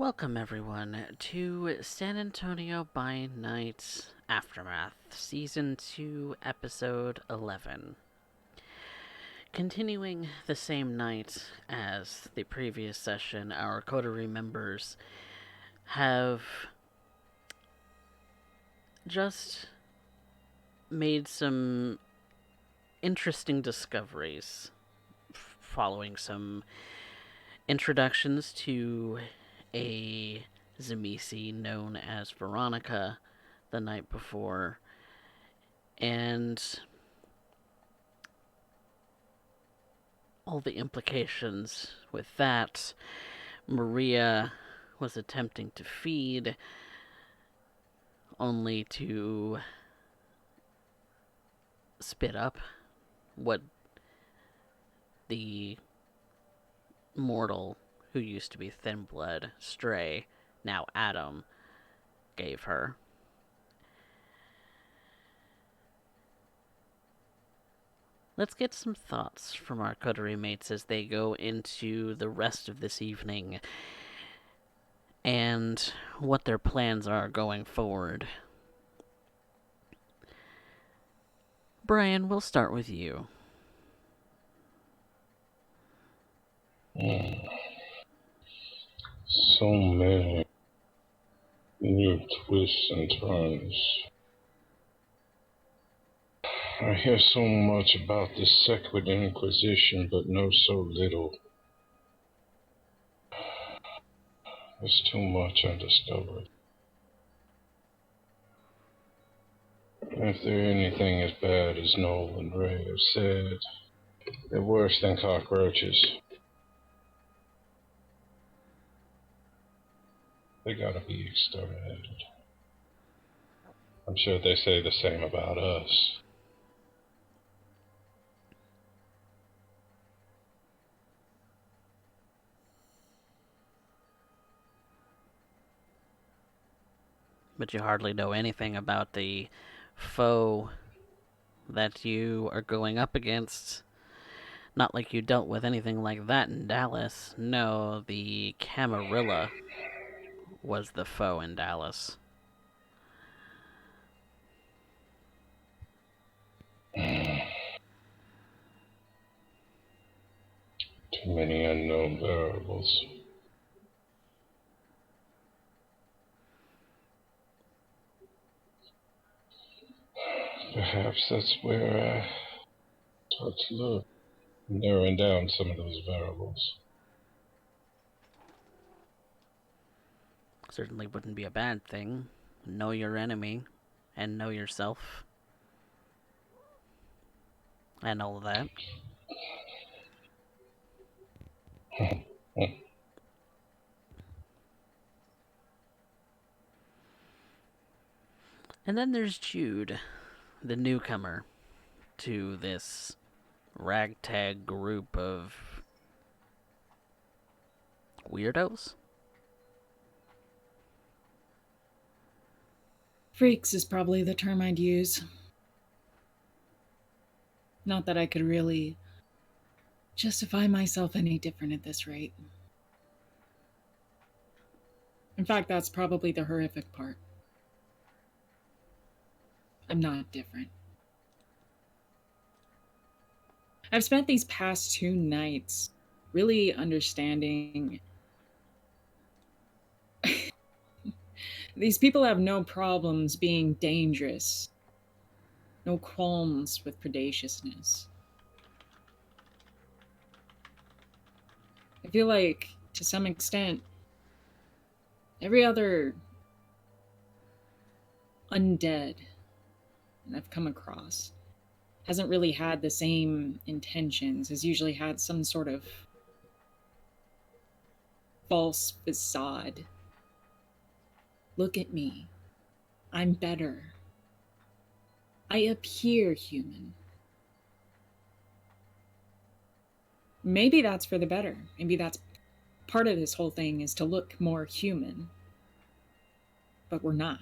Welcome, everyone, to San Antonio by Night Aftermath, Season 2, Episode 11. Continuing the same night as the previous session, our coterie members have just made some interesting discoveries following some introductions to a Zamisi known as Veronica the night before, and all the implications with that. Maria was attempting to feed, only to spit up what the mortal who used to be Thin Blood, Stray, now Adam, gave her. Let's get some thoughts from our coterie mates as they go into the rest of this evening and what their plans are going forward. Brian, we'll start with you. So many new twists and turns. I hear so much about the Sequid Inquisition, but know so little. There's too much undiscovered. If they're anything as bad as Noel and Ray have said, they're worse than cockroaches. They gotta be exterminated. I'm sure they say the same about us. But you hardly know anything about the foe that you are going up against. Not like you dealt with anything like that in Dallas. No, the Camarilla was the foe in Dallas. Too many unknown variables. Perhaps that's where I start to look, narrowing down some of those variables. Certainly wouldn't be a bad thing. Know your enemy and know yourself and all of that. And then there's Jude, the newcomer to this ragtag group of weirdos. Freaks is probably the term I'd use. Not that I could really justify myself any different at this rate. In fact, that's probably the horrific part. I'm not different. I've spent these past 2 nights really understanding these people have no problems being dangerous, no qualms with predaciousness. I feel like, to some extent, every other undead that I've come across hasn't really had the same intentions, has usually had some sort of false facade. Look at me. I'm better. I appear human. Maybe that's for the better. Maybe that's part of this whole thing, is to look more human. But we're not.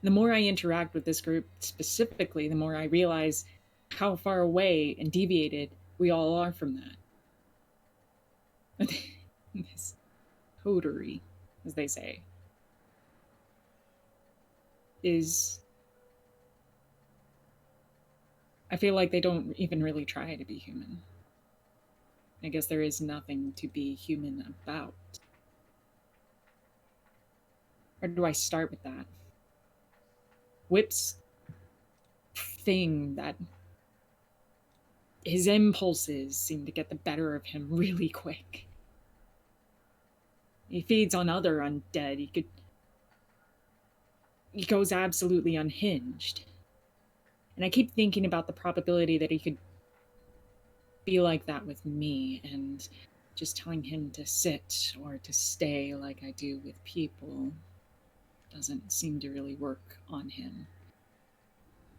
The more I interact with this group specifically, the more I realize how far away and deviated we all are from that. this coterie, as they say, is. I feel like they don't even really try to be human. I guess there is nothing to be human about. Or do I start with that? Whip's thing that his impulses seem to get the better of him really quick. He feeds on other undead. He goes absolutely unhinged. And I keep thinking about the probability that he could be like that with me, and just telling him to sit or to stay like I do with people doesn't seem to really work on him.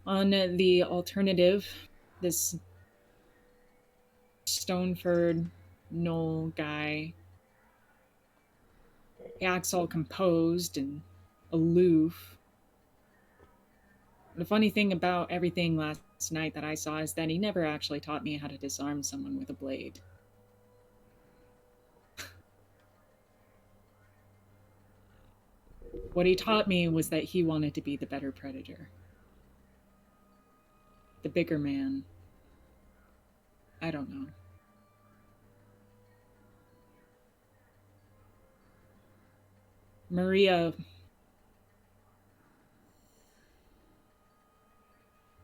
On the alternative, this Stoneford Noel guy, he acts all composed and aloof. The funny thing about everything last night that I saw is that he never actually taught me how to disarm someone with a blade. What he taught me was that he wanted to be the better predator. The bigger man. I don't know. Maria.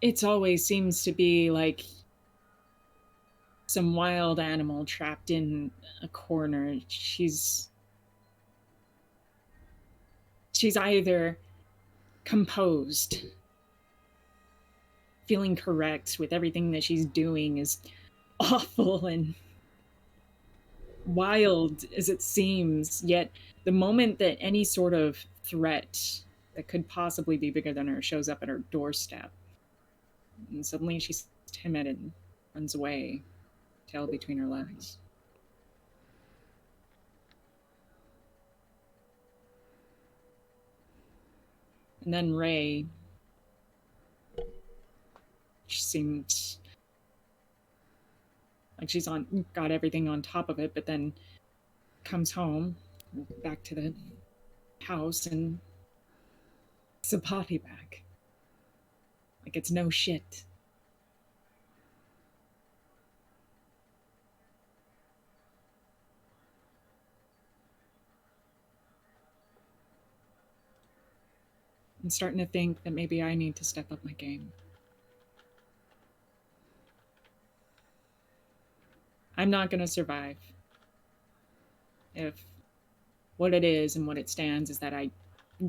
It always seems to be like some wild animal trapped in a corner. She's either composed, feeling correct with everything that she's doing is awful and wild as it seems, yet the moment that any sort of threat that could possibly be bigger than her shows up at her doorstep, and suddenly she's timid and runs away, tail between her legs. And then Rei, she seems like she's got everything on top of it, but then comes home, back to the house, and it's a body bag. Like it's no shit. I'm starting to think that maybe I need to step up my game. I'm not going to survive if what it is and what it stands is that I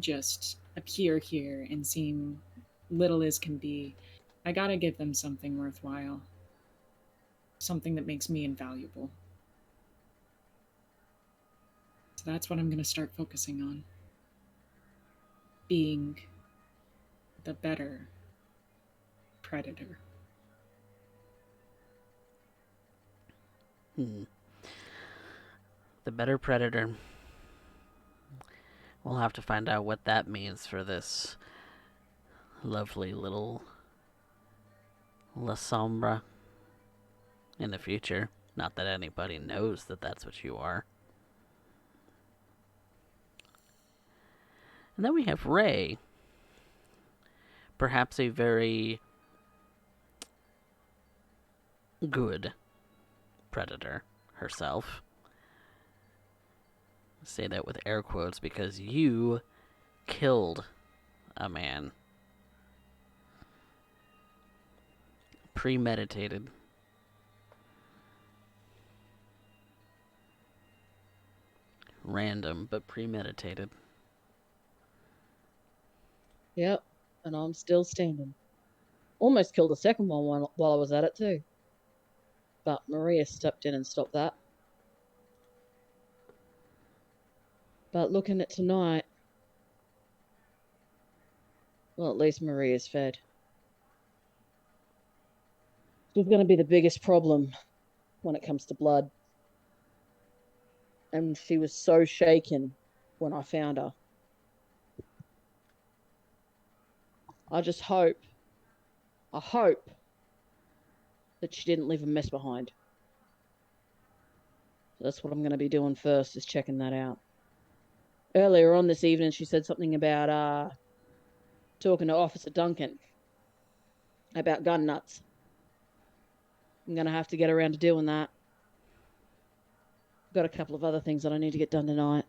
just appear here and seem little as can be. I gotta give them something worthwhile. Something that makes me invaluable. So that's what I'm going to start focusing on. Being the better predator. The better predator. We'll have to find out what that means for this lovely little La Sombra in the future. Not that anybody knows that that's what you are. And then we have Rei. Perhaps a very good predator herself. I say that with air quotes because you killed a man. Premeditated. Random, but premeditated. Yep, and I'm still standing. Almost killed a second one while I was at it too. But Maria stepped in and stopped that. But looking at tonight, well, at least Maria's fed. She's going to be the biggest problem when it comes to blood. And she was so shaken when I found her. I hope that she didn't leave a mess behind. So that's what I'm going to be doing first, is checking that out. Earlier on this evening, she said something about talking to Officer Duncan about gun nuts. I'm going to have to get around to doing that. Got a couple of other things that I need to get done tonight.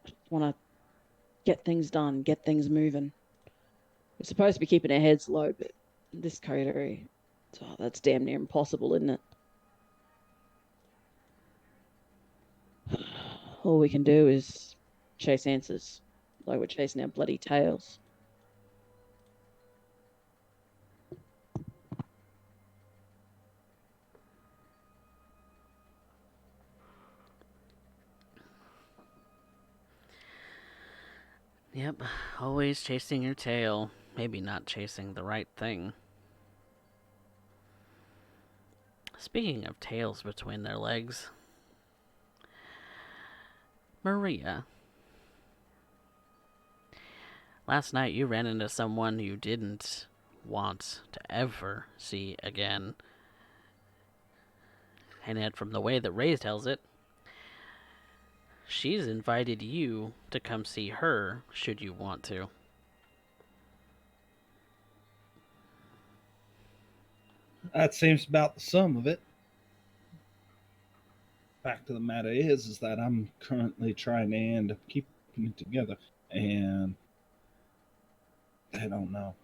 Just want to get things done, get things moving. We're supposed to be keeping our heads low, but this coterie, that's damn near impossible, isn't it? All we can do is chase answers, like we're chasing our bloody tails. Yep, always chasing your tail. Maybe not chasing the right thing. Speaking of tails between their legs, Maria, last night you ran into someone you didn't want to ever see again. And yet, from the way that Ray tells it, she's invited you to come see her should you want to. That seems about the sum of it. Fact of the matter is that I'm currently trying to end up keeping it together, and they don't know.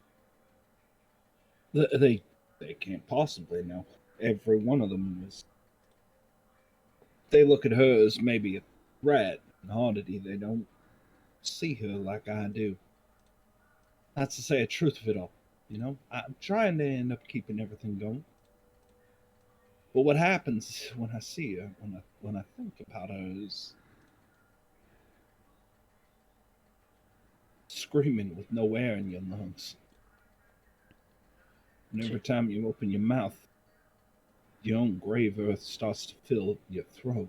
They can't possibly know. Every one of them is. They look at her as maybe a threat, an oddity. They don't see her like I do. That's to say the truth of it all. I'm trying to end up keeping everything going. But what happens when I see her, when I think about her, is screaming with no air in your lungs. And every time you open your mouth, your own grave earth starts to fill your throat.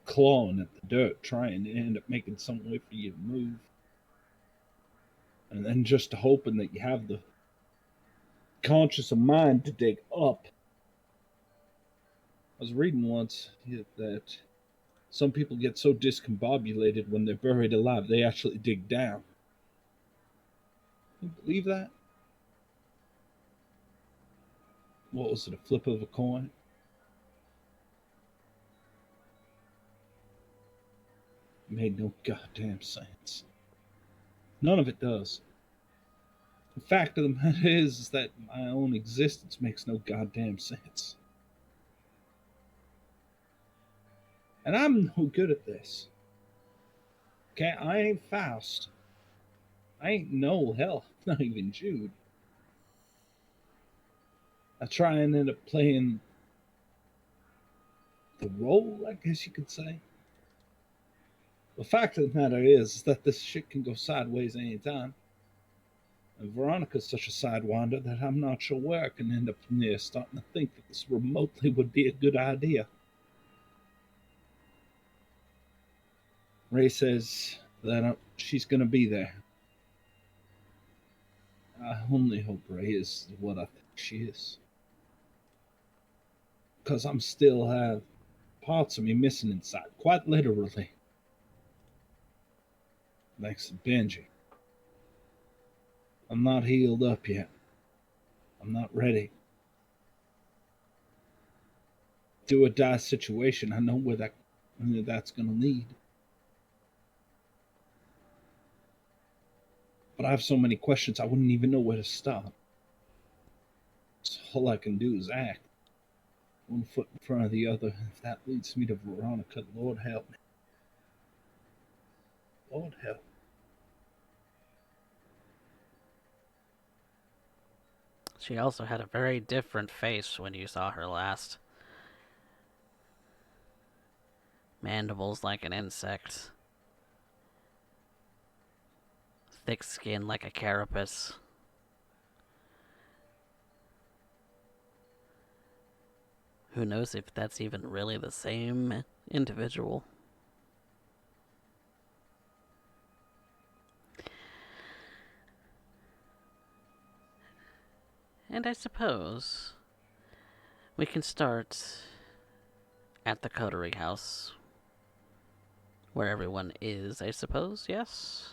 Clawing at the dirt, trying to end up making some way for you to move. And then just hoping that you have the conscious of mind to dig up. I was reading once that some people get so discombobulated when they're buried alive, they actually dig down. You believe that? What was it, a flip of a coin? It made no goddamn sense. None of it does. The fact of the matter is that my own existence makes no goddamn sense. And I'm no good at this. Okay, I ain't Faust. I ain't Noel, hell, not even Jude. I try and end up playing the role, I guess you could say. The fact of the matter is that this shit can go sideways anytime. And Veronica's such a sidewinder that I'm not sure where I can end up from there, starting to think that this remotely would be a good idea. Ray says that she's going to be there. I only hope Ray is what I think she is. Because I'm still have parts of me missing inside, quite literally. Thanks to Benji. I'm not healed up yet. I'm not ready. Do or die situation, I know where that's going to lead. But I have so many questions, I wouldn't even know where to start. So all I can do is act. One foot in front of the other. If that leads me to Veronica, Lord help me. Lord help. She also had a very different face when you saw her last. Mandibles like an insect. Thick skin like a carapace. Who knows if that's even really the same individual? And I suppose We can start at the coterie house, where everyone is, I suppose, yes?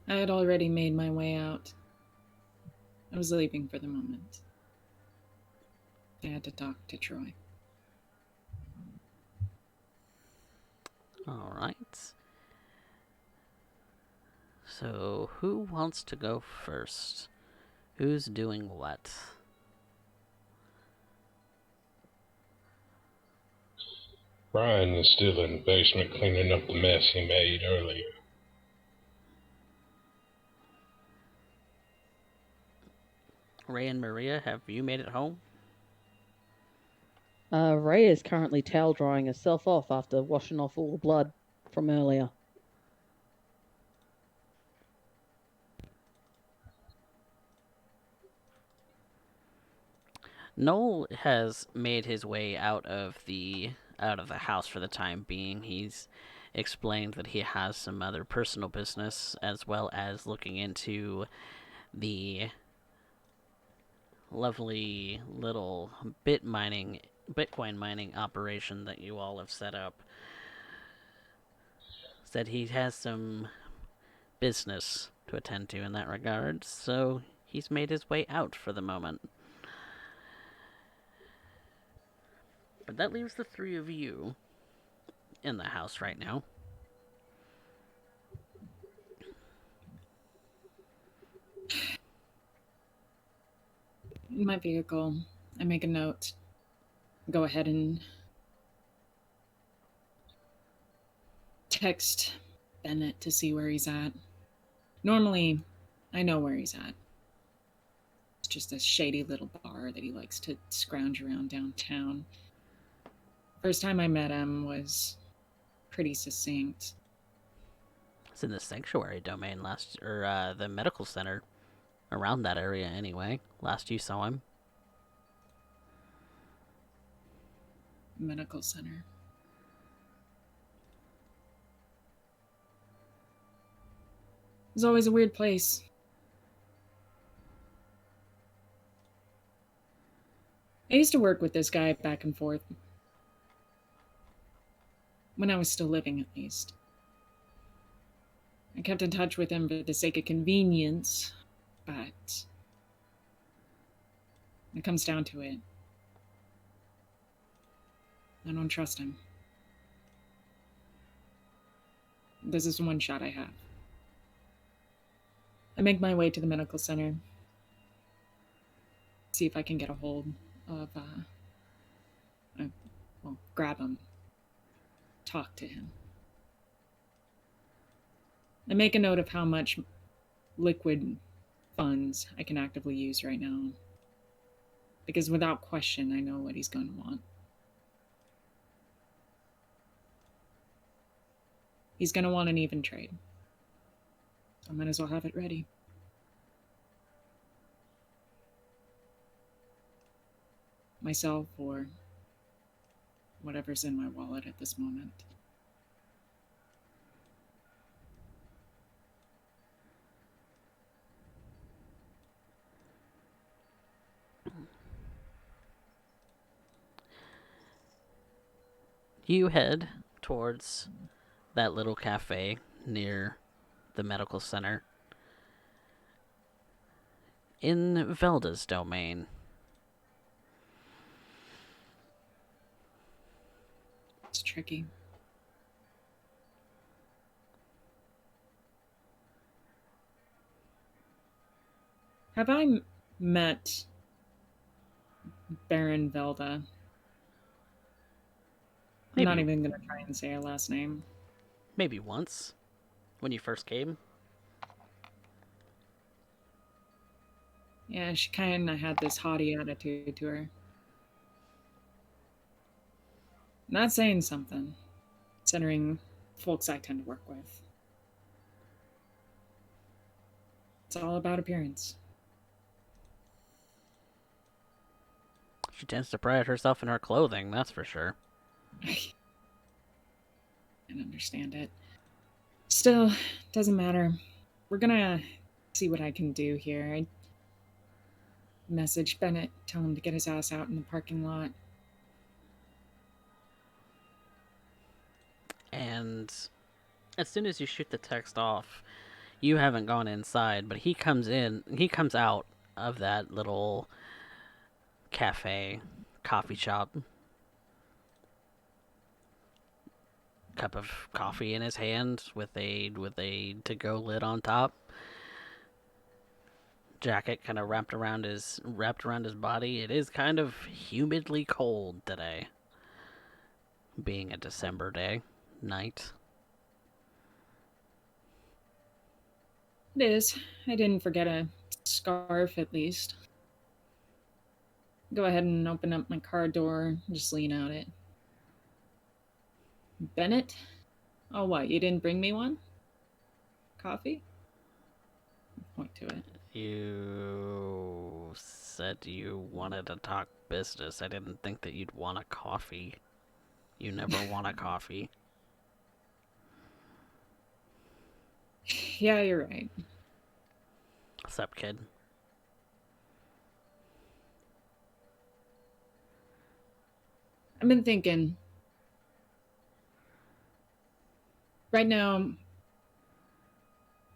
I had already made my way out. I was leaving for the moment. I had to talk to Troy. Alright. So, who wants to go first? Who's doing what? Brian is still in the basement cleaning up the mess he made earlier. Rei and Maria, have you made it home? Ray is currently towel drying herself off after washing off all the blood from earlier. Noel has made his way out of the house for the time being. He's explained that he has some other personal business as well as looking into the lovely little Bitcoin mining operation that you all have set up. Said he has some business to attend to in that regard, so he's made his way out for the moment. But that leaves the three of you in the house right now. In my vehicle, I make a note. Go ahead and text Bennett to see where he's at. Normally, I know where he's at. It's just a shady little bar that he likes to scrounge around downtown. First time I met him was pretty succinct. It's in the sanctuary domain or the medical center, around that area anyway. Last you saw him. Medical center. It's always a weird place. I used to work with this guy back and forth. When I was still living, at least. I kept in touch with him for the sake of convenience, but when it comes down to it, I don't trust him. This is one shot I have. I make my way to the medical center. See if I can get a hold of, grab him. Talk to him. I make a note of how much liquid funds I can actively use right now. Because without question, I know what he's going to want. He's going to want an even trade. So I might as well have it ready. Myself or whatever's in my wallet at this moment. You head towards that little cafe near the medical center. In Velda's domain. It's tricky. Have I met Baron Velda? I'm not even going to try and say her last name. Maybe once. When you first came. Yeah, she kind of had this haughty attitude to her. Not saying something, considering folks I tend to work with. It's all about appearance. She tends to pride herself in her clothing, that's for sure. I can't understand it. Still, doesn't matter. We're gonna see what I can do here. I message Bennett, tell him to get his ass out in the parking lot. And as soon as you shoot the text off, you haven't gone inside, but he comes out of that little coffee shop, cup of coffee in his hand with a to-go lid on top. Jacket kind of wrapped around his body. It is kind of humidly cold today, being a December day night. It is. I didn't forget a scarf, at least. Go ahead and open up my car door, just lean out it. Bennett? Oh, what? You didn't bring me one? Coffee? Point to it. You said you wanted to talk business. I didn't think that you'd want a coffee. You never want a coffee. Yeah, you're right. What's up, kid? I've been thinking. Right now,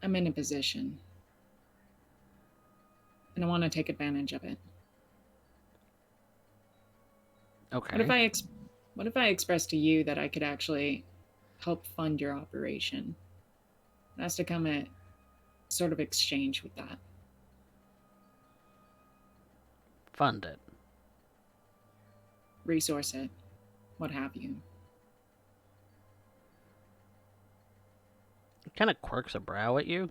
I'm in a position. And I want to take advantage of it. Okay. What if I expressed to you that I could actually help fund your operation? It has to come at sort of exchange with that. Fund it. Resource it. What have you. It kind of quirks a brow at you.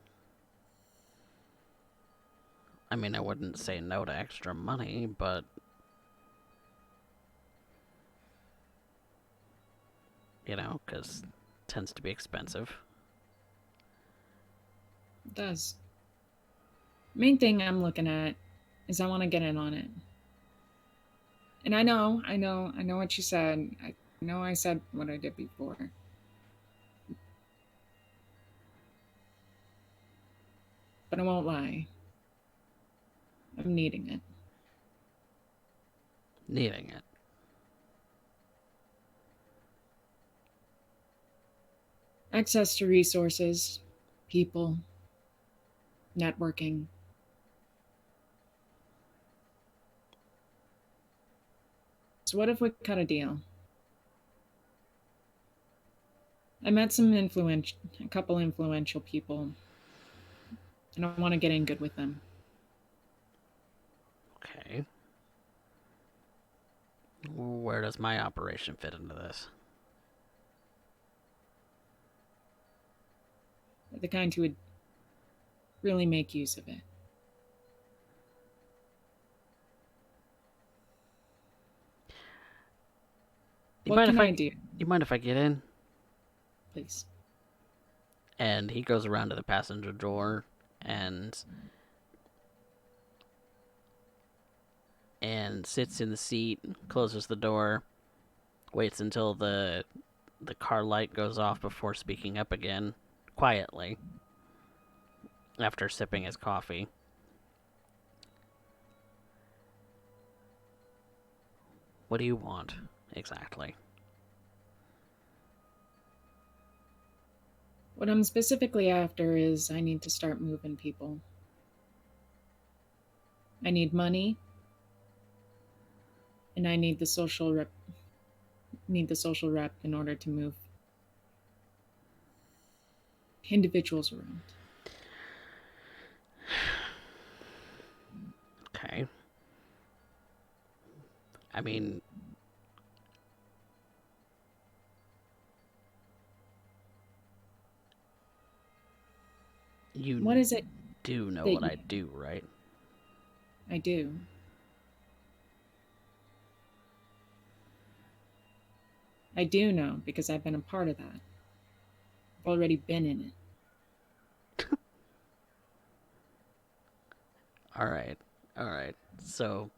I mean, I wouldn't say no to extra money, but you know, because it tends to be expensive. It does. Main thing I'm looking at is I want to get in on it. And I know what you said. I know I said what I did before. But I won't lie. I'm needing it. Needing it. Access to resources, people, networking. So what if we cut a deal? I met a couple influential people, and I want to get in good with them. Okay. Where does my operation fit into this? The kind who would really make use of it. What can I do? You mind if I get in? Please. And he goes around to the passenger door and sits in the seat, closes the door, waits until the car light goes off before speaking up again, quietly, after sipping his coffee. What do you want, exactly? What I'm specifically after is I need to start moving people. I need money, and I need the social rep. In order to move individuals around. Okay. I mean, you What is it? do know that what you- I do, right? I do. I do know because I've been a part of that. I've already been in it. All right. So,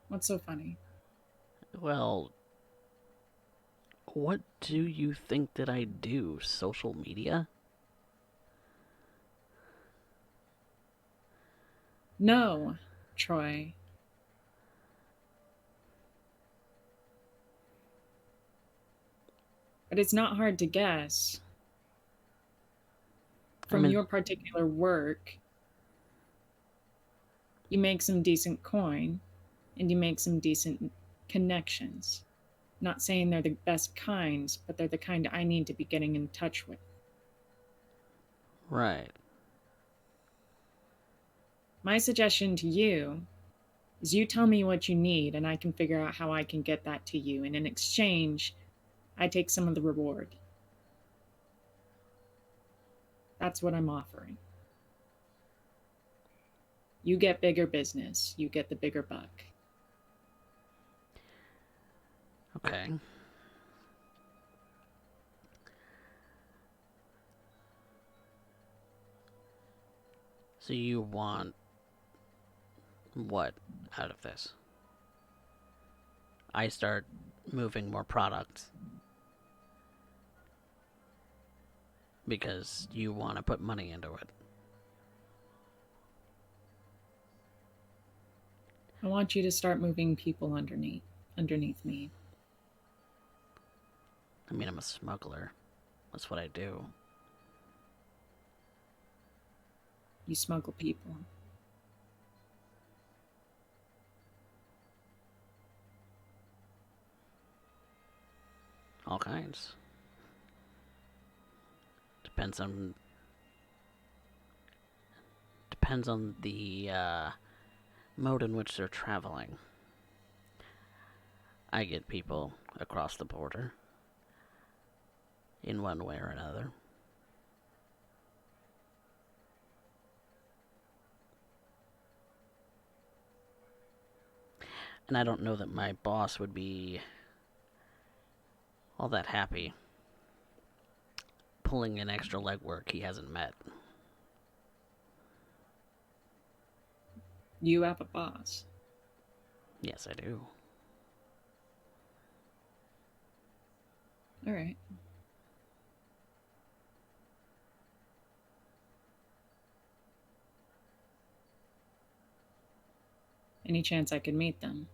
What's so funny? well, what do you think that I do? Social media? No, Troy. But it's not hard to guess. From your particular work, you make some decent coin and you make some decent connections. Not saying they're the best kinds, but they're the kind I need to be getting in touch with. Right. My suggestion to you is you tell me what you need and I can figure out how I can get that to you. And in exchange, I take some of the reward. That's what I'm offering. You get bigger business. You get the bigger buck. Okay. So you want what out of this? I start moving more products because you want to put money into it. I want you to start moving people underneath me. I mean, I'm a smuggler. That's what I do. You smuggle people. All kinds. Depends on the mode in which they're traveling. I get people across the border in one way or another. And I don't know that my boss would be all that happy pulling in extra legwork he hasn't met. You have a boss. Yes, I do. All right. Any chance I could meet them?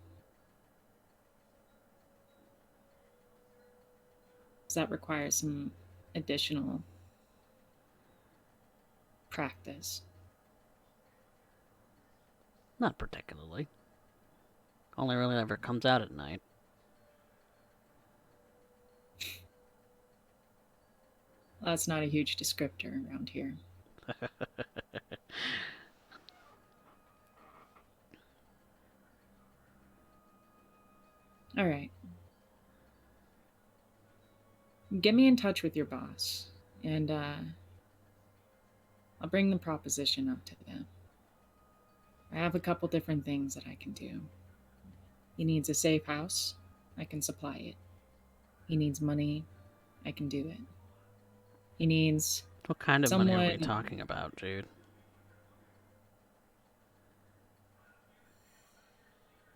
Does that require some additional practice? Not particularly. Only really ever comes out at night. Well, that's not a huge descriptor around here. All right. Get me in touch with your boss, and I'll bring the proposition up to them. I have a couple different things that I can do. He needs a safe house, I can supply it. He needs money, I can do it. He needs What kind of money are we someone. talking about, Jude?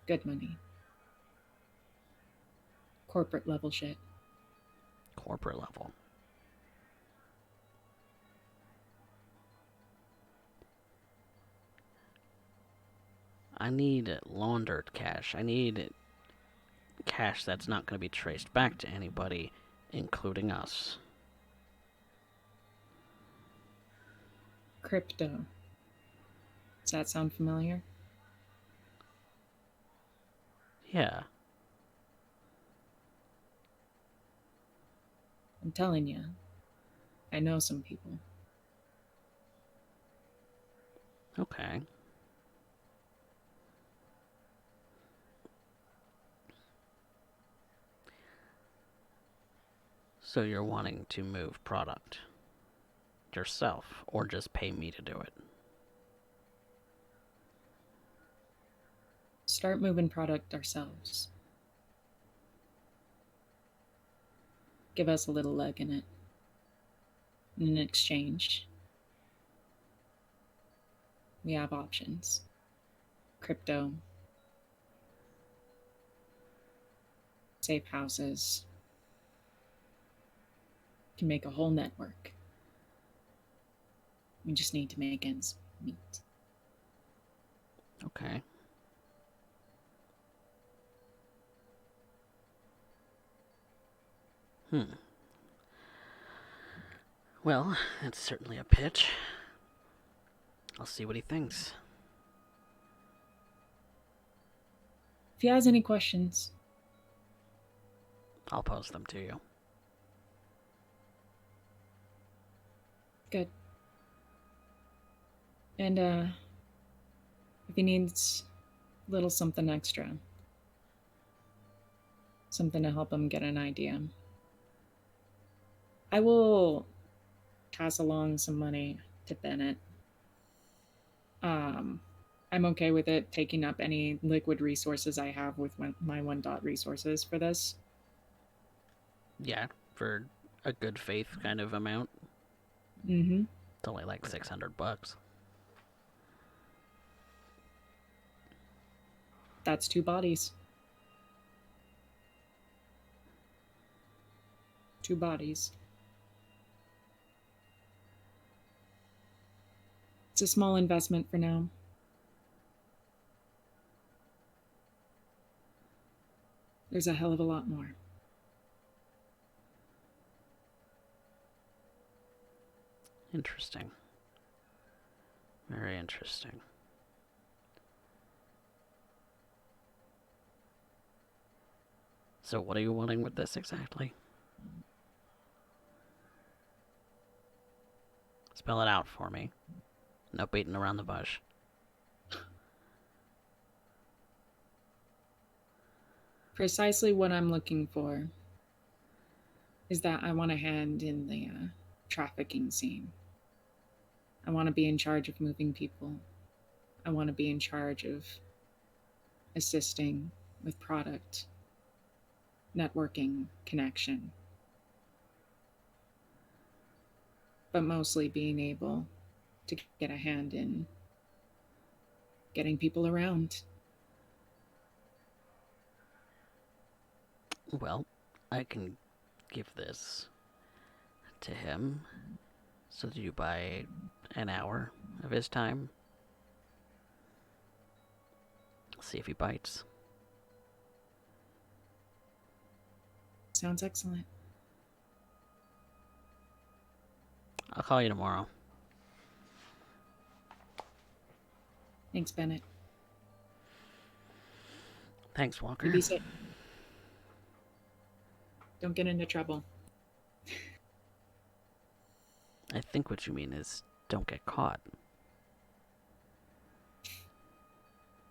Good money. Corporate level shit. Corporate level. I need laundered cash. I need cash that's not going to be traced back to anybody, including us. Crypto. Does that sound familiar? Yeah. I'm telling you, I know some people. Okay. So you're wanting to move product yourself, or just pay me to do it? Start moving product ourselves. Give us a little leg in it. In exchange, we have options. Crypto, safe houses. Can make a whole network. We just need to make ends meet. Okay. Hmm. Well, that's certainly a pitch. I'll see what he thinks. If he has any questions, I'll post them to you. good. And if he needs a little something extra, something to help him get an idea, I will pass along some money to Bennett. I'm okay with it taking up any liquid resources I have with my 1 dot resources for this. Yeah, for a good faith kind of amount. Mm-hmm. It's only like $600. That's 2 bodies. 2 bodies. It's a small investment for now. There's a hell of a lot more. Interesting. Very interesting. So what are you wanting with this exactly? Spell it out for me. No beating around the bush. Precisely what I'm looking for is that I want a hand in the trafficking scene. I want to be in charge of moving people. I want to be in charge of assisting with product, networking, connection. But mostly being able to get a hand in getting people around. Well, I can give this to him. So do you buy an hour of his time? See if he bites. Sounds excellent. I'll call you tomorrow. Thanks, Bennett. Thanks, Walker. You be safe. Don't get into trouble. I think what you mean is don't get caught.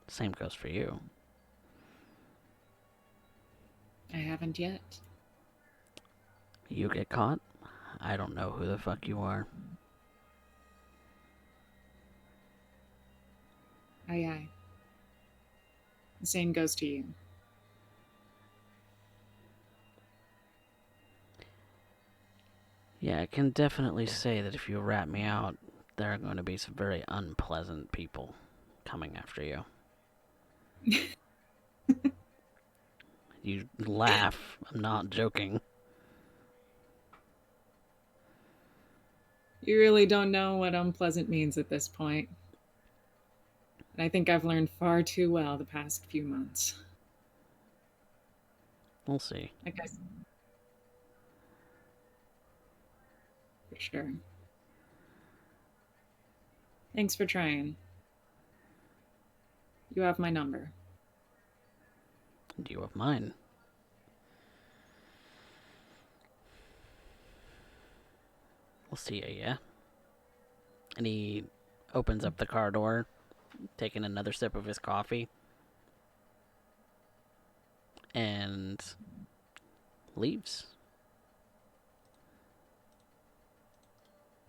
Same goes for you. I haven't yet. You get caught, I don't know who the fuck you are. Aye, aye. The same goes to you. Yeah, I can definitely say that if you rat me out, there are going to be some very unpleasant people coming after you. You laugh. I'm not joking. You really don't know what unpleasant means at this point. And I think I've learned far too well the past few months. We'll see. Like I said, for sure. Thanks for trying. You have my number. Do you have mine? We'll see ya, yeah? And he opens up the car door, taking another sip of his coffee, and leaves.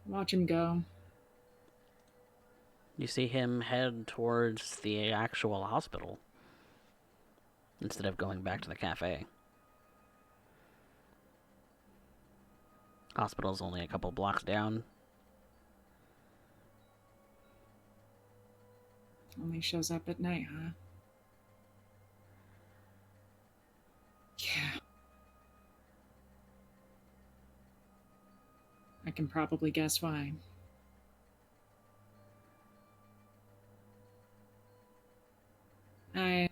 Watch him go. You see him head towards the actual hospital instead of going back to the cafe. Hospital's only a couple blocks down. Only shows up at night, huh? Yeah. I can probably guess why. I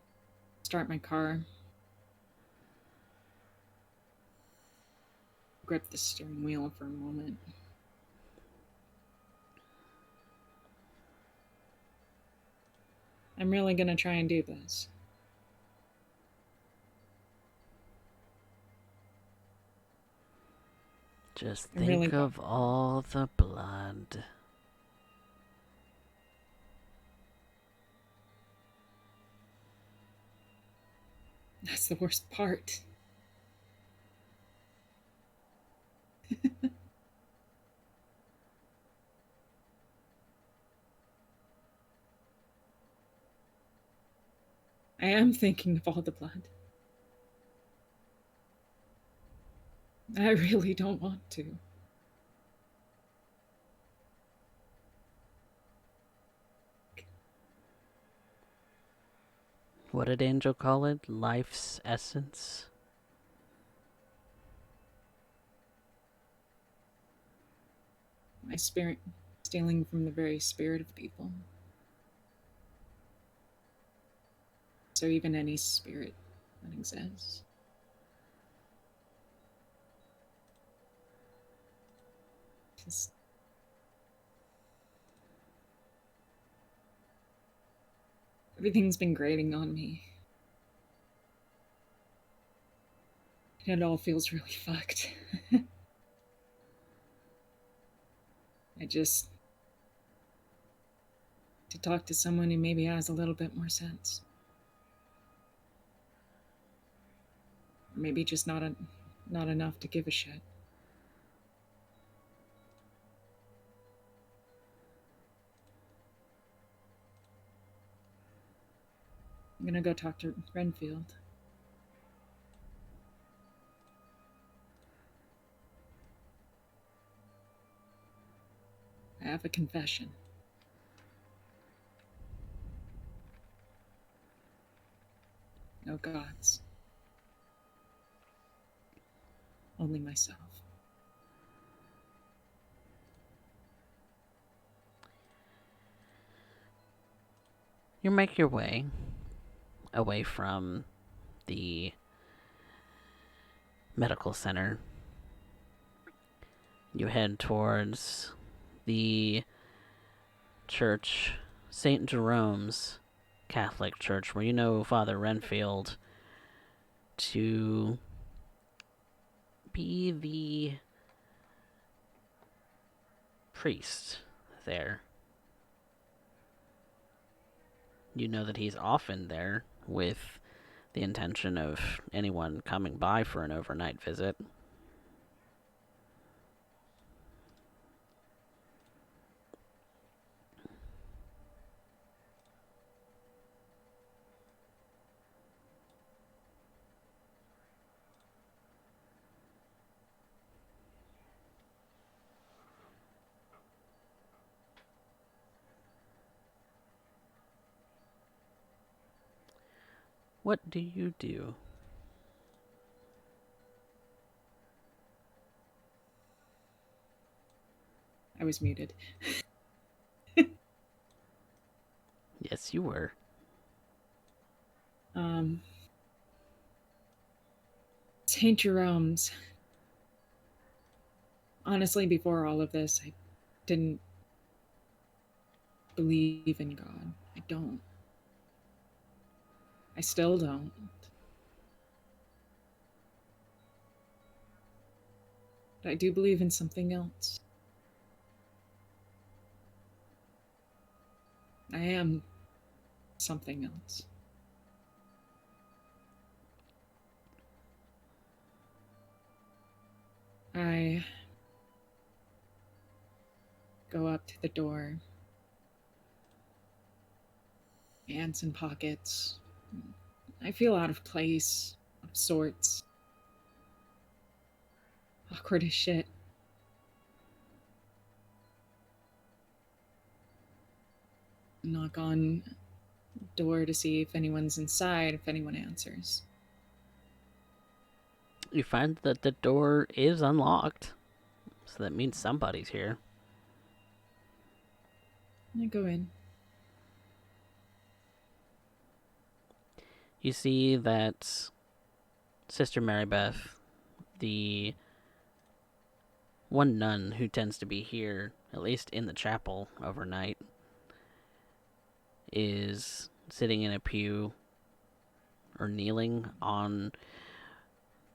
start my car, grip the steering wheel for a moment. I'm really gonna try and do this. Just I really think of all the blood. That's the worst part. I am thinking of all the blood. I really don't want to. What did Angel call it? Life's essence? My spirit stealing from the very spirit of people. So even any spirit that exists. Just everything's been grating on me. It all feels really fucked. I just to talk to someone who maybe has a little bit more sense. Or maybe just not enough to give a shit. I'm gonna go talk to Renfield. I have a confession. No gods. Only myself. You make your way away from the medical center. You head towards the church, St. Jerome's Catholic Church, where you know Father Renfield to be the priest there. You know that he's often there with the intention of anyone coming by for an overnight visit. What do you do? I was muted. Yes, you were. St. Jerome's. Honestly, before all of this, I didn't believe in God. I don't. I still don't. But I do believe in something else. I am something else. I go up to the door, hands in pockets. I feel out of place, of sorts. Awkward as shit. Knock on the door to see if anyone's inside, if anyone answers. You find that the door is unlocked, so that means somebody's here. I go in. You see that Sister Marybeth, the one nun who tends to be here, at least in the chapel overnight, is sitting in a pew or kneeling on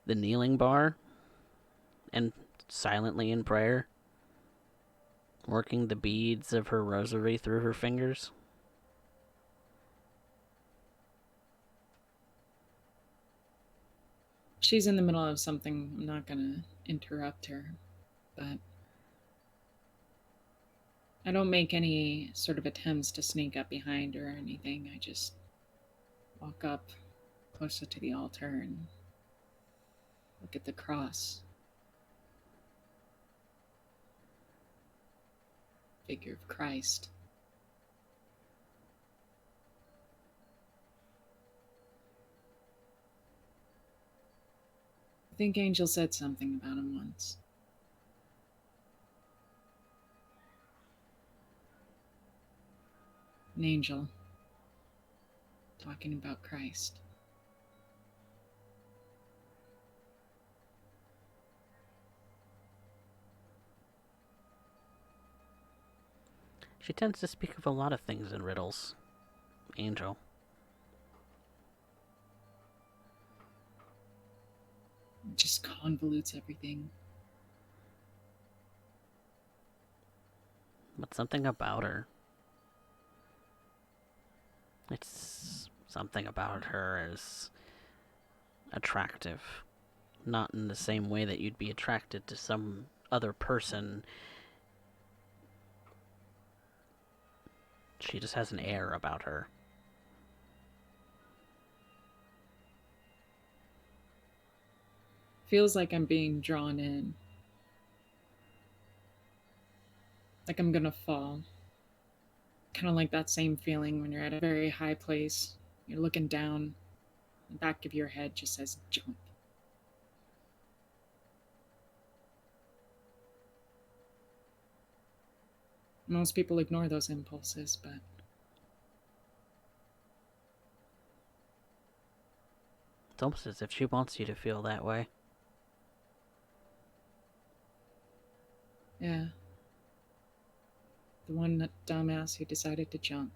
the kneeling bar and silently in prayer, working the beads of her rosary through her fingers. She's in the middle of something. I'm not gonna interrupt her, but I don't make any sort of attempts to sneak up behind her or anything. I just walk up closer to the altar and look at the cross. Figure of Christ. I think Angel said something about him once. An angel talking about Christ. She tends to speak of a lot of things in riddles, Angel. It just convolutes everything. But something about her. It's something about her is attractive. Not in the same way that you'd be attracted to some other person. She just has an air about her. Feels like I'm being drawn in. Like I'm gonna fall. Kind of like that same feeling when you're at a very high place. You're looking down. The back of your head just says jump. Most people ignore those impulses, but It's almost as if she wants you to feel that way. yeah. The one dumbass who decided to jump.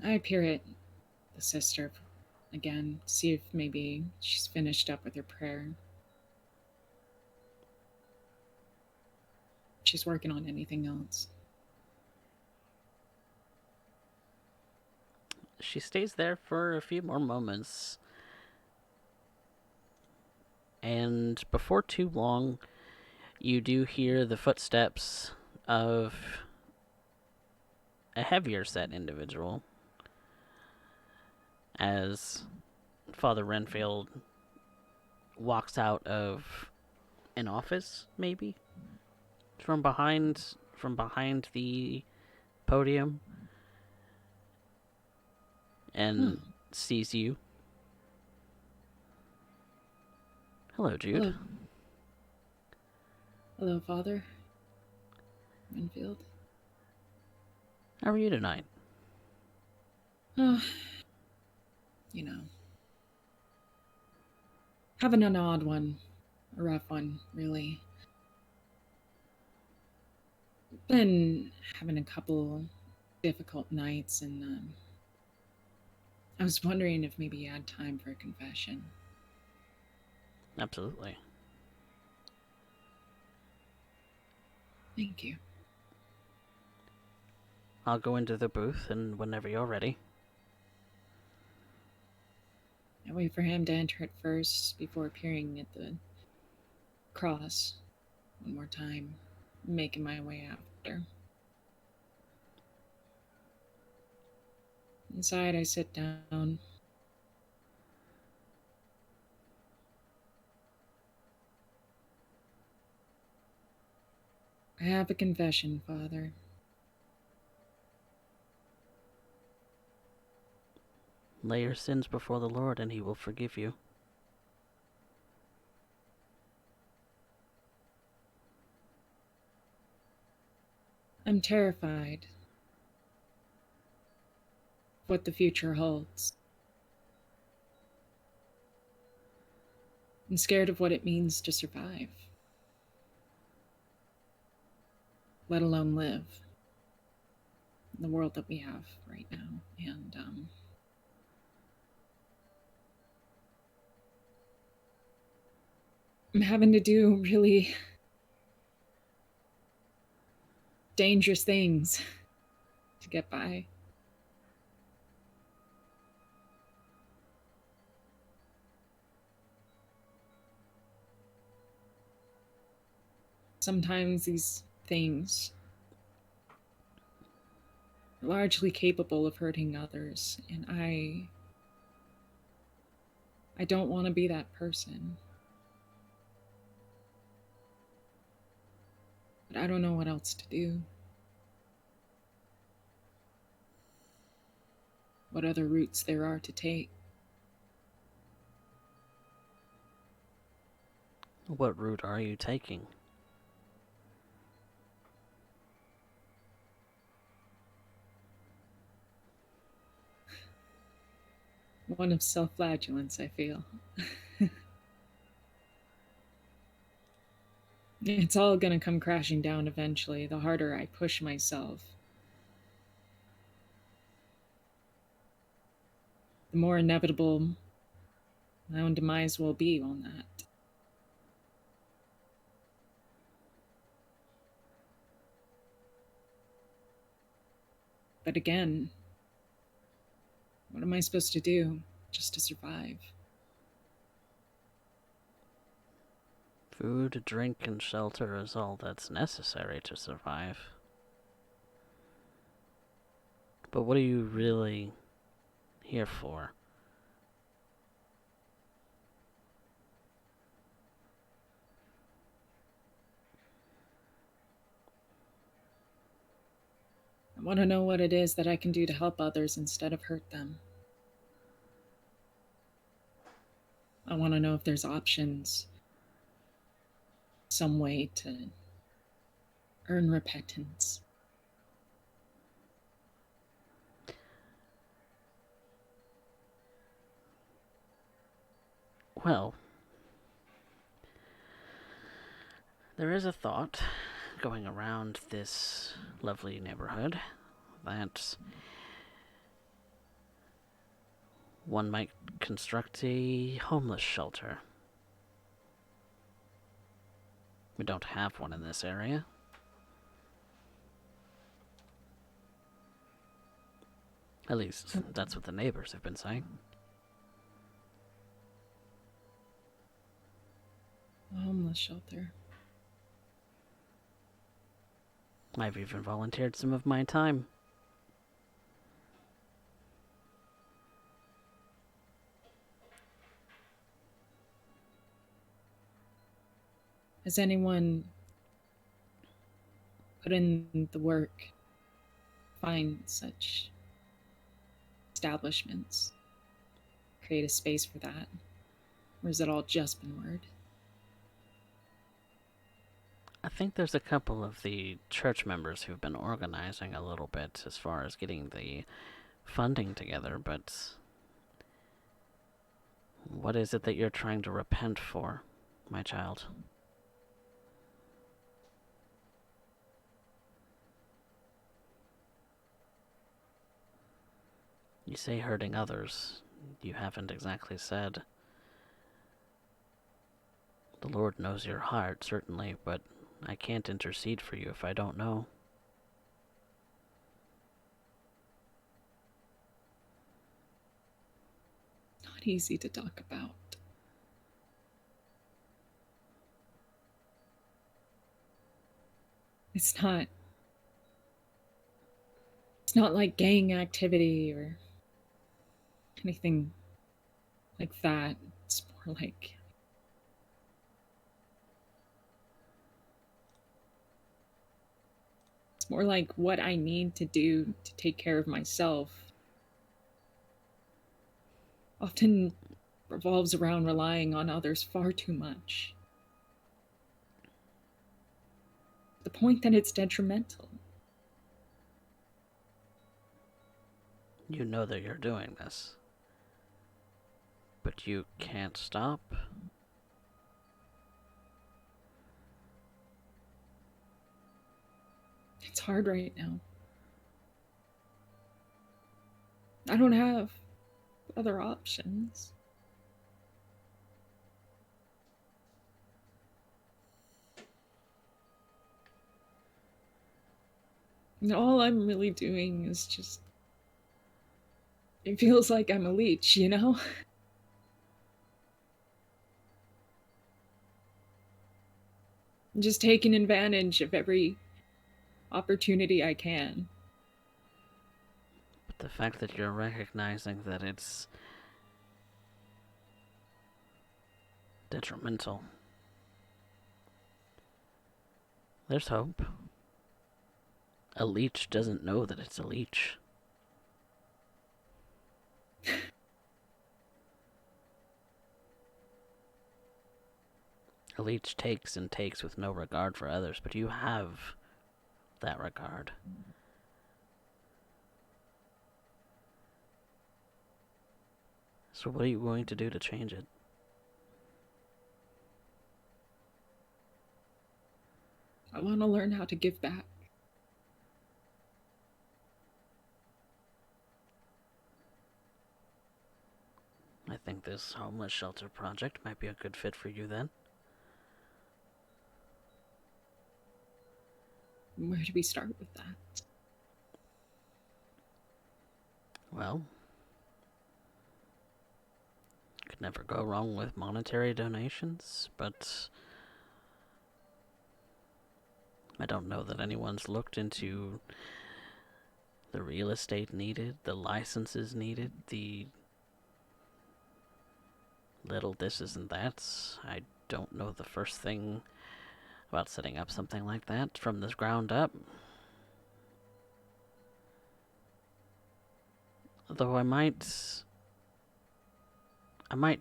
I appear at the sister again, see if maybe she's finished up with her prayer. She's working on anything else. She stays there for a few more moments. And before too long, you do hear the footsteps of a heavier set individual as Father Renfield walks out of an office, maybe from behind the podium, and sees you. Hello, Jude. Hello. Hello, Father Renfield. How are you tonight? Oh, you know. Having an odd one. A rough one, really. Been having a couple difficult nights, and I was wondering if maybe you had time for a confession. Absolutely. Thank you. I'll go into the booth, and whenever you're ready. I wait for him to enter it first before appearing at the cross one more time, making my way after. Inside, I sit down. I have a confession, Father. Lay your sins before the Lord, and he will forgive you. I'm terrified of what the future holds. I'm scared of what it means to survive, let alone live in the world that we have right now. And I'm having to do really dangerous things to get by. Sometimes these things are largely capable of hurting others, and I don't want to be that person. But I don't know what else to do. What other routes there are to take. What route are you taking? One of self-flagellance, I feel. It's all gonna come crashing down eventually, the harder I push myself. The more inevitable my own demise will be on that. But again, what am I supposed to do just to survive? Food, drink, and shelter is all that's necessary to survive. But what are you really here for? I want to know what it is that I can do to help others instead of hurt them. I want to know if there's options, some way to earn repentance. Well, there is a thought going around this lovely neighborhood that one might construct a homeless shelter. We don't have one in this area. At least, that's what the neighbors have been saying. A homeless shelter. I've even volunteered some of my time. Has anyone put in the work, find such establishments, create a space for that? Or has it all just been word? I think there's a couple of the church members who've been organizing a little bit as far as getting the funding together, but what is it that you're trying to repent for, my child? You say hurting others. You haven't exactly said. The Lord knows your heart, certainly, but I can't intercede for you if I don't know. Not easy to talk about. It's not like gang activity or anything like that. It's more like what I need to do to take care of myself. Often revolves around relying on others far too much. The point that it's detrimental. You know that you're doing this, but you can't stop. It's hard right now. I don't have other options. And all I'm really doing is just. It feels like I'm a leech, you know? I'm just taking advantage of every opportunity I can. But the fact that you're recognizing that it's detrimental, there's hope. A leech doesn't know that it's a leech. A leech takes and takes with no regard for others, but you have that regard. So what are you going to do to change it? I want to learn how to give back. I think this homeless shelter project might be a good fit for you then. Where do we start with that? Well, could never go wrong with monetary donations, but I don't know that anyone's looked into the real estate needed, the licenses needed, the little thises and that's. I don't know the first thing about setting up something like that from the ground up. Though I might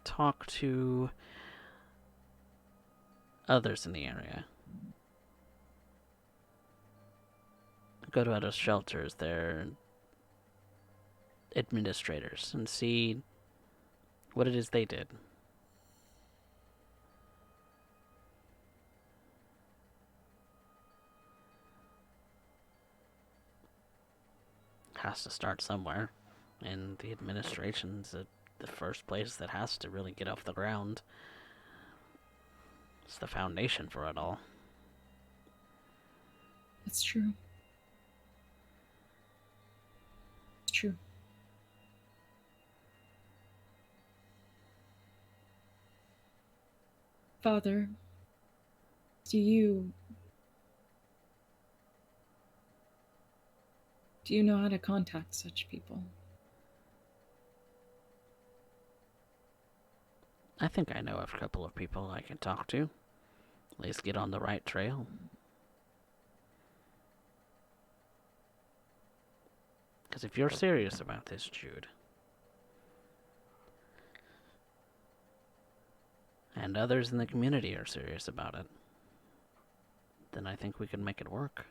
talk to others in the area. Go to other shelters, their administrators, and see what it is they did. Has to start somewhere, and the administration's the first place that has to really get off the ground. It's the foundation for it all. That's true. It's true. Father, do you know how to contact such people? I think I know of a couple of people I can talk to. At least get on the right trail. Because if you're serious about this, Jude, and others in the community are serious about it, then I think we can make it work.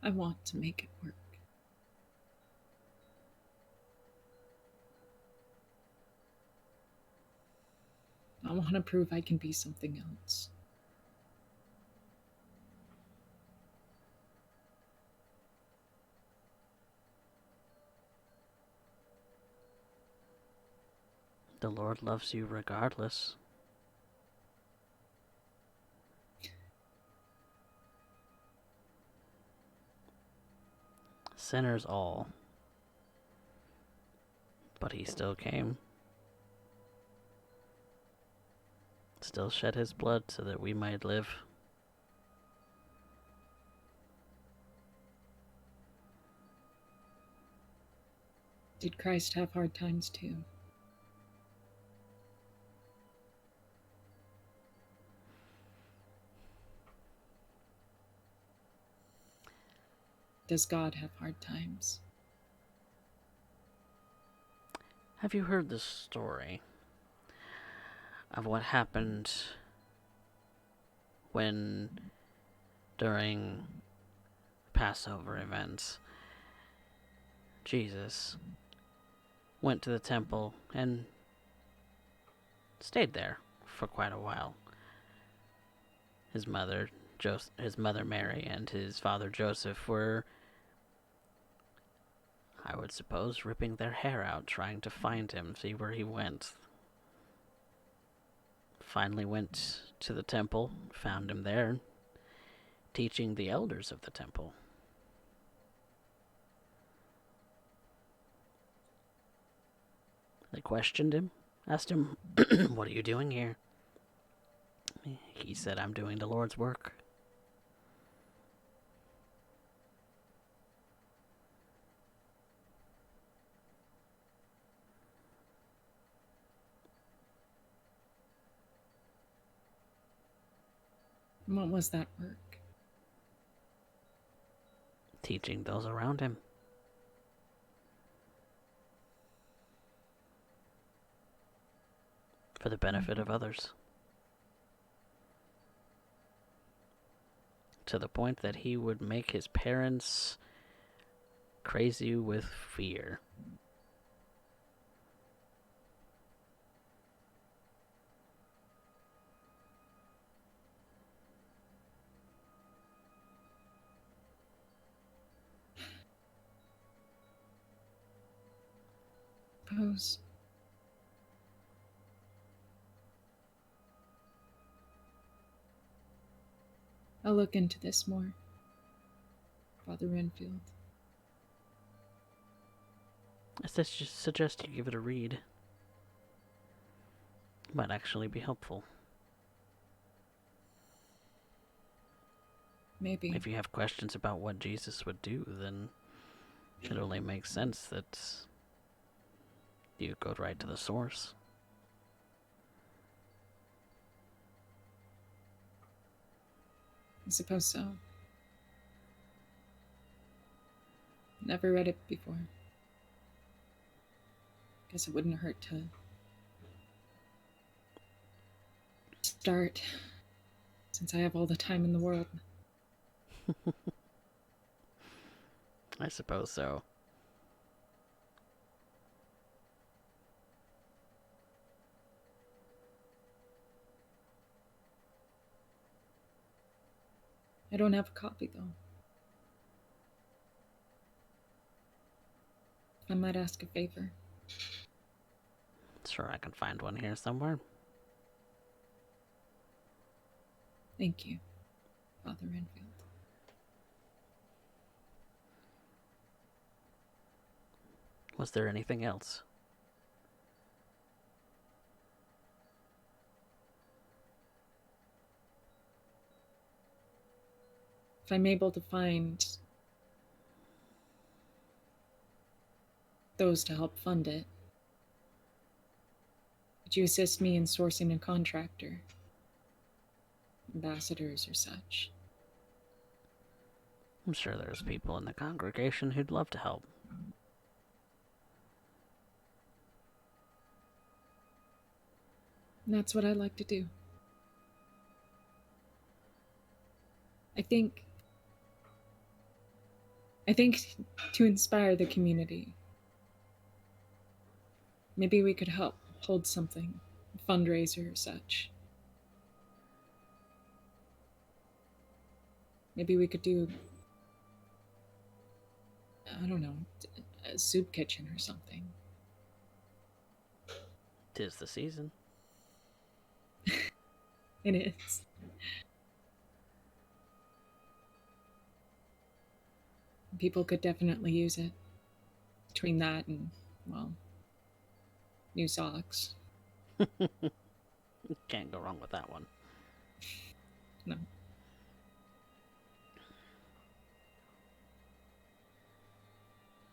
I want to make it work. I want to prove I can be something else. The Lord loves you regardless. Sinners all. But he still came. Still shed his blood so that we might live. Did Christ have hard times too? Does God have hard times? Have you heard the story of what happened when during Passover events, Jesus went to the temple and stayed there for quite a while. His mother Mary and his father Joseph were, I would suppose, ripping their hair out trying to find him, see where he went. Finally went to the temple, found him there, teaching the elders of the temple. They questioned him, asked him, "What are you doing here?" He said, "I'm doing the Lord's work." And what was that work? Teaching those around him. For the benefit of others. To the point that he would make his parents crazy with fear. Suppose I'll look into this more, Father Renfield. I suggest you give it a read. It might actually be helpful. Maybe. If you have questions about what Jesus would do, then it only makes sense that you go right to the source. I suppose so. Never read it before. Guess it wouldn't hurt to start, since I have all the time in the world. I suppose so. I don't have a copy, though. I might ask a favor. Sure, I can find one here somewhere. Thank you, Father Renfield. Was there anything else? If I'm able to find those to help fund it, would you assist me in sourcing a contractor? Ambassadors or such? I'm sure there's people in the congregation who'd love to help. And that's what I like to do. I think to inspire the community, maybe we could help hold something, a fundraiser or such. Maybe we could do, I don't know, a soup kitchen or something. 'Tis the season. It is. People could definitely use it. Between that and, well, new socks. Can't go wrong with that one. No.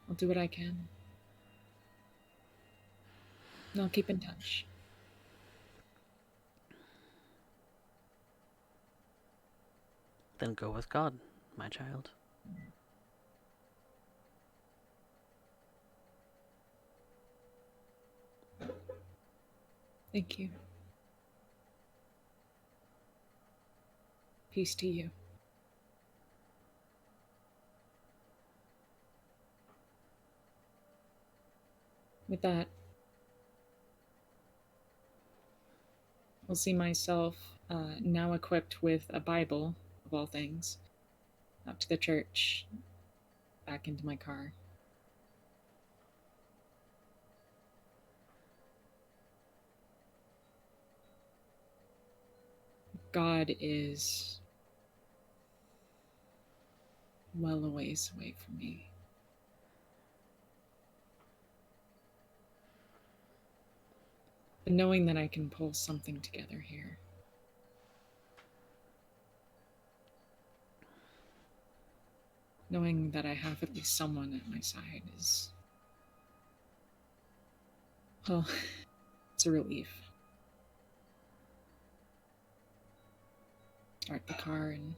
I'll do what I can. And I'll keep in touch. Then go with God, my child. Thank you. Peace to you. With that, I'll see myself now equipped with a Bible, of all things, up to the church, back into my car. God is well a ways away from me. But knowing that I can pull something together here. Knowing that I have at least someone at my side is, well, it's a relief. Start the car and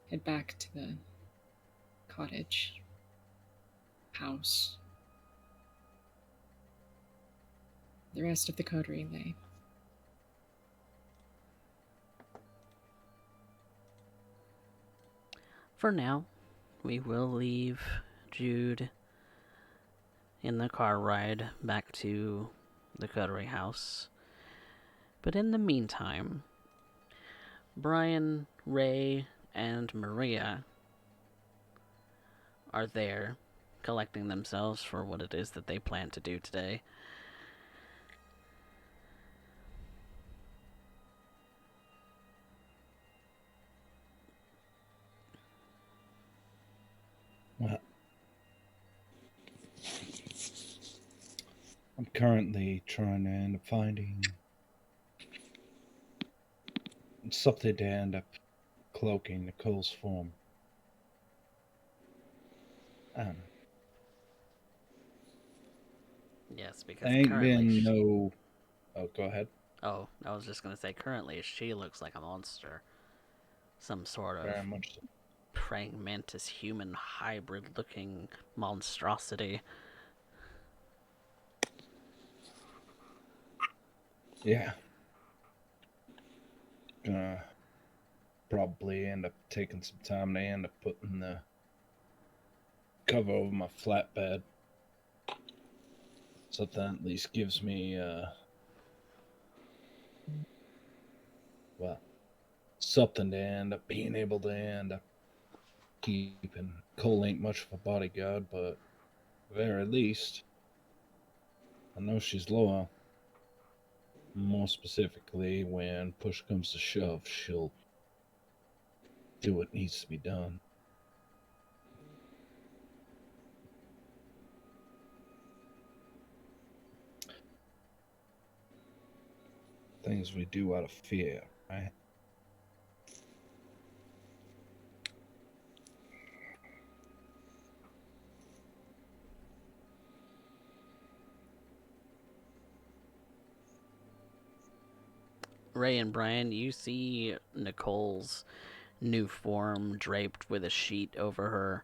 head back to the cottage, house. The rest of the coterie, they For now, we will leave Jude in the car ride back to the coterie house. But in the meantime, Bryan, Rei, and Maria are there, collecting themselves for what it is that they plan to do today. Well, I'm currently trying to end up finding something to end up cloaking Nicole's form. I don't know. Yes, because There ain't currently been no. Oh, go ahead. Oh, I was just gonna say, currently she looks like a monster. Some sort of Very much so. praying mantis human hybrid looking monstrosity. Yeah. Gonna probably end up taking some time to end up putting the cover over my flatbed. So that at least gives me, well, something to end up being able to end up keeping. Cole ain't much of a bodyguard, but at the very least, I know she's loyal. More specifically, when push comes to shove, she'll do what needs to be done. Things we do out of fear, right? Rei and Bryan, you see Nicole's new form draped with a sheet over her,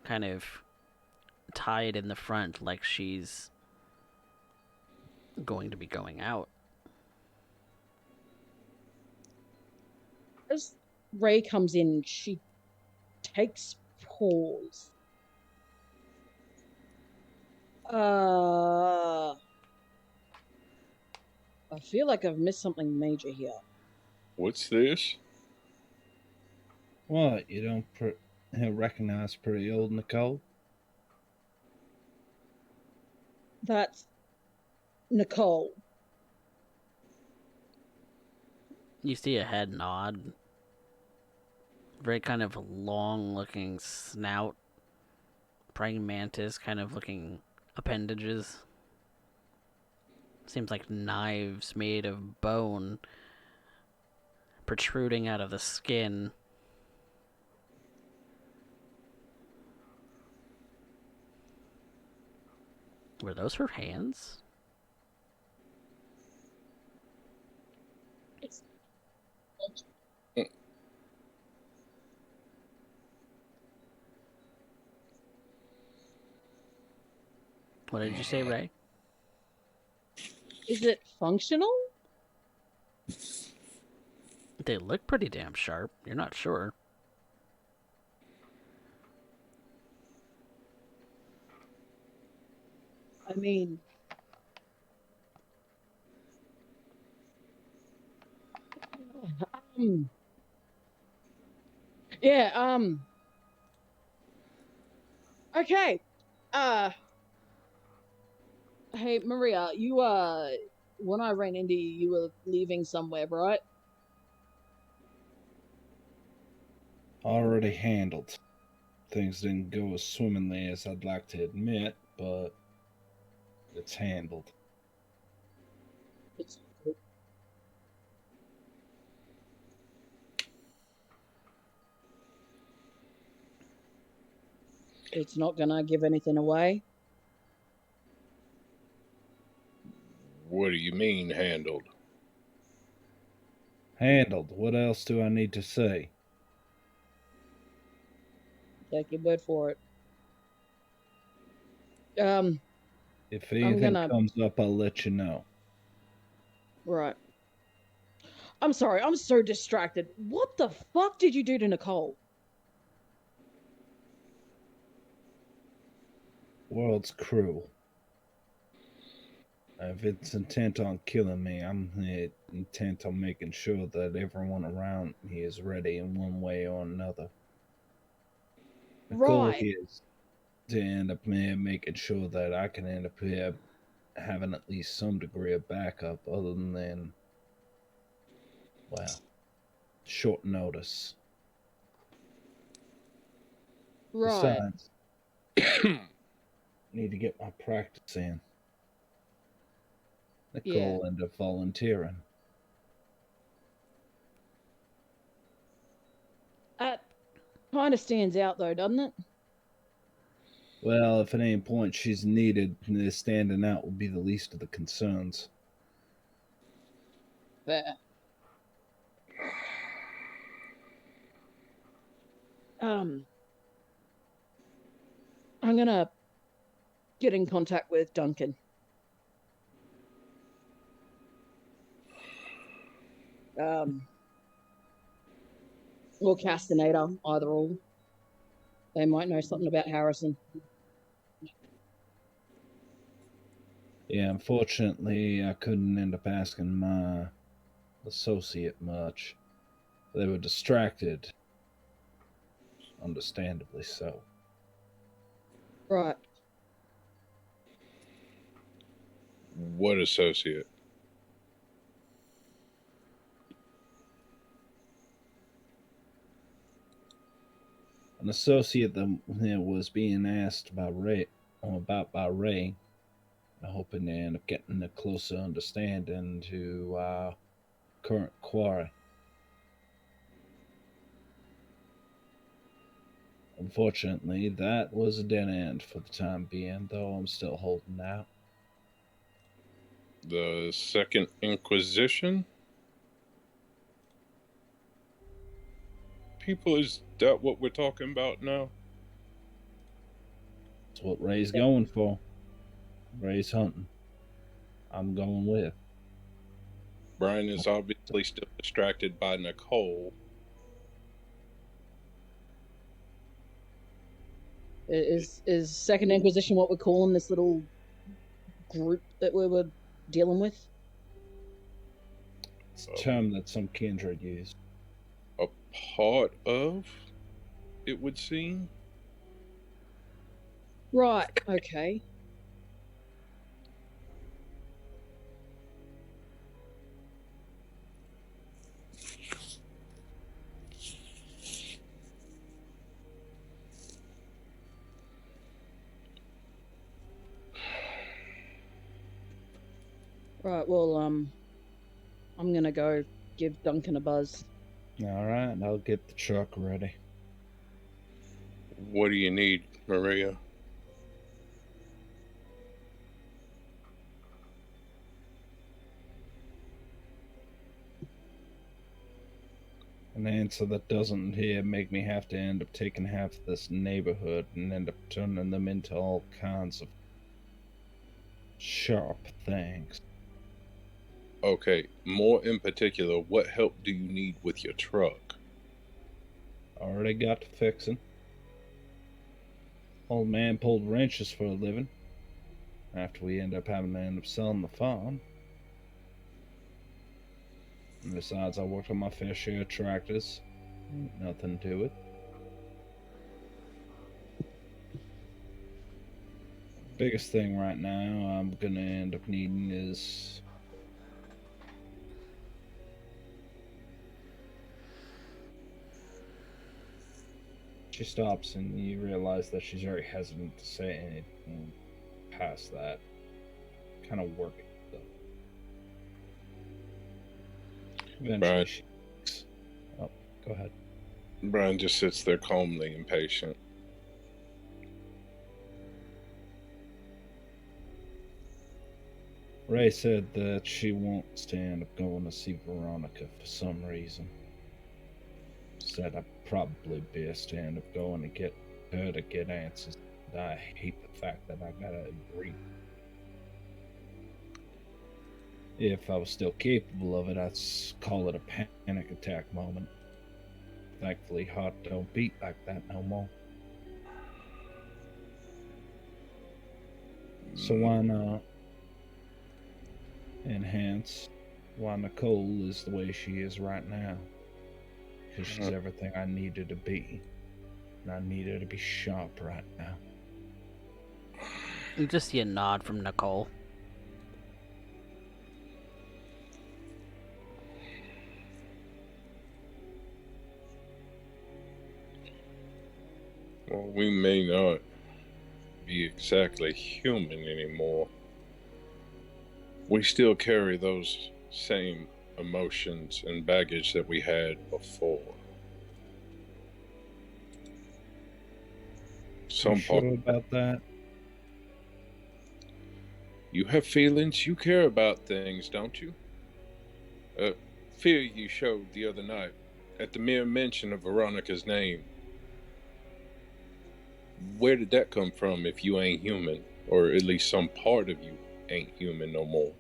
kind of tied in the front like she's going to be going out. As Ray comes in, she takes pause. I feel like I've missed something major here. What's this? What, you don't recognize pretty old Nicole? That's Nicole. You see a head nod. Very kind of long looking snout. Praying mantis kind of looking appendages. Seems like knives made of bone protruding out of the skin. Were those her hands? It's What did you say, Ray? Is it functional? They look pretty damn sharp. You're not sure. I mean, um, yeah, okay. Uh, hey, Maria, you, when I ran into you, you were leaving somewhere, right? Already handled. Things didn't go as swimmingly as I'd like to admit, but it's handled. It's, it's not gonna give anything away. What do you mean handled? Handled. What else do I need to say? Take your word for it. Um, If I'm anything gonna, comes up, I'll let you know. right. I'm sorry, I'm so distracted. What the fuck did you do to Nicole? World's cruel. If it's intent on killing me, I'm intent on making sure that everyone around me is ready in one way or another. The goal Right. here is to end up making sure that I can end up here having at least some degree of backup other than, well, short notice. Right. Besides, need to get my practice in. Yeah. Nicole ended up volunteering. That kind of stands out, though, doesn't it? Well, if at any point she's needed, standing out will be the least of the concerns. Fair. Um, I'm gonna get in contact with Duncan. Um, or Castaneда, either or. They might know something about Harrison. Yeah, unfortunately, I couldn't end up asking my associate much. They were distracted, understandably so. Right. What associate? An associate that was being asked by Ray, about by Ray, hoping to end up getting a closer understanding to our current quarry. Unfortunately, that was a dead end for the time being, though I'm still holding out. The Second Inquisition? People, is that what we're talking about now? That's what Ray's going for. Ray's hunting. I'm going with. Brian is obviously still distracted by Nicole. Is Second Inquisition what we're calling this little group that we were dealing with? It's a term that some kindred use. A part of, it would seem. Right. Okay. Right. Well, I'm gonna go give Duncan a buzz. All right, I'll get the truck ready. What do you need, Maria? An answer that doesn't here make me have to end up taking half of this neighborhood and end up turning them into all kinds of sharp things. Okay, more in particular, what help do you need with your truck? Already got to fixing. Old man pulled wrenches for a living. after we end up having to selling the farm. And besides, I worked on my fair share of tractors. Nothing to it. Biggest thing right now I'm gonna end up needing is she stops and you realize that she's very hesitant to say anything past that. Kind of work it though. Eventually Right. she oh, go ahead. Brian just sits there calmly impatient. Ray said that she wants to end up going to see Veronica for some reason. Said I'd probably best end up going to get her to get answers. I hate the fact that I gotta agree. If I was still capable of it, I'd call it a panic attack moment. Thankfully, heart don't beat like that no more. So why not enhance why Nicole is the way she is right now? Because she's everything I need her to be. And I need her to be sharp right now. You just see a nod from Nicole. Well, we may not be exactly human anymore. We still carry those same emotions and baggage that we had before. You sure about that? You have feelings, you care about things, don't you? Fear you showed the other night at the mere mention of Veronica's name. Where did that come from if you ain't human? Or at least some part of you ain't human no more?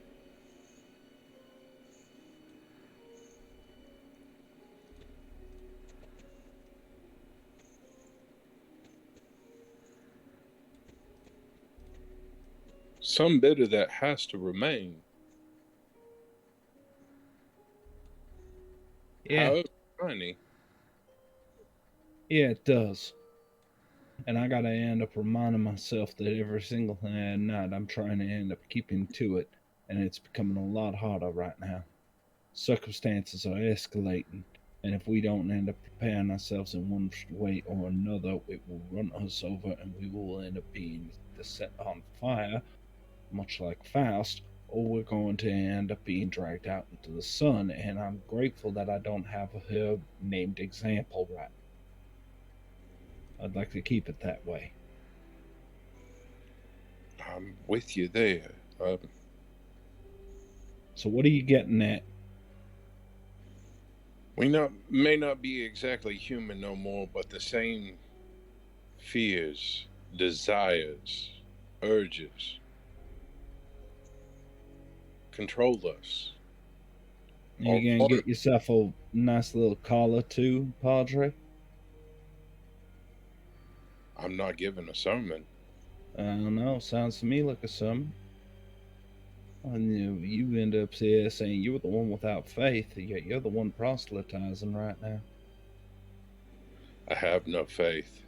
Some bit of that has to remain. Yeah. However tiny. Yeah, it does. And I gotta end up reminding myself that every single night I'm trying to end up keeping to it, and it's becoming a lot harder right now. Circumstances are escalating, and if we don't end up preparing ourselves in one way or another, it will run us over and we will end up being set on fire, much like Faust, or we're going to end up being dragged out into the sun, and I'm grateful that I don't have her named example right. I'd like to keep it that way. I'm with you there. So what are you getting at? We may not be exactly human no more, but the same fears, desires, urges control us. You gonna get yourself a nice little collar too, Padre? I'm not giving a sermon. I don't know. Sounds to me like a sermon. And you end up saying you're the one without faith, yet you're the one proselytizing right now. I have no faith.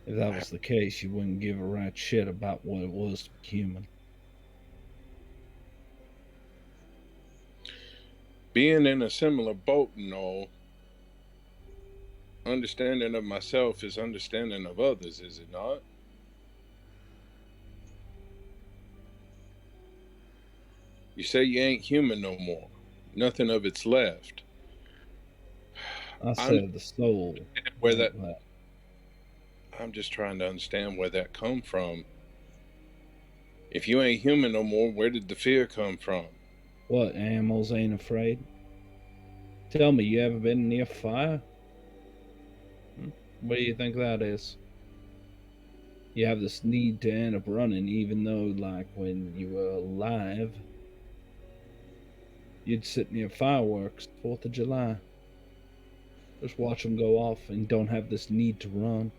If that was the case, you wouldn't give a right shit about what it was to be human. Being in a similar boat, Noel, understanding of myself is understanding of others, is it not? You say you ain't human no more. Nothing of it's left. I said the soul. Where that? I'm just trying to understand where that come from. If you ain't human no more, where did the fear come from? What, animals ain't afraid? Tell me, you ever been near fire? What do you think that is? You have this need to end up running, even though, like, when you were alive, you'd sit near fireworks, 4th of July. Just watch them go off and don't have this need to run.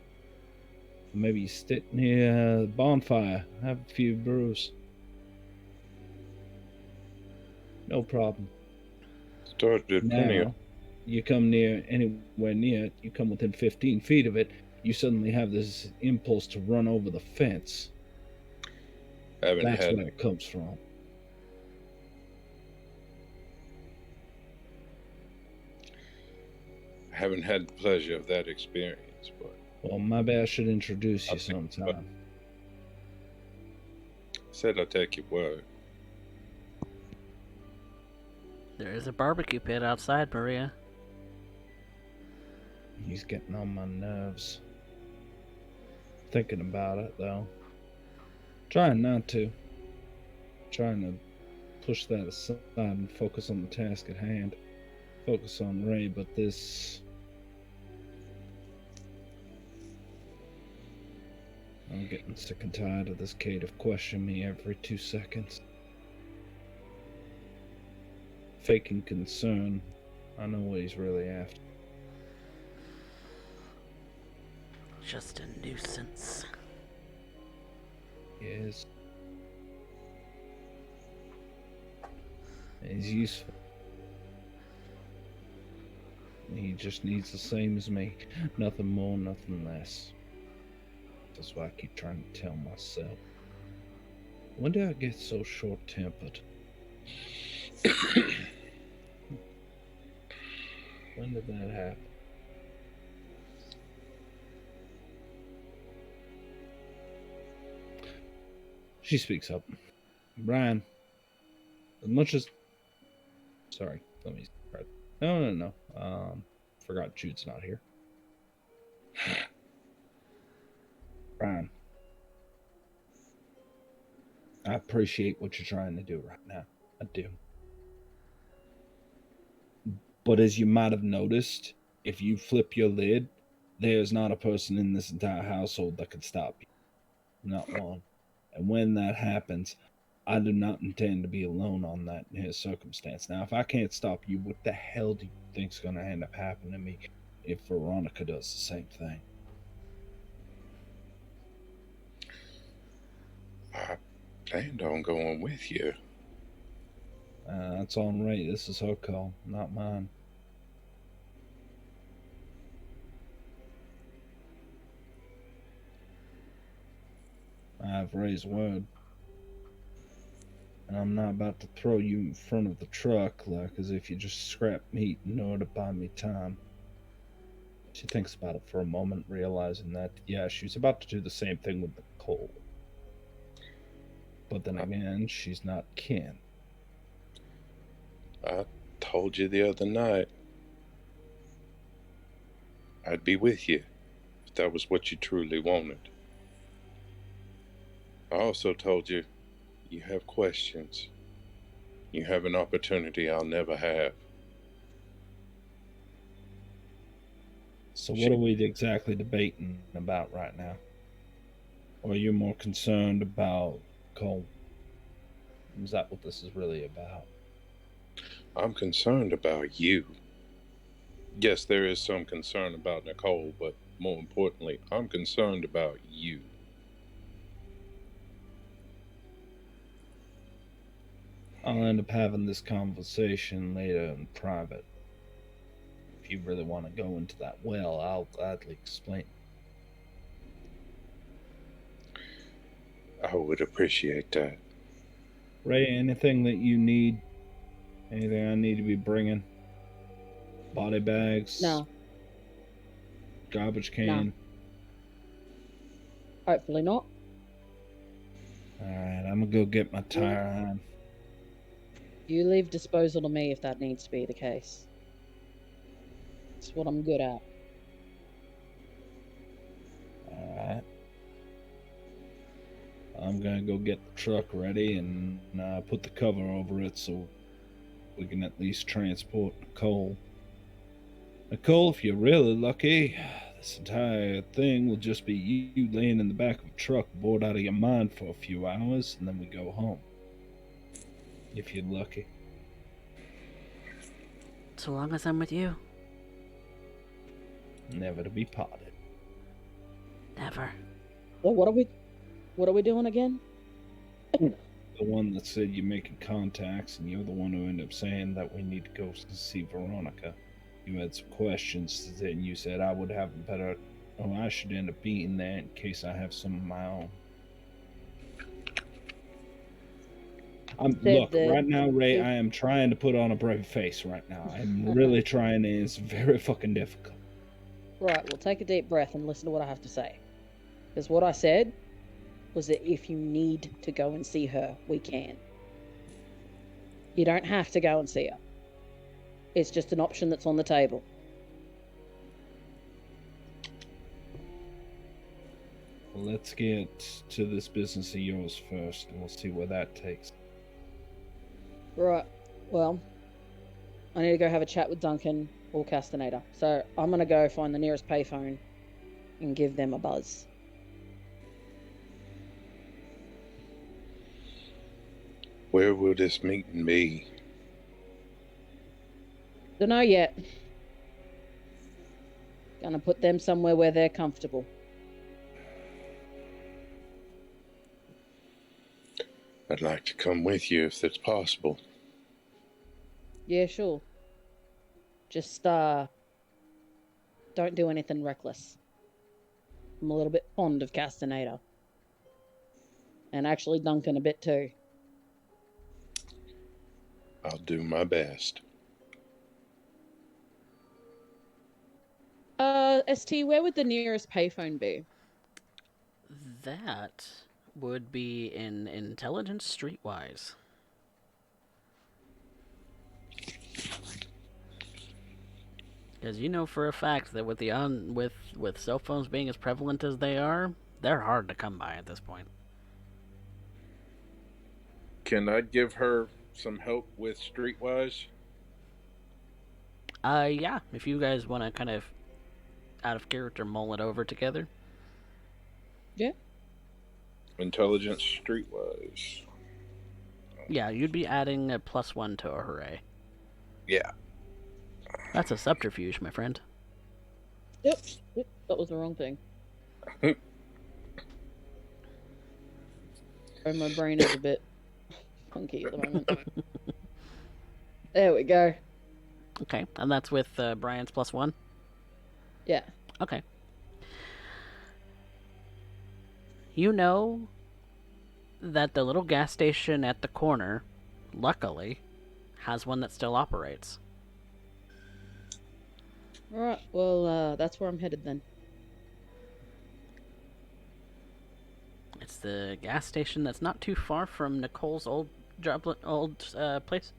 Maybe you sit near a bonfire, have a few brews. No problem. Started plenty of. Now, you come near anywhere near it, you come within 15 feet of it, you suddenly have this impulse to run over the fence. Haven't That's had where it comes from. haven't had the pleasure of that experience, but Well, maybe I should introduce you I'll think sometime. said I'll take your word. There is a barbecue pit outside, Maria. He's getting on my nerves. Thinking about it, though. Trying not to. Trying to push that aside and focus on the task at hand. Focus on Ray, but this... I'm getting sick and tired of this kid of questioning me every 2 seconds. Faking concern. I know what he's really after. Just a nuisance. He is. And he's useful. He just needs the same as me. Nothing more, nothing less. That's why I keep trying to tell myself. When did I get so short-tempered? When did that happen? She speaks up. Brian, as much as... Sorry, let me... No. Forgot Jude's not here. Brian, I appreciate what you're trying to do right now. I do. But as you might have noticed, if you flip your lid, there's not a person in this entire household that could stop you. Not one. And when that happens, I do not intend to be alone on that in his circumstance. Now, if I can't stop you, what the hell do you think's going to end up happening to me if Veronica does the same thing? I planned on going with you. That's on Ray. This is her call, not mine. I have Ray's word. And I'm not about to throw you in front of the truck like as if you just scrap meat in order to buy me time. She thinks about it for a moment, realizing that, yeah, she's about to do the same thing with the coal. But then again, she's not kin. I told you the other night I'd be with you if that was what you truly wanted. I also told you you have questions. You have an opportunity I'll never have. So what are we exactly debating about right now? Or are you more concerned about coal? Is that what this is really about? I'm concerned about you. Yes, there is some concern about Nicole, but more importantly, I'm concerned about you. I'll end up having this conversation later in private. If you really want to go into that well, I'll gladly explain. I would appreciate that. Ray, anything that you need? Anything I need to be bringing? Body bags? No. Garbage can? Hopefully not. Alright, I'm gonna go get my tire on. You leave disposal to me if that needs to be the case. It's what I'm good at. Alright. I'm gonna go get the truck ready and put the cover over it so we can at least transport Nicole. Nicole, if you're really lucky, this entire thing will just be you laying in the back of a truck bored out of your mind for a few hours, and then we go home. If you're lucky. So long as I'm with you. Never to be parted. Never. Well, what are we doing again? The one that said you're making contacts, and you're the one who ended up saying that we need to go to see Veronica. You had some questions, and you said I would have a better. Oh, I should end up being there in case I have some of my own. Look, right now, Ray, I am trying to put on a brave face right now. I'm really trying, and it's very fucking difficult. Right, well, take a deep breath and listen to what I have to say. Because what I said was that if you need to go and see her, we can. You don't have to go and see her. It's just an option that's on the table. Well, let's get to this business of yours first, and we'll see where that takes. Right, well, I need to go have a chat with Duncan or Castaneda. So I'm going to go find the nearest payphone and give them a buzz. Where will this meeting be? Don't know yet. Gonna put them somewhere where they're comfortable. I'd like to come with you if that's possible. Yeah, sure. Just, don't do anything reckless. I'm a little bit fond of Castaneda. And actually Duncan a bit too. I'll do my best. ST, where would the nearest payphone be? That would be in Intelligence Streetwise. Because you know for a fact that with the with cell phones being as prevalent as they are, they're hard to come by at this point. Can I give her some help with Streetwise? Yeah, if you guys want to kind of out of character mull it over together. Yeah. Intelligence Streetwise. Yeah, you'd be adding a +1 to a hooray. Yeah. That's a subterfuge, my friend. Yep, that was the wrong thing. Oh, my brain is a bit funky at the moment. There we go. Okay, and that's with Brian's +1? Yeah. Okay. You know that the little gas station at the corner, luckily, has one that still operates. Alright, well, that's where I'm headed then. It's the gas station that's not too far from Nicole's old place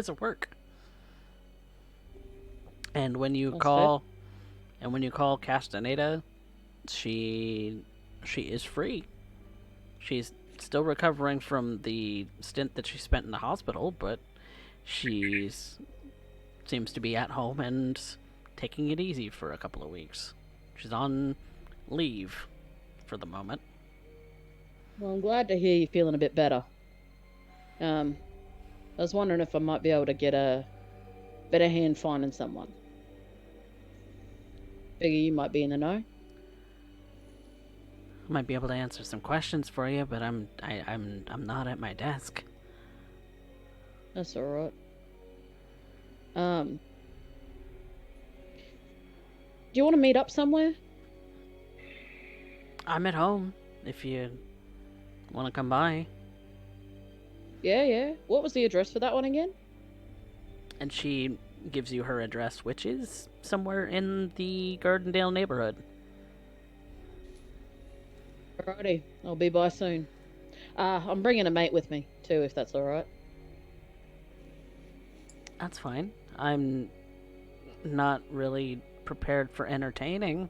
of work. And when you call Castaneda, she is free. She's still recovering from the stint that she spent in the hospital, but seems to be at home and taking it easy for a couple of weeks. She's on leave for the moment. Well, I'm glad to hear you're feeling a bit better. I was wondering if I might be able to get a better hand finding someone. Figure you might be in the know. I might be able to answer some questions for you, but I'm not at my desk. That's alright. Do you want to meet up somewhere? I'm at home, if you want to come by. Yeah. What was the address for that one again? And she gives you her address, which is somewhere in the Gardendale neighborhood. Alrighty, I'll be by soon. I'm bringing a mate with me, too, if that's alright. That's fine. I'm not really prepared for entertaining.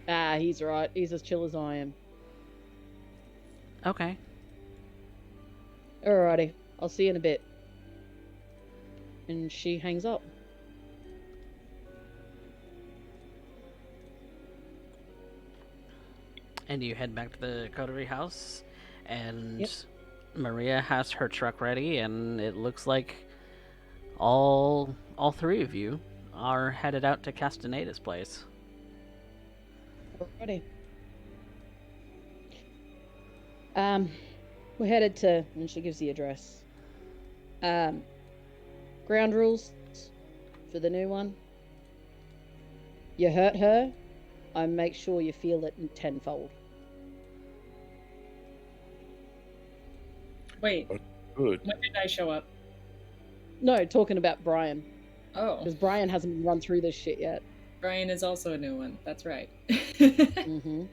He's right. He's as chill as I am. Okay. Alrighty, I'll see you in a bit. And she hangs up. And you head back to the coterie house, and Yep. Maria has her truck ready, and it looks like all three of you are headed out to Castaneda's place. Alrighty. We're headed to, and she gives the address. Ground rules for the new one. You hurt her, I make sure you feel it in tenfold. Wait, Good. when did I show up? No, talking about Brian. Oh, Because Brian hasn't been run through this shit yet. Brian is also a new one. That's right. Mm-hmm.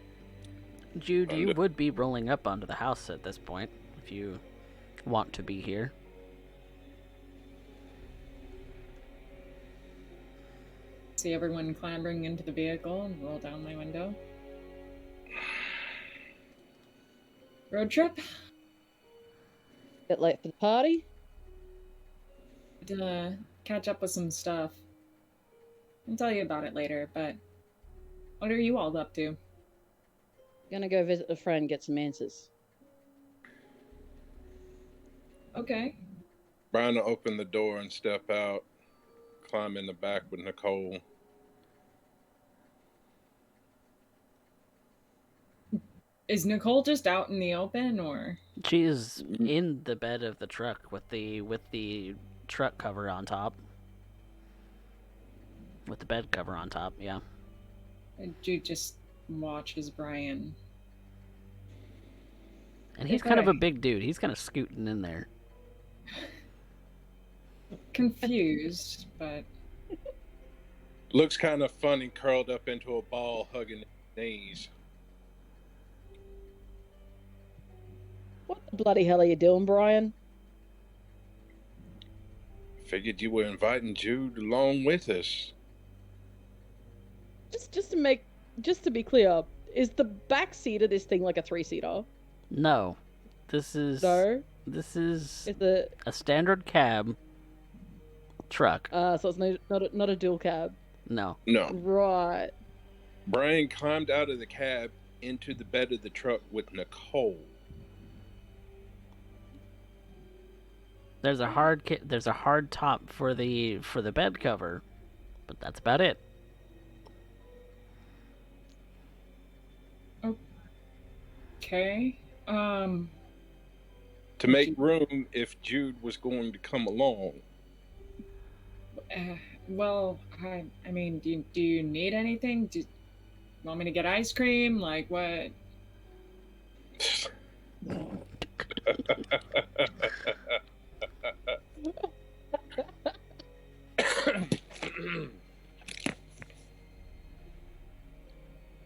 Jude, you would be rolling up onto the house at this point if you want to be here. See everyone clambering into the vehicle and roll down my window. Road trip? Bit late for the party. To catch up with some stuff. I'll tell you about it later, but what are you all up to? Gonna go visit a friend, get some answers. Okay. Brian will open the door and step out, climb in the back with Nicole. Is Nicole just out in the open, or? She is in the bed of the truck with the truck cover on top. With the bed cover on top, yeah. Jude just watches Brian. And he's Okay. kind of a big dude. He's kind of scooting in there. Confused, but Looks kind of funny, curled up into a ball, hugging his knees. What the bloody hell are you doing, Brian? Figured you were inviting Jude along with us. Just to be clear, is the back seat of this thing like a 3-seater? No. This is Is it a standard cab truck. so it's not a dual cab. No. No. Right. Brian climbed out of the cab into the bed of the truck with Nicole. There's a hard top for the bed cover, but that's about it. okay. To make room if Jude was going to come along. Well, I mean, do you need anything? Do you want me to get ice cream? Like what?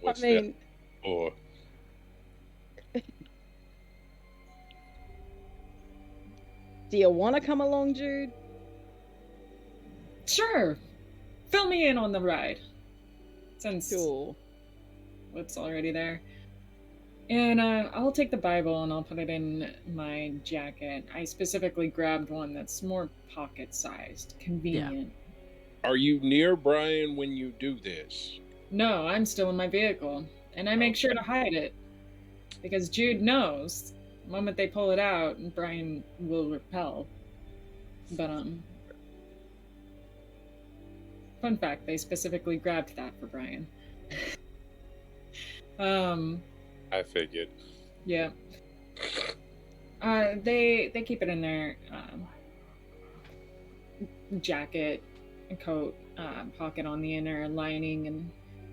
What's I mean, that for? do you want to come along, Jude? Sure. Fill me in on the ride. Since Sure. it's already there. And I'll take the Bible and I'll put it in my jacket. I specifically grabbed one that's more pocket-sized, convenient. Are you near Brian when you do this? No, I'm still in my vehicle, and I make sure to hide it. Because Jude knows the moment they pull it out, Brian will repel. But, fun fact, they specifically grabbed that for Brian. I figured. Yeah. They keep it in their jacket and coat pocket on the inner lining and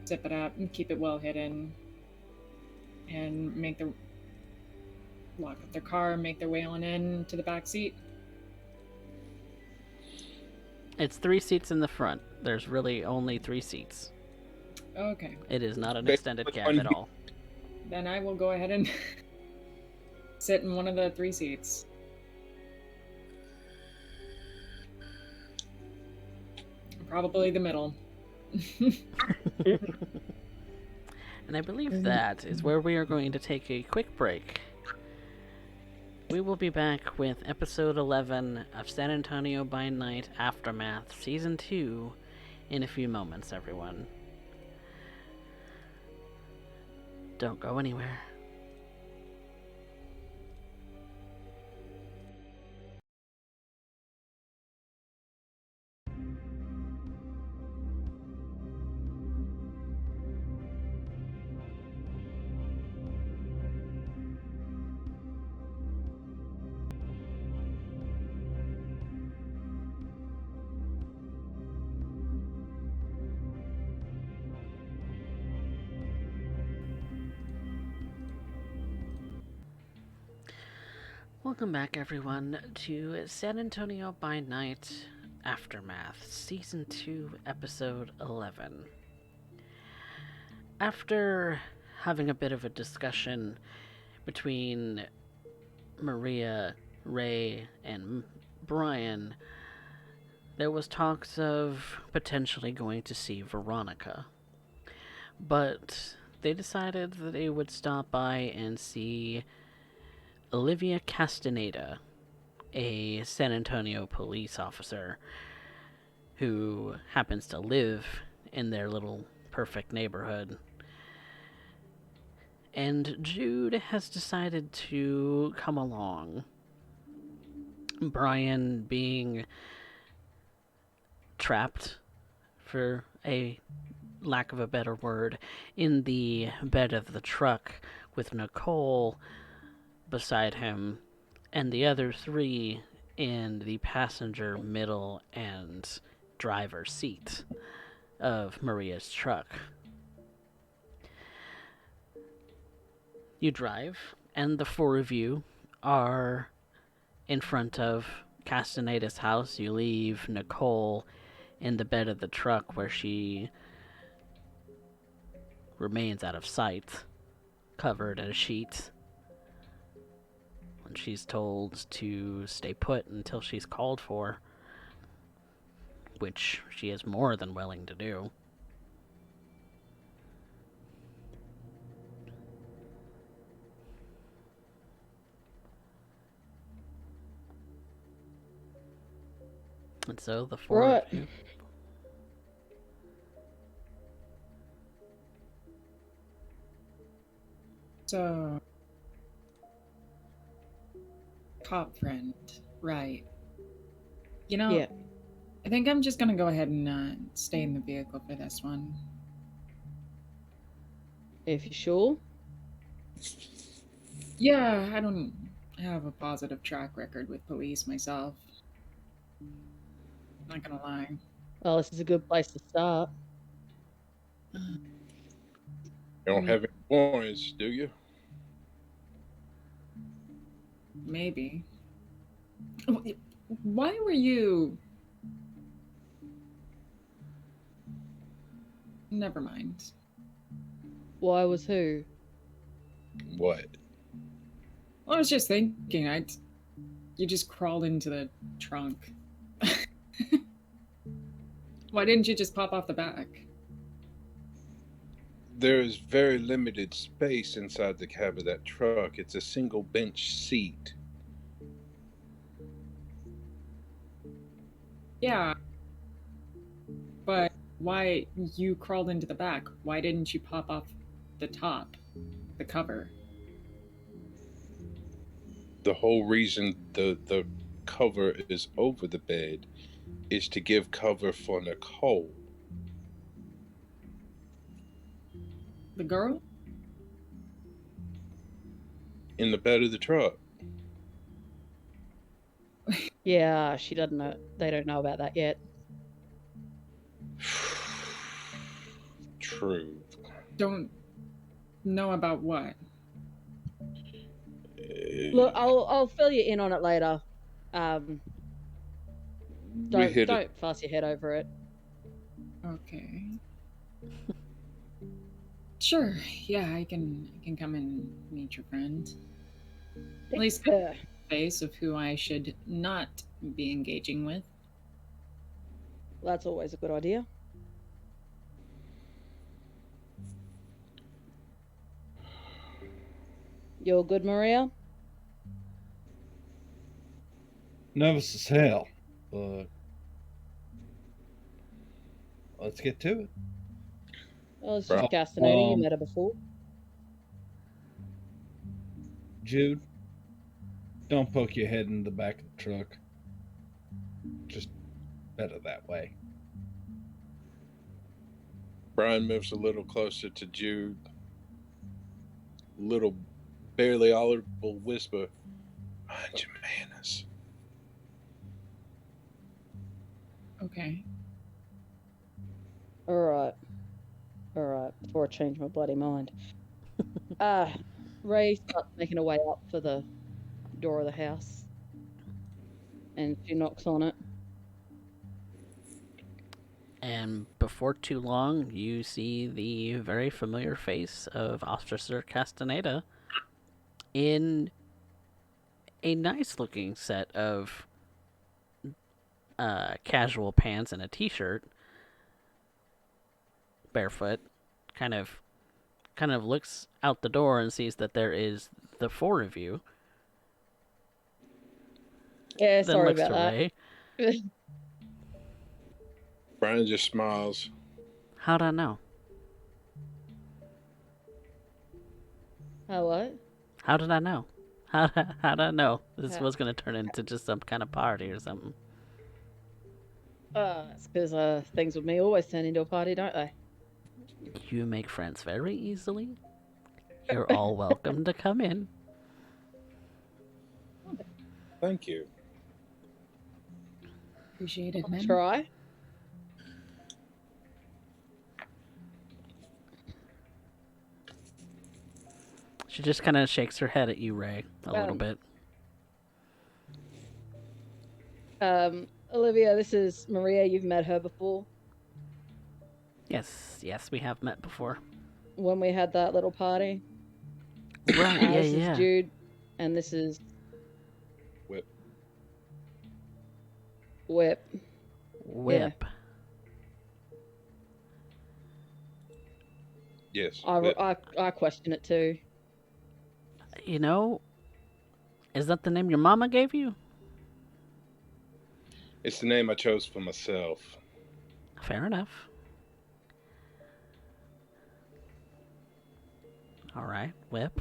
zip it up and keep it well hidden and lock up their car and make their way on in to the back seat. It's 3 seats in the front. There's really only 3 seats. Okay. It is not an They extended put cab one at all. Then I will go ahead and sit in one of the 3 seats. Probably the middle. And I believe that is where we are going to take a quick break. We will be back with episode 11 of San Antonio by Night Aftermath Season 2 in a few moments, everyone. Don't go anywhere. Welcome back, everyone, to San Antonio by Night Aftermath, Season 2, Episode 11. After having a bit of a discussion between Maria, Ray, and Bryan, there was talks of potentially going to see Veronica. But they decided that they would stop by and see Olivia Castaneda, a San Antonio police officer who happens to live in their little perfect neighborhood. And Jude has decided to come along. Bryan being trapped, for a lack of a better word, in the bed of the truck with Nicole beside him, and the other three in the passenger, middle, and driver's seat of Maria's truck. You drive, and the four of you are in front of Castaneda's house. You leave Nicole in the bed of the truck where she remains out of sight, covered in a sheet. When she's told to stay put until she's called for, which she is more than willing to do. And so the four Right. of you. So, cop friend, right? You know, Yeah. I think I'm just gonna go ahead and stay in the vehicle for this one. If you're sure. Yeah, I don't have a positive track record with police myself. Not gonna lie. Well, this is a good place to start. You don't have any warrants, do you? Maybe. Why were you... Never mind. Why was who? What? I was just thinking, you just crawled into the trunk. Why didn't you just pop off the back? There is very limited space inside the cab of that truck. It's a single bench seat. Yeah. But why you crawled into the back? Why didn't you pop off the top, the cover? The whole reason the cover is over the bed is to give cover for Nicole. The girl? In the bed of the truck. Yeah, she doesn't know. They don't know about that yet. True. Don't know about what? Look, I'll fill you in on it later. Don't fuss your head over it. Okay. Sure. Yeah, I can come and meet your friend. At least get a face of who I should not be engaging with. That's always a good idea. You're good, Maria? Nervous as hell, but let's get to it. Well, it's just Castaneda. You met her before. Jude, don't poke your head in the back of the truck. Just better that way. Bryan moves a little closer to Jude. Little, barely audible whisper. Mind your manners. Okay. All right. Before I change my bloody mind. Ray starts making her way up for the door of the house. And she knocks on it. And before too long, you see the very familiar face of Officer Castaneda in a nice looking set of casual pants and a t-shirt, barefoot, kind of looks out the door and sees that there is the four of you. Yeah, Then sorry looks about to that. Ray. Brian just smiles. How'd I know? What? How did I know? How'd I know this How- was going to turn into just some kind of party or something? It's because things with me always turn into a party, don't they? You make friends very easily. You're all welcome to come in. Thank you. Appreciate it, I'll man. try. She just kind of shakes her head at you, Ray, a little bit. Olivia, this is Maria. You've met her before Yes, we have met before. when we had that little party. Right, This is Jude, and this is Whip. Whip. Whip. Yes. I question it too. You know, is that the name your mama gave you? It's the name I chose for myself. Fair enough. All right, Whip.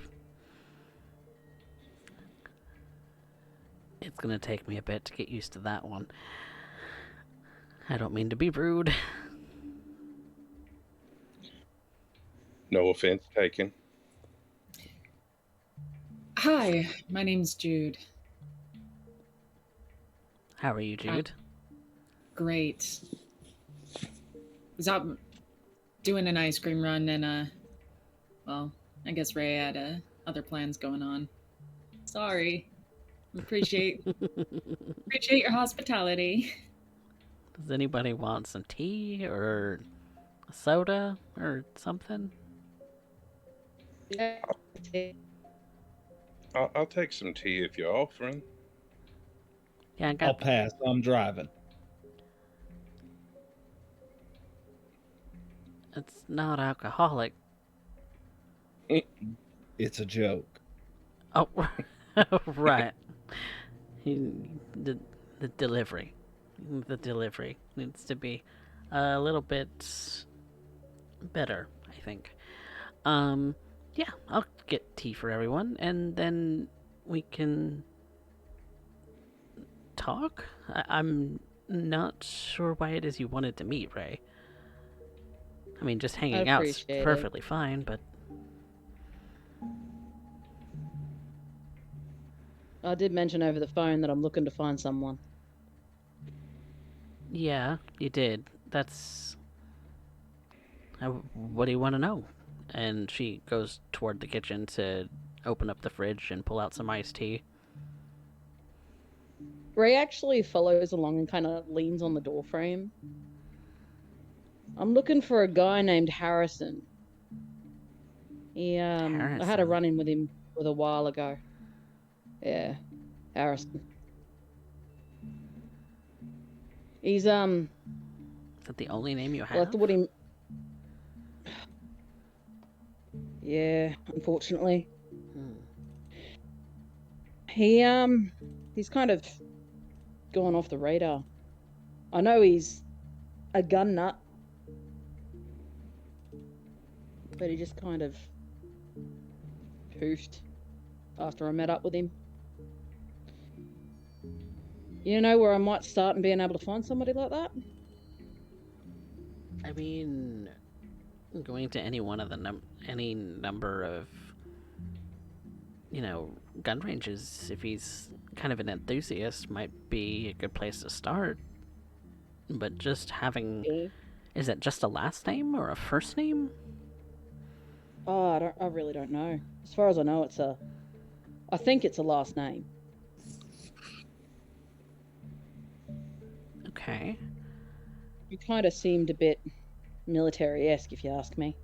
It's gonna take me a bit to get used to that one. I don't mean to be rude. No offense taken. Hi, my name's Jude. How are you, Jude? Great. Was out doing an ice cream run and well, I guess Ray had other plans going on. Sorry. Appreciate your hospitality. Does anybody want some tea or a soda or something? Yeah. I'll take some tea if you're offering. Yeah, I I'll got. pass. I'm driving. It's not alcoholic. It's a joke. Oh, right. The delivery. The delivery needs to be a little bit better, I think. Yeah, I'll get tea for everyone, and then we can talk. I'm not sure why it is you wanted to meet, Ray. I mean, just hanging out's appreciate it. perfectly fine, but I did mention over the phone that I'm looking to find someone. yeah, you did. That's... what do you want to know? And she goes toward the kitchen to open up the fridge and pull out some iced tea. Ray actually follows along and kind of leans on the doorframe. I'm looking for a guy named Harrison. I had a Harrison? run-in with him a while ago. Yeah, Harrison. He's Is that the only name you have? well, what he. Yeah, unfortunately. He's kind of gone off the radar. I know he's a gun nut, but he just kind of poofed after I met up with him. You know where I might start and being able to find somebody like that? I mean, going to any one of the any number of, gun ranges, if he's kind of an enthusiast, might be a good place to start. But just having... Yeah. Is it just a last name or a first name? Oh, I really don't know. As far as I know, I think it's a last name. Okay. You kind of seemed a bit military-esque, if you ask me.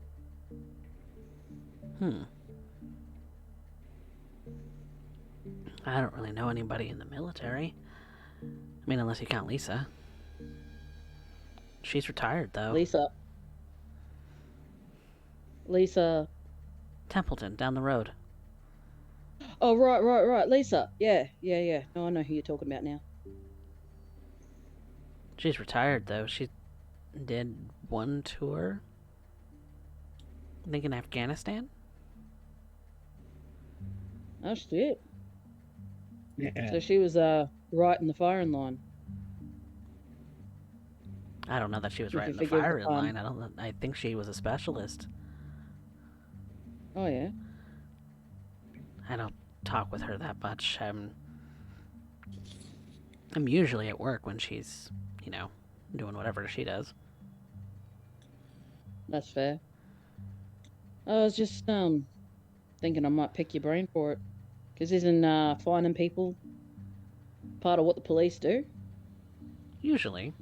I don't really know anybody in the military. I mean, unless you count Lisa. She's retired, though. Lisa. Templeton, down the road. Oh, right. Lisa. Yeah. No, I know who you're talking about now. She's retired, though. She did one tour. I think in Afghanistan. Oh, shit. Yeah. So she was right in the firing line. I don't know that she was If right you in the figure the firing fun. line. I think she was a specialist. Oh, yeah. I don't talk with her that much. I'm usually at work when she's, doing whatever she does. That's fair. I was just thinking I might pick your brain for it. Because isn't finding people part of what the police do? Usually.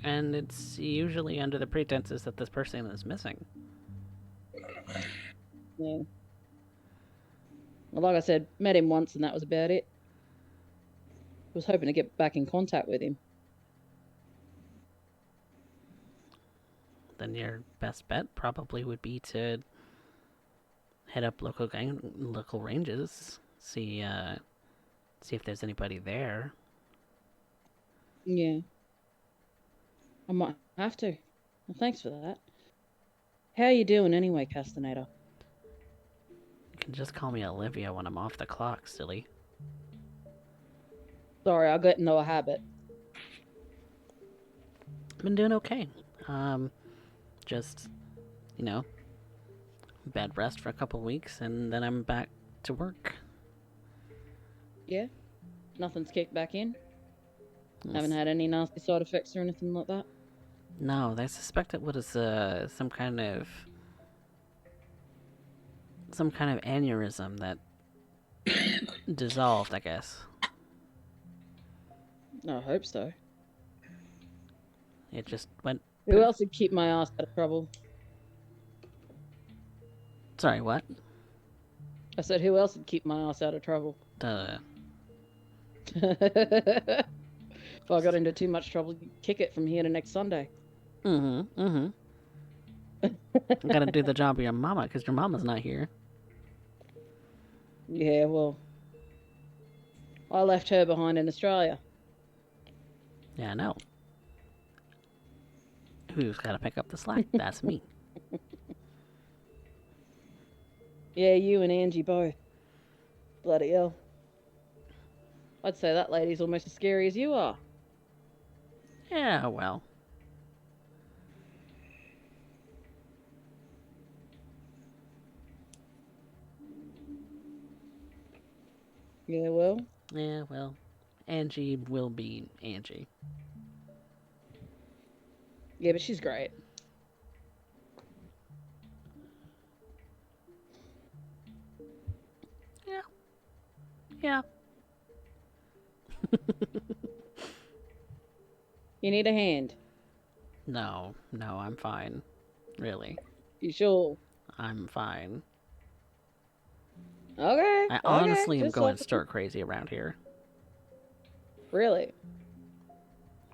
And it's usually under the pretenses that this person is missing. Yeah. Well, like I said, met him once and that was about it. Was hoping to get back in contact with him. Then your best bet probably would be to head up local ranges, see if there's anybody there. Yeah. I might have to. Well, thanks for that. How are you doing anyway, Castaneda? You can just call me Olivia when I'm off the clock, silly. Sorry, I got into a habit. I've been doing okay. Just, bed rest for a couple weeks, and then I'm back to work. Yeah? Nothing's kicked back in? Yes. Haven't had any nasty side effects or anything like that? No, they suspect it was some kind of aneurysm that dissolved, I guess. I hope so. It just went... Who else would keep my ass out of trouble? Sorry, what? I said, who else would keep my ass out of trouble? If I got into too much trouble, kick it from here to next Sunday. I gotta do the job of your mama, because your mama's not here. Yeah, well, I left her behind in Australia. Yeah, I know. Who's gotta pick up the slack? That's me. Yeah, you and Angie both. Bloody hell. I'd say that lady's almost as scary as you are. Yeah, well. Yeah, well. Yeah, well. Angie will be Angie. Yeah, but she's great. Yeah. You need a hand? No, I'm fine. Really. You sure? I'm fine. Okay. I honestly am just going so- stir crazy around here. Really?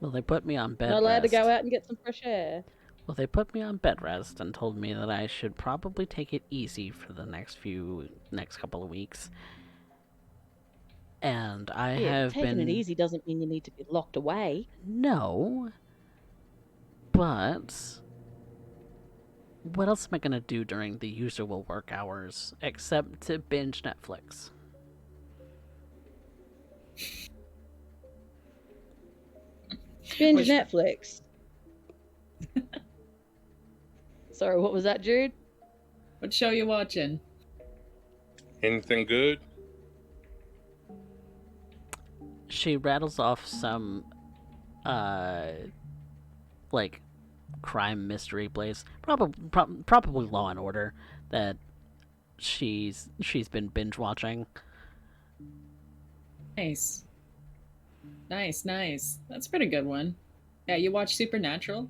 Well, they put me on bed Not allowed rest. to go out and get some fresh air? Well, they put me on bed rest and told me that I should probably take it easy for the next couple of weeks. And I have taking been... it easy doesn't mean you need to be locked away. No. But what else am I going to do during the usual work hours except to binge Netflix? Binge Netflix. Sorry, what was that, Jude? What show you watching? Anything good? She rattles off some, like, crime mystery place, probably Law and Order, that she's been binge watching. Nice. That's a pretty good one. Yeah, you watch Supernatural?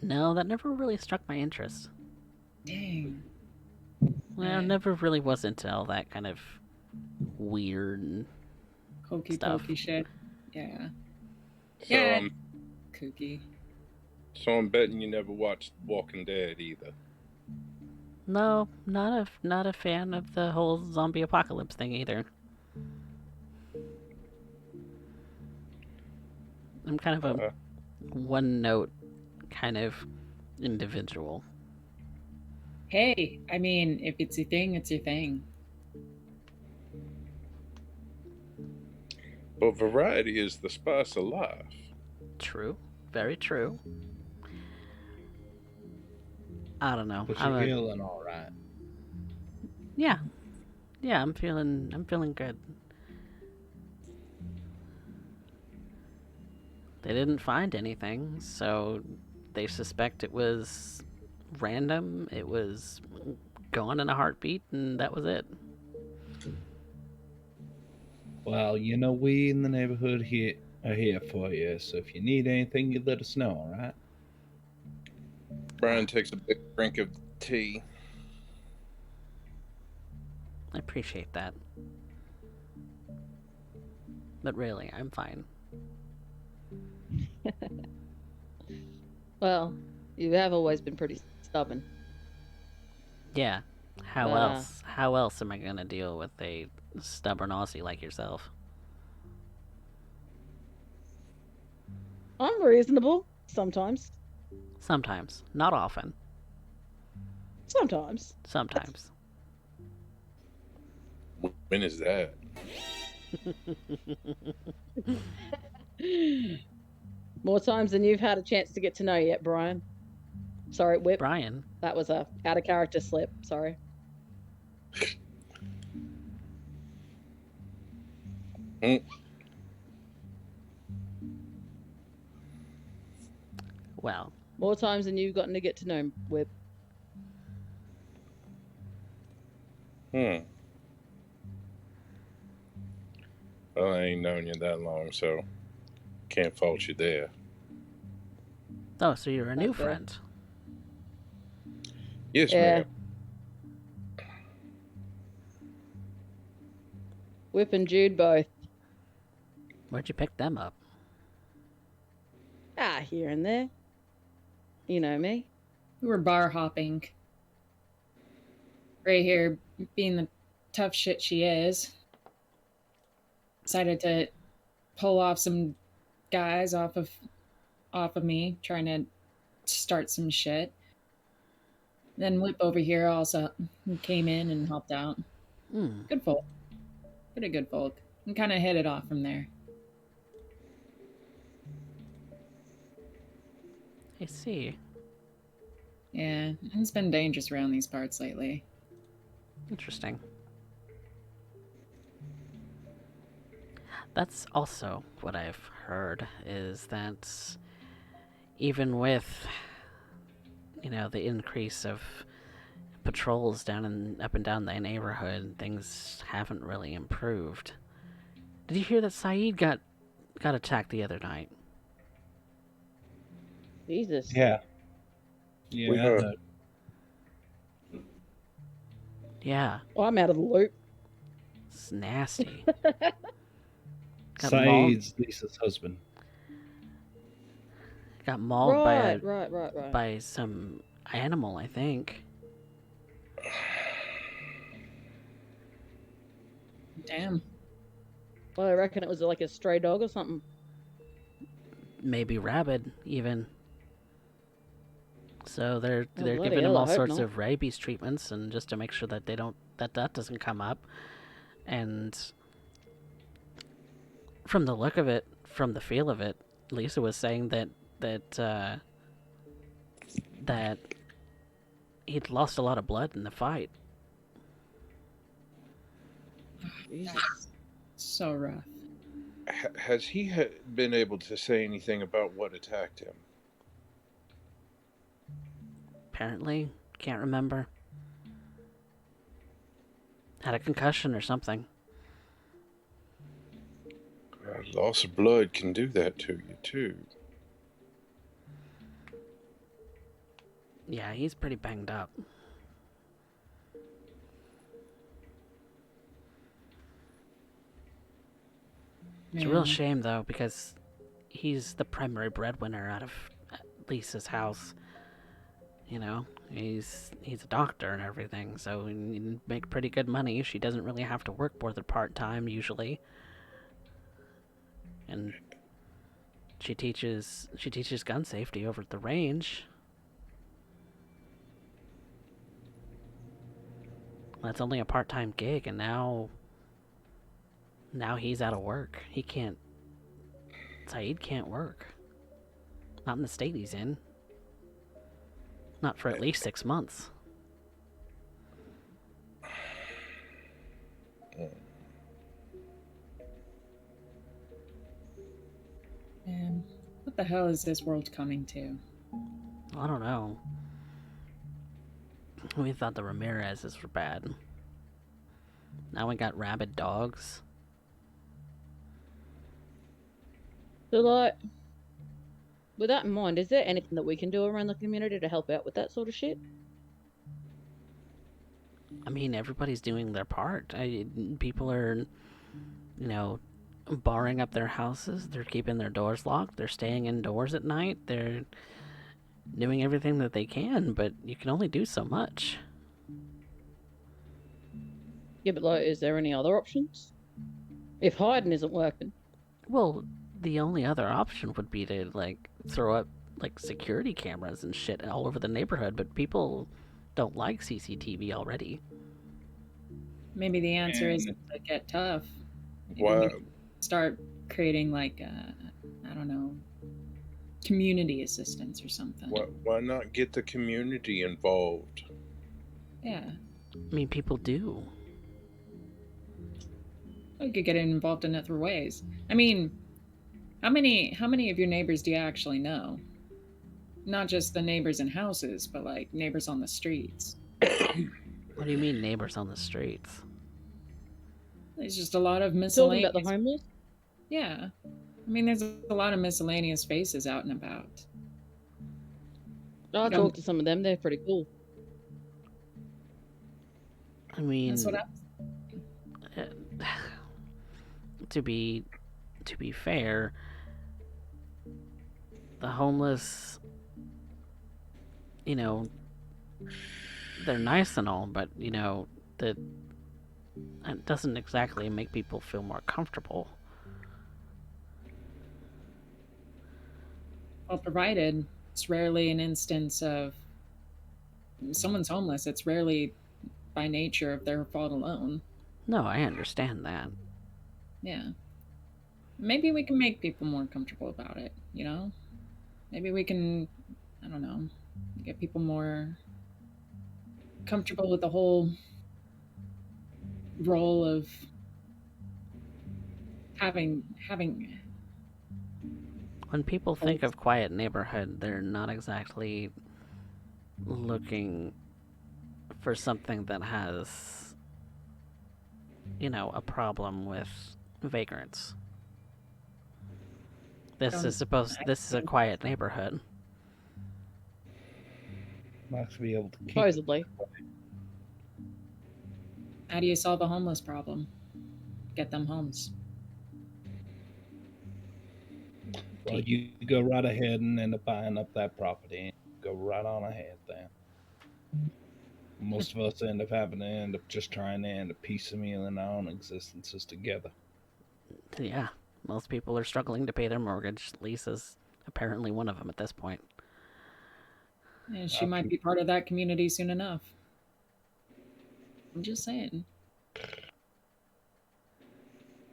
No, that never really struck my interest. Dang. Well, never really was into all that kind of weird Hokey stuff. pokey shit. Yeah. So Yeah. I'm Kooky. so I'm betting you never watched Walking Dead either. No, not a fan of the whole zombie apocalypse thing either. I'm kind of a Uh, one note kind of individual. Hey, I mean, if it's your thing, it's your thing. but variety is the spice of life. True, very true. I don't know. But I'm you're a healing all right. yeah, yeah. I'm feeling good. They didn't find anything, so they suspect it was random. It was gone in a heartbeat, and that was it. Well, you know, we in the neighborhood here are here for you, so if you need anything, you let us know, all right? Brian takes a big drink of tea. I appreciate that. But really, I'm fine. Well, you have always been pretty stubborn. Yeah. How But, else? How else am I gonna deal with a stubborn Aussie like yourself? I'm reasonable sometimes. Sometimes, not often. Sometimes. Sometimes. When is that? More times than you've had a chance to get to know yet, Brian. Sorry, Whip. Brian, That was a out of character slip. Sorry. Mm. well, More times than you've gotten to get to know Whip. Hmm. Well, I ain't known you that long, so can't fault you there. oh, so you're a new That's fair. friend. Yes, Yeah. ma'am. Whip and Jude both. Where'd you pick them up? Here and there. You know me. We were bar hopping. Right here, being the tough shit she is, decided to pull off some guys off of me, trying to start some shit. Then Whip over here also came in and helped out. Hmm, Good folk. Pretty good folk. And kind of hit it off from there. I see. Yeah, it's been dangerous around these parts lately. Interesting. That's also what I've heard, is that even with, the increase of patrols up and down the neighborhood, things haven't really improved. Did you hear that Saeed got attacked the other night? Jesus. Yeah. Yeah, We I heard. heard. Yeah, Oh, I'm out of the loop. it's nasty. Got mauled, Saeed's Lisa's husband. got mauled by Right. by some animal, I think. Damn. Well, I reckon it was like a stray dog or something. Maybe rabid even. So they're Oh, they're bloody giving him hell, I all hope sorts not. of rabies treatments, and just to make sure that that doesn't come up. And from the look of it, from the feel of it, Lisa was saying that he'd lost a lot of blood in the fight. Jesus. So rough. Has he been able to say anything about what attacked him? Apparently, can't remember. Had a concussion or something. Loss of blood can do that to you, too. Yeah, he's pretty banged up. It's a real Yeah. shame, though, because he's the primary breadwinner out of Lisa's house. You know, he's a doctor and everything, so he make pretty good money. She doesn't really have to work more than part-time, usually. And she teaches gun safety over at the range. That's only a part-time gig, and now he's out of work. He can't. Saeed can't work. Not in the state he's in. Not for at least 6 months. Man, what the hell is this world coming to? I don't know. We thought the Ramirez's were bad. Now we got rabid dogs. So, like, with that in mind, is there anything that we can do around the community to help out with that sort of shit? I mean, everybody's doing their part. People are, barring up their houses. They're keeping their doors locked. They're staying indoors at night. They're doing everything that they can, but you can only do so much. Yeah, but, like, is there any other options? If hiding isn't working. Well, the only other option would be to, throw up, security cameras and shit all over the neighborhood, but people don't like CCTV already. Maybe the answer is to get tough. Maybe Why? we start creating, I don't know, community assistance or something. Why not get the community involved? Yeah. I mean, people do. We could get involved in other ways. I mean, how many of your neighbors do you actually know? Not just the neighbors in houses, but neighbors on the streets. What do you mean, neighbors on the streets? There's just a lot of Talking miscellaneous. about the homeless? Yeah. I mean, there's a lot of miscellaneous faces out and about. I talked to some of them. They're pretty cool. I mean, That's what to be fair, the homeless, they're nice and all, but it doesn't exactly make people feel more comfortable. Well, provided it's rarely an instance of someone's homeless. It's rarely by nature of their fault alone. No, I understand that. Yeah. Maybe we can make people more comfortable about it, Maybe we can, I don't know, get people more comfortable with the whole role of having When people think of quiet neighborhood, they're not exactly looking for something that has, a problem with vagrants. This is a quiet neighborhood. Nice to be able to keep Supposedly. How do you solve a homeless problem? Get them homes. Well, you go right ahead and end up buying up that property. Go right on ahead then. Most of us end up just trying to end up piecemealing our own existences together. Yeah, most people are struggling to pay their mortgage. Lisa's apparently one of them at this point. And she might be part of that community soon enough. I'm just saying.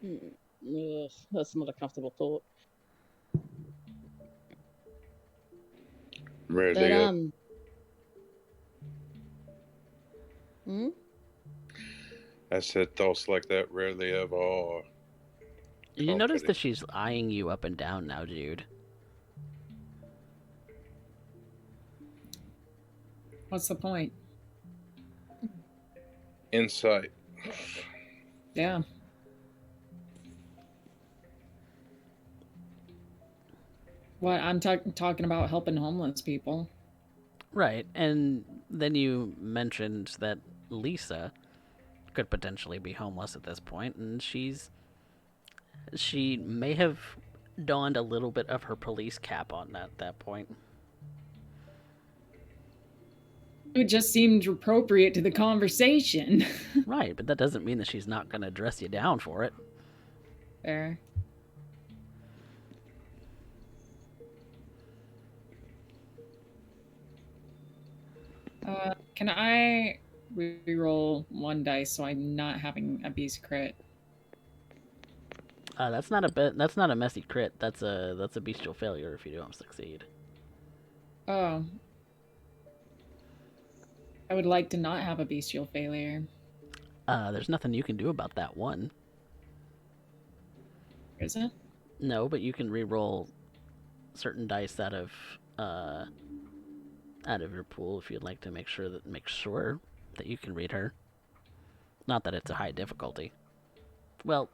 Ugh, that's not a comfortable thought. Rarely. I said thoughts like that rarely ever are. Did you notice that she's eyeing you up and down now, Jude? What's the point? Insight. Yeah. What I'm talking about helping homeless people. Right, and then you mentioned that Lisa could potentially be homeless at this point, and she may have donned a little bit of her police cap on at that point. It just seemed appropriate to the conversation. Right, but that doesn't mean that she's not going to dress you down for it. Fair. Can I reroll one dice so I'm not having a beast crit? That's not a bit. That's not a messy crit. That's a bestial failure if you don't succeed. Oh. I would like to not have a bestial failure. There's nothing you can do about that one. Is it? No, but you can re-roll certain dice out of your pool if you'd like to make sure that you can read her. Not that it's a high difficulty. Well,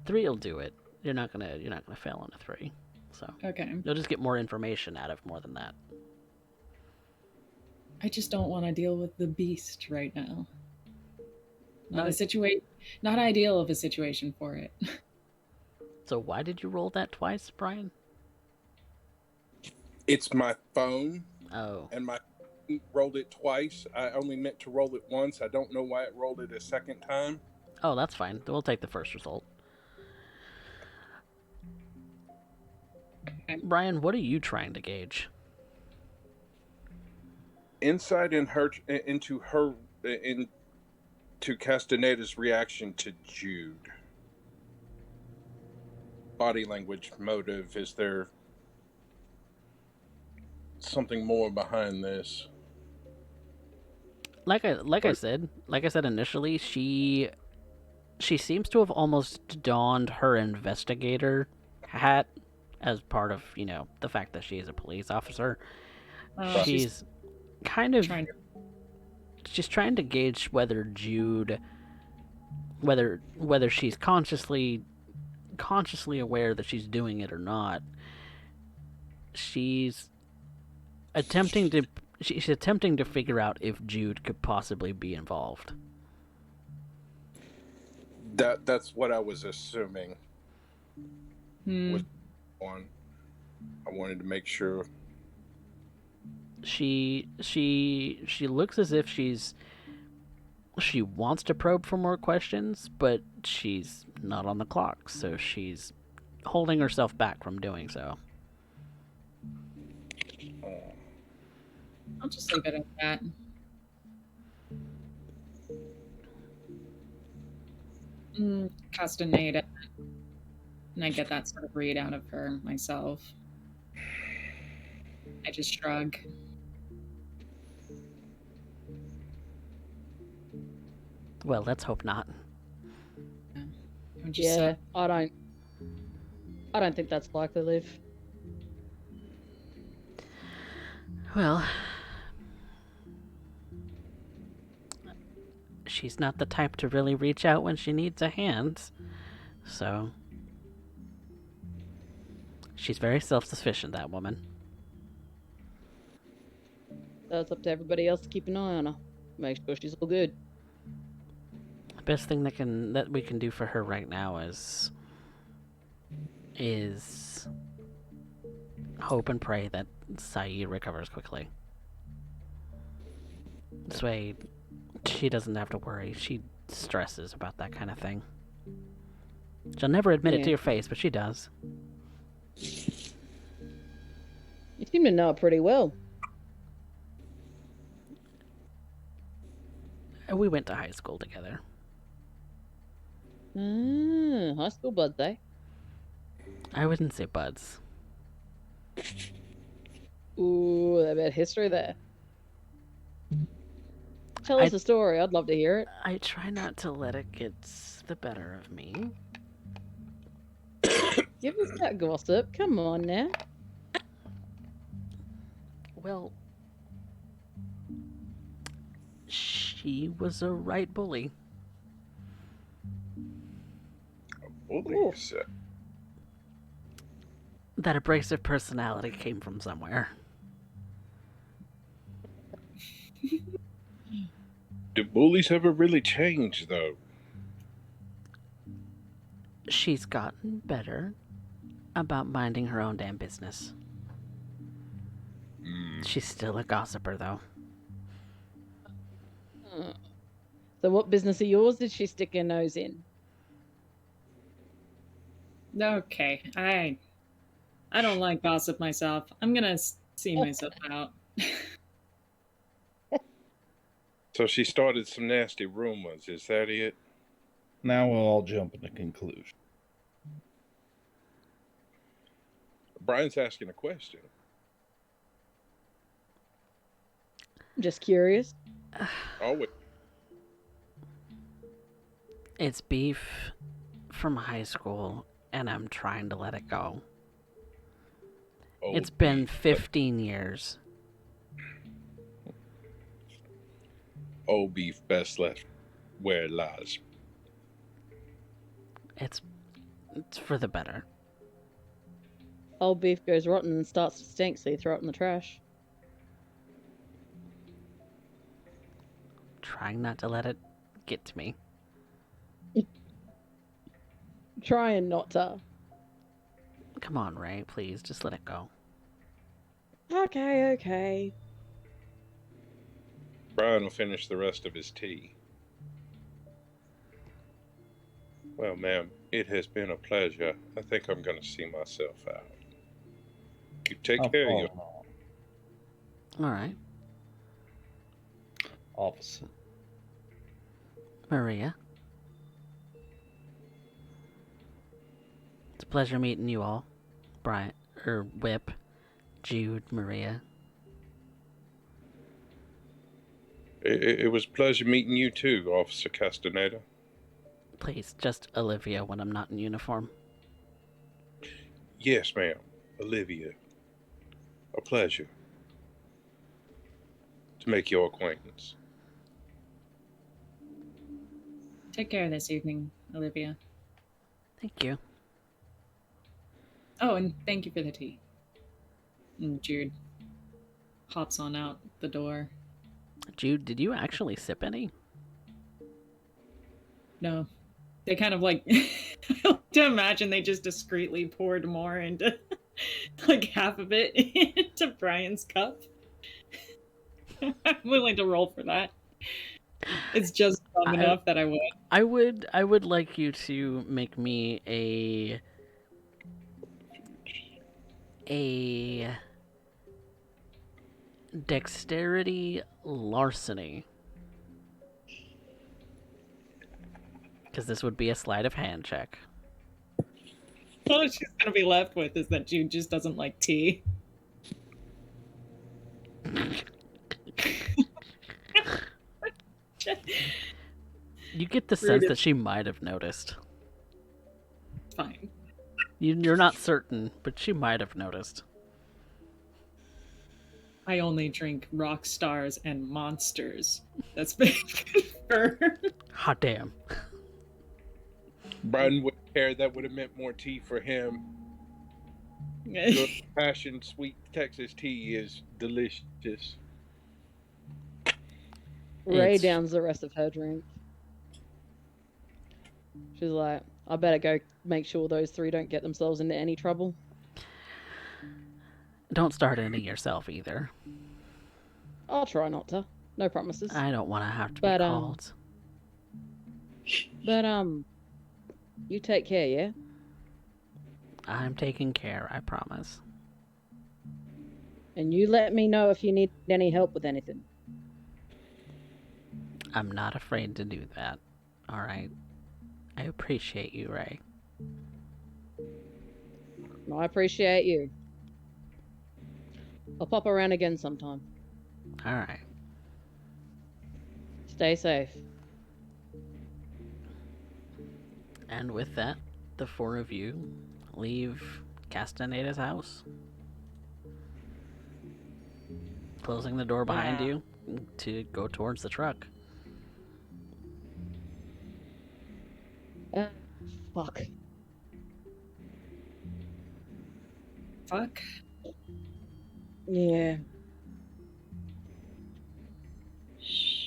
3 will do it. You're not gonna fail on a 3. So Okay. you'll just get more information out of more than that. I just don't want to deal with the beast right now. Not No. a situation, not ideal of a situation for it. So why did you roll that twice, Brian? It's my phone, Oh, and my phone rolled it twice. I only meant to roll it once. I don't know why it rolled it a second time. oh, that's fine. We'll take the first result. Okay. Brian, what are you trying to gauge? Insight into Castaneda's reaction to Jude. Body language, motive. Is there something more behind this? Like I said initially, she seems to have almost donned her investigator hat as part of, the fact that she is a police officer. She's kind of trying to. she's trying to gauge whether Jude, whether she's consciously aware that she's doing it or not. She's attempting to figure out if Jude could possibly be involved. That's what I was assuming. Hmm. On, I wanted to make sure. She looks as if she wants to probe for more questions, but she's not on the clock, so she's holding herself back from doing so. I'll just leave it at that. Castaneda. And I get that sort of read out of her myself. I just shrug. Well, let's hope not. Yeah, I don't think that's likely, Liv. Well, she's not the type to really reach out when she needs a hand, so she's very self-sufficient, that woman. So it's up to everybody else to keep an eye on her. Make sure she's all good. The best thing that we can do for her right now is hope and pray that Saeed recovers quickly. This way, she doesn't have to worry. She stresses about that kind of thing. She'll never admit it to your face, but she does. You seem to know it pretty well. We went to high school together. High school buds, eh? I wouldn't say buds. Ooh, a bit of history there. Tell us a story. I'd love to hear it. I try not to let it get the better of me. Give us that gossip. Come on now. Well, she was a right bully. Bully, Ooh. you said. that abrasive personality came from somewhere. Do bullies ever really change, though? She's gotten better about minding her own damn business. She's still a gossiper, though. So what business of yours did she stick her nose in? Okay, I don't like gossip myself. I'm gonna see myself out. So she started some nasty rumors, is that it? Now we'll all jump into conclusion. Brian's asking a question. Just curious. Always. It's beef from high school, and I'm trying to let it go. Oh, It's been beef. 15 years. Old beef best left where it lies. It's for the better. Old beef goes rotten and starts to stink, so you throw it in the trash. Trying not to let it get to me. Trying not to. Come on, Ray, please, just let it go. Okay. Brian will finish the rest of his tea. Well, ma'am, it has been a pleasure. I think I'm going to see myself out. You take I'm care of your... following on. All right. Officer. Maria. It's a pleasure meeting you all. Brian, Whip, Jude, Maria. It was a pleasure meeting you too, Officer Castaneda. Please, just Olivia when I'm not in uniform. Yes, ma'am. Olivia. A pleasure to make your acquaintance. Take care this evening, Olivia. Thank you. Oh, and thank you for the tea. And Jude hops on out the door. Jude, did you actually sip any? No. They kind of like I like to imagine they just discreetly poured more into like half of it into Brian's cup. I'm willing to roll for that. It's just dumb enough that I would. I would like you to make me a dexterity larceny. Because this would be a sleight of hand check. All she's gonna be left with is that Jude just doesn't like tea. You get the sense that she might have noticed. Fine. You're not certain, but she might have noticed. I only drink rock stars and monsters. That's been confirmed. Hot damn. Brian would care. That would have meant more tea for him. Good passion sweet Texas tea is delicious. Ray It's- downs the rest of her drink. She's like, I better go make sure those three don't get themselves into any trouble. Don't start any yourself either. I'll try not to. No promises. I don't want to have to But, be called. But, you take care, yeah? I'm taking care, I promise. And you let me know if you need any help with anything. I'm not afraid to do that. Alright? I appreciate you, Ray. No, I appreciate you. I'll pop around again sometime. Alright. Stay safe. And with that, the four of you leave Castaneda's house. Closing the door behind Yeah. you to go towards the truck. Fuck. fuck? Yeah.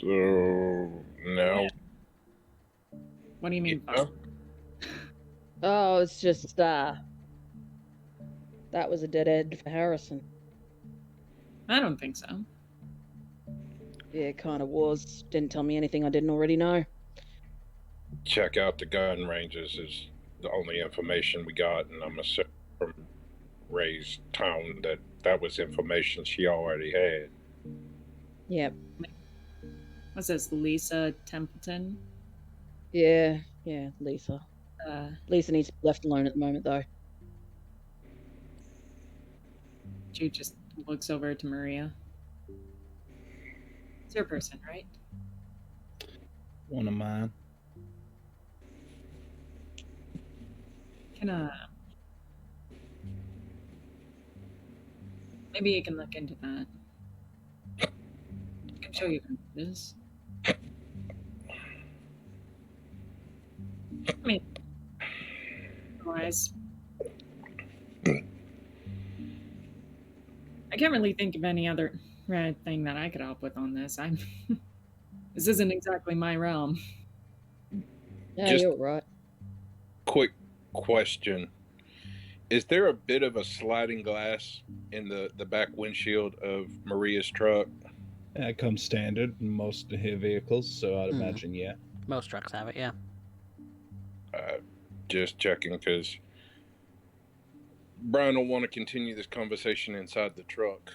So now, What do you mean, yeah, fuck? Oh, it's just that was a dead end for Harrison. I don't think so. Yeah, it kind of was. Didn't tell me anything I didn't already know. check out the gun ranges is the only information we got, and I'm assuming from Ray's town that that was information she already had. Yep. What's this, Lisa Templeton? Yeah, Lisa. Uh, Lisa needs to be left alone at the moment, though. Jude just looks over to Maria. It's your person, right? One of mine. Can maybe you can look into that. I can show you who it is. I mean, otherwise, I can't really think of any other thing that I could help with on this. This isn't exactly my realm. Yeah, Just- you're right. Quick question. Is there a bit of a sliding glass in the back windshield of Maria's truck? That comes standard in most of her vehicles, so I'd imagine, yeah. Most trucks have it, yeah. Just checking, because Brian will want to continue this conversation inside the truck.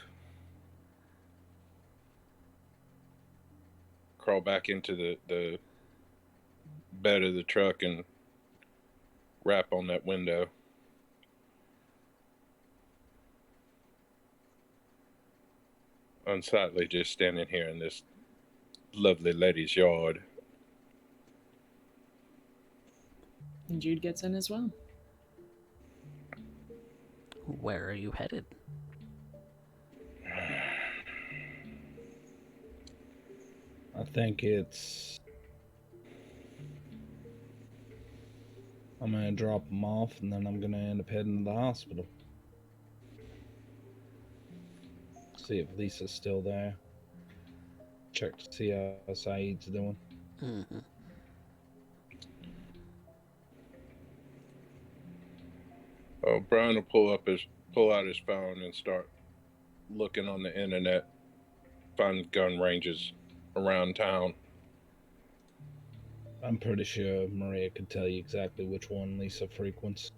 Crawl back into the bed of the truck and rap on that window. Unsightly just standing here in this lovely lady's yard. And Jude gets in as well. Where are you headed? I think I'm going to drop them off, and then I'm going to end up heading to the hospital. See if Lisa's still there. Check to see how Saeed's doing. Mm-hmm. Oh, Brian will pull out his phone and start looking on the internet, find gun ranges around town. I'm pretty sure Maria could tell you exactly which one Lisa frequents.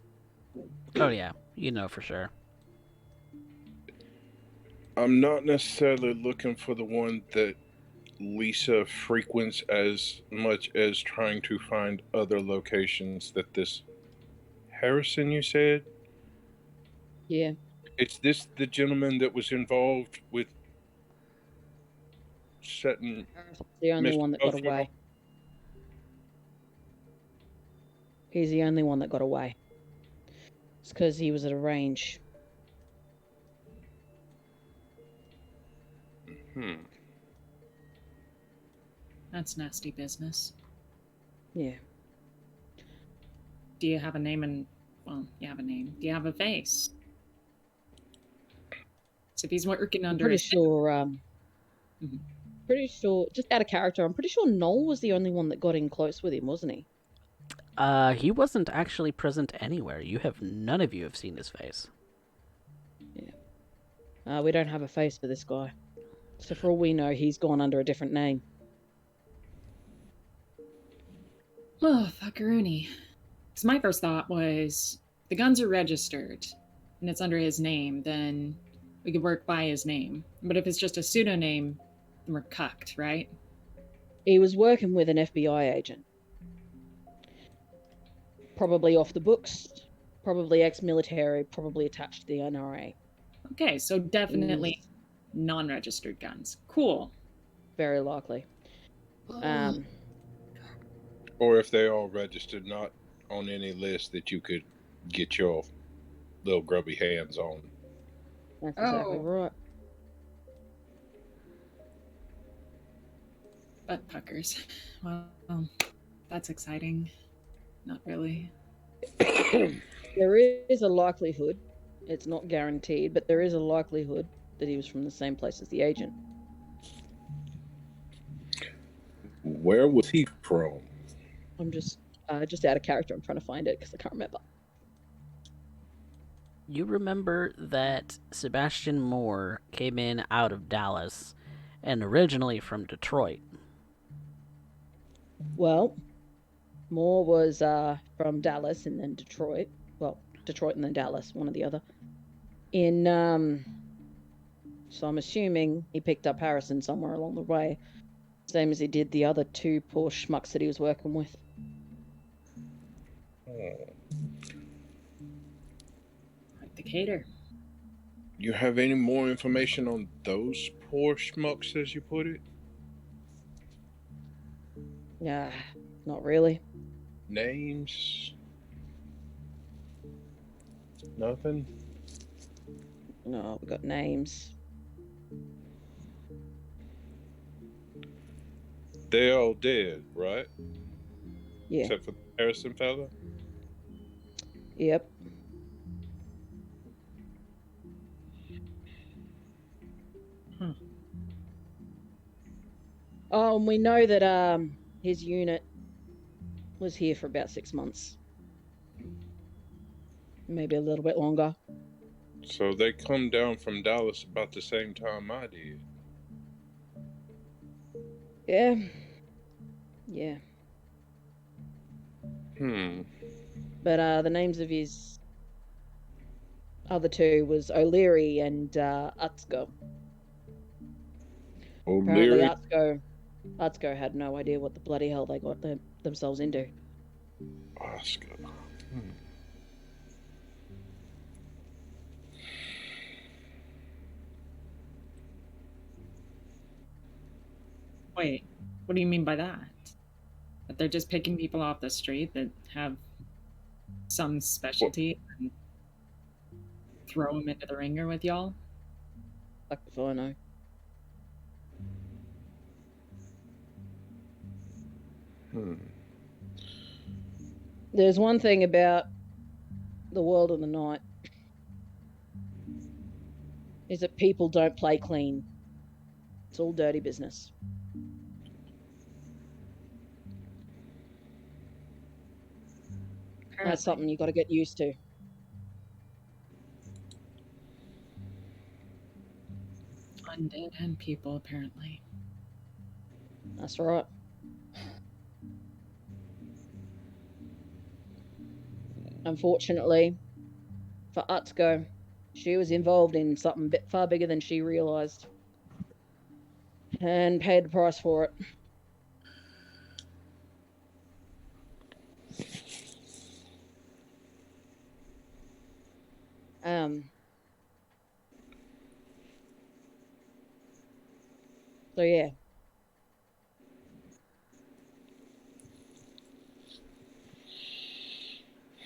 Oh yeah, you know for sure. I'm not necessarily looking for the one that Lisa frequents as much as trying to find other locations that this Harrison, you said? Yeah. Is this the gentleman that was involved with setting Harrison's the only Mr. one that got Buffalo? away. He's the only one that got away. It's because he was at a range. That's nasty business. Yeah. Do you have a name and... Well, you have a name. Do you have a face? So if he's working I'm under pretty a... sure, Mhm. pretty sure, just out of character, I'm pretty sure Noel was the only one that got in close with him, wasn't he? He wasn't actually present anywhere. None of you have seen his face. We don't have a face for this guy. So for all we know, he's gone under a different name. Oh, fuckaroony. Because my first thought was, the guns are registered, and it's under his name, then we could work by his name. But if it's just a pseudonym, then we're cucked, right? He was working with an FBI agent. Probably off the books, probably ex-military, probably attached to the NRA. Okay, so definitely non-registered guns. Cool. Very likely. Or if they all registered, not on any list that you could get your little grubby hands on. That's exactly right. Butt puckers. Well, that's exciting. Not really. There is a likelihood It's not guaranteed, but there is a likelihood that he was from the same place as the agent. Where was he from? I'm just out of character. I'm trying to find it because I can't remember. You remember that Sebastian Moore came in out of Dallas and originally from Detroit. Well, Moore was from Dallas and then Detroit. Well, Detroit and then Dallas, one or the other. So I'm assuming he picked up Harrison somewhere along the way, same as he did the other two poor schmucks that he was working with. Like the cater. You have any more information on those poor schmucks, as you put it? Yeah, not really. Names? Nothing? No, we got names. They're all dead, right? Yeah. Except for the Harrison fella? Yep. Oh, and we know that his unit was here for about 6 months. Maybe a little bit longer. So they come down from Dallas about the same time I did. Yeah. Yeah. But the names of his other two was O'Leary and Utsko. Apparently O'Leary? Utsko had no idea what the bloody hell they got themselves into. Oscar. Wait, what do you mean by that? That they're just picking people off the street that have some specialty and throw them into the ringer with y'all? Fuck if I know. There's one thing about the world of the night is that people don't play clean. It's all dirty business. That's something you got to get used to. Undead and people, apparently. That's right. Unfortunately, for Utsko, she was involved in something far bigger than she realized and paid the price for it. So yeah.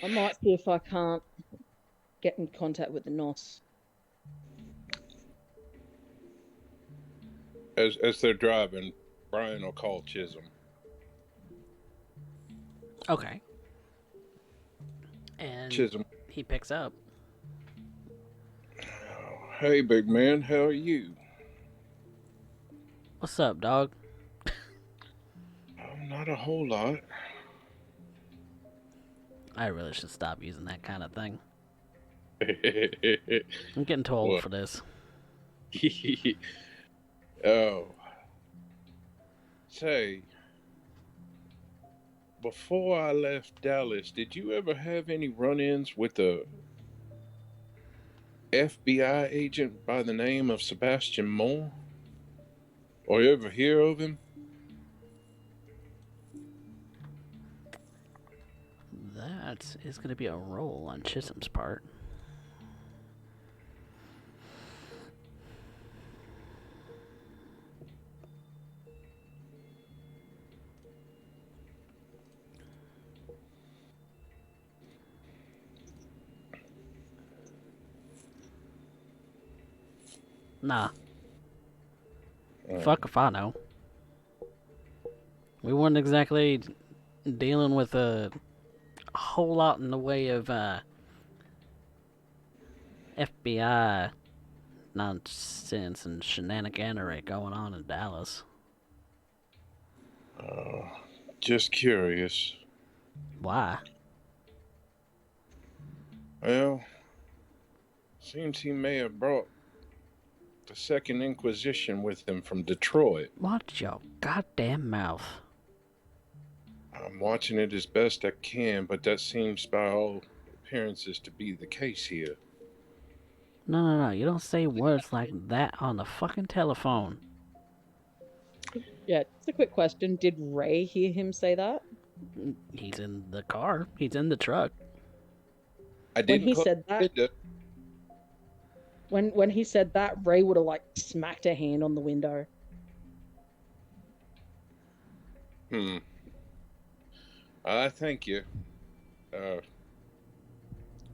I might see if I can't get in contact with the NOS. As they're driving, Brian will call Chisholm. Okay. And Chisholm. he picks up. Hey, big man, how are you? What's up, dog? Not a whole lot. I really should stop using that kind of thing. I'm I'm getting too old for this. Oh. Say, before I left Dallas, did you ever have any run-ins with a FBI agent by the name of Sebastian Moore? Or you ever hear of him? That is going to be a roll on Chisholm's part. Nah. Fuck if I know. We weren't exactly dealing with a whole lot in the way of FBI nonsense and shenaniganery going on in Dallas. Just curious. Why? Well, seems he may have brought the Second Inquisition with him from Detroit. Watch your goddamn mouth. I'm watching it as best I can, but that seems by all appearances to be the case here. No. You don't say words like that on the fucking telephone. Yeah, just a quick question. Did Ray hear him say that? He's in the car. He's in the truck. I When didn't he close said the that, window. when he said that, Ray would have like smacked a hand on the window. Thank you. If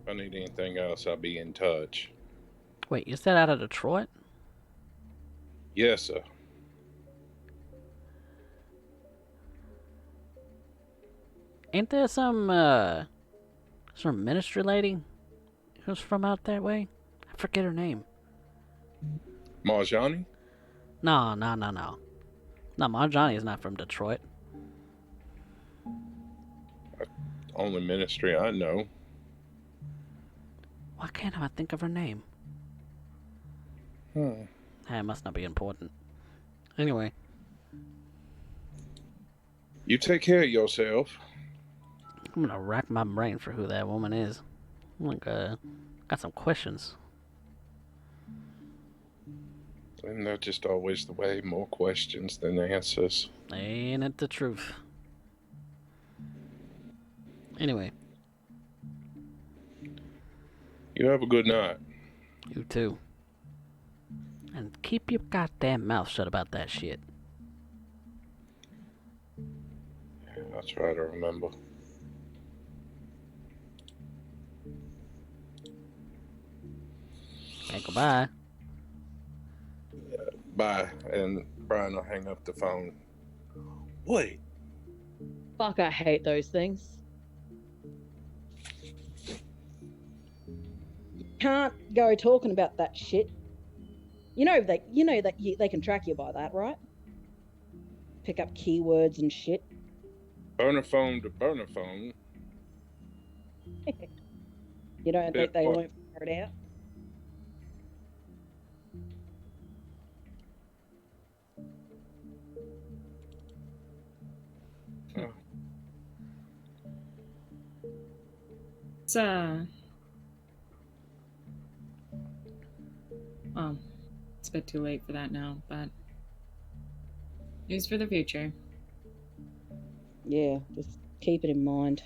I need anything else, I'll be in touch. Wait, you said out of Detroit? Yes, sir. Ain't there some ministry lady who's from out that way? I forget her name. Marjani? No. No, Marjani is not from Detroit. Only ministry I know. Why can't I think of her name? It must not be important. Anyway. You take care of yourself. I'm gonna rack my brain for who that woman is. Got some questions. And that's just always the way, more questions than answers. Ain't it the truth? Anyway. You have a good night. You too. And keep your goddamn mouth shut about that shit. Yeah, I'll try to remember. Okay, goodbye. Bye. And Brian will hang up the phone. Wait. Fuck, I hate those things. You can't go talking about that shit. You know that they can track you by that, right? Pick up keywords and shit. Burner phone to burner phone. You don't think they won't figure it out? It's well, it's a bit too late for that now, but news for the future. Yeah, just keep it in mind.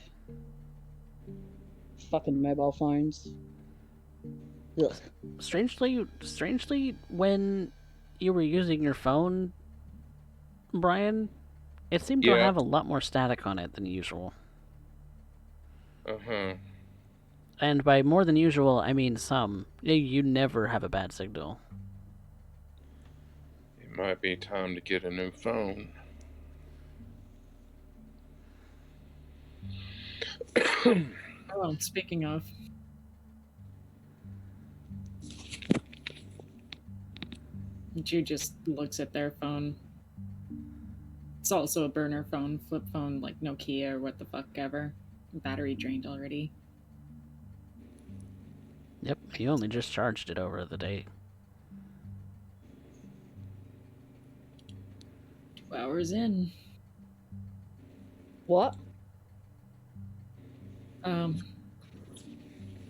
Fucking mobile phones. Ugh. Strangely, when you were using your phone, Brian, it seemed to have a lot more static on it than usual. Uh-huh. And by more than usual, I mean some. You never have a bad signal. It might be time to get a new phone. Oh, speaking of. Jude just looks at their phone. It's also a burner phone, flip phone, like Nokia or what the fuck ever. Battery drained already. Yep, he only just charged it over the day. 2 hours in. What?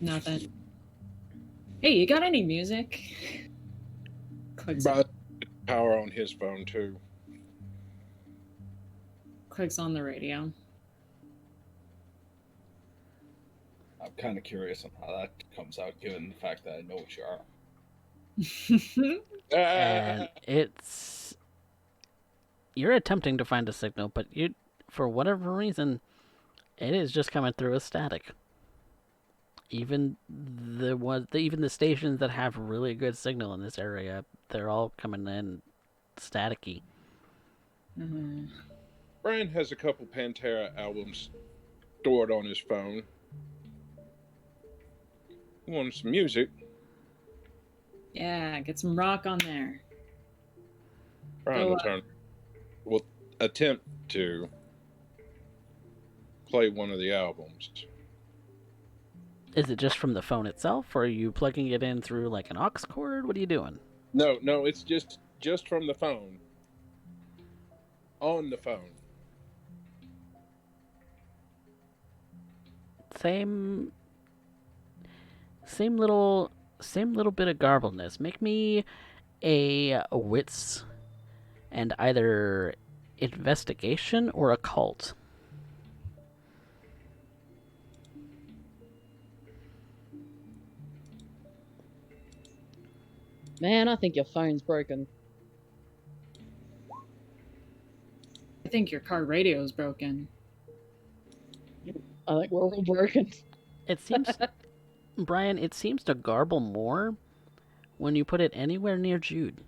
Nothing. Hey, you got any music? Clicks power on his phone too. Clicks on the radio. I'm kind of curious on how that comes out, given the fact that I know what you are. And it's... You're attempting to find a signal, but you, for whatever reason, it is just coming through as static. Even the stations that have really good signal in this area, they're all coming in staticky. Mm-hmm. Brian has a couple Pantera albums stored on his phone. He wants some music. Yeah, get some rock on there. Brian Go will up. will attempt to play one of the albums. Is it just from the phone itself, or are you plugging it in through like an aux cord? What are you doing? No, it's just from the phone. On the phone. Same little bit of garbleness. Make me a wits and either investigation or occult. Man, I think your phone's broken. I think your car radio's broken. I think we're all broken. It seems, Brian, it seems to garble more when you put it anywhere near Jude.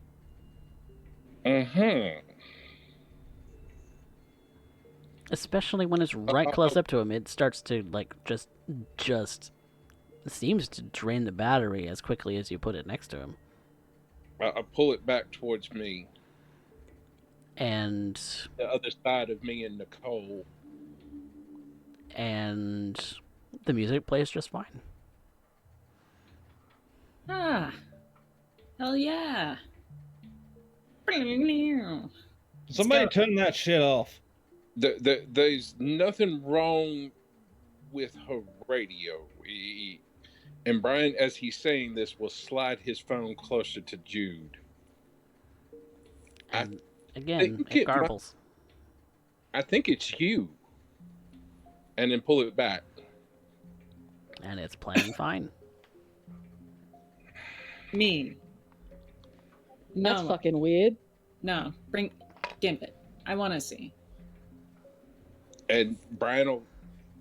Especially when it's right close up to him, it starts to like just seems to drain the battery as quickly as you put it next to him. I pull it back towards me. And the other side of me and Nicole. And the music plays just fine. Ah, hell yeah. Somebody turn that shit off. There's nothing wrong with her radio. And Brian, as he's saying this, will slide his phone closer to Jude. And again, it garbles. I think it's you. And then pull it back. And it's playing fine. Me. That's fucking weird. No, bring Gimp it. I want to see. And Brian will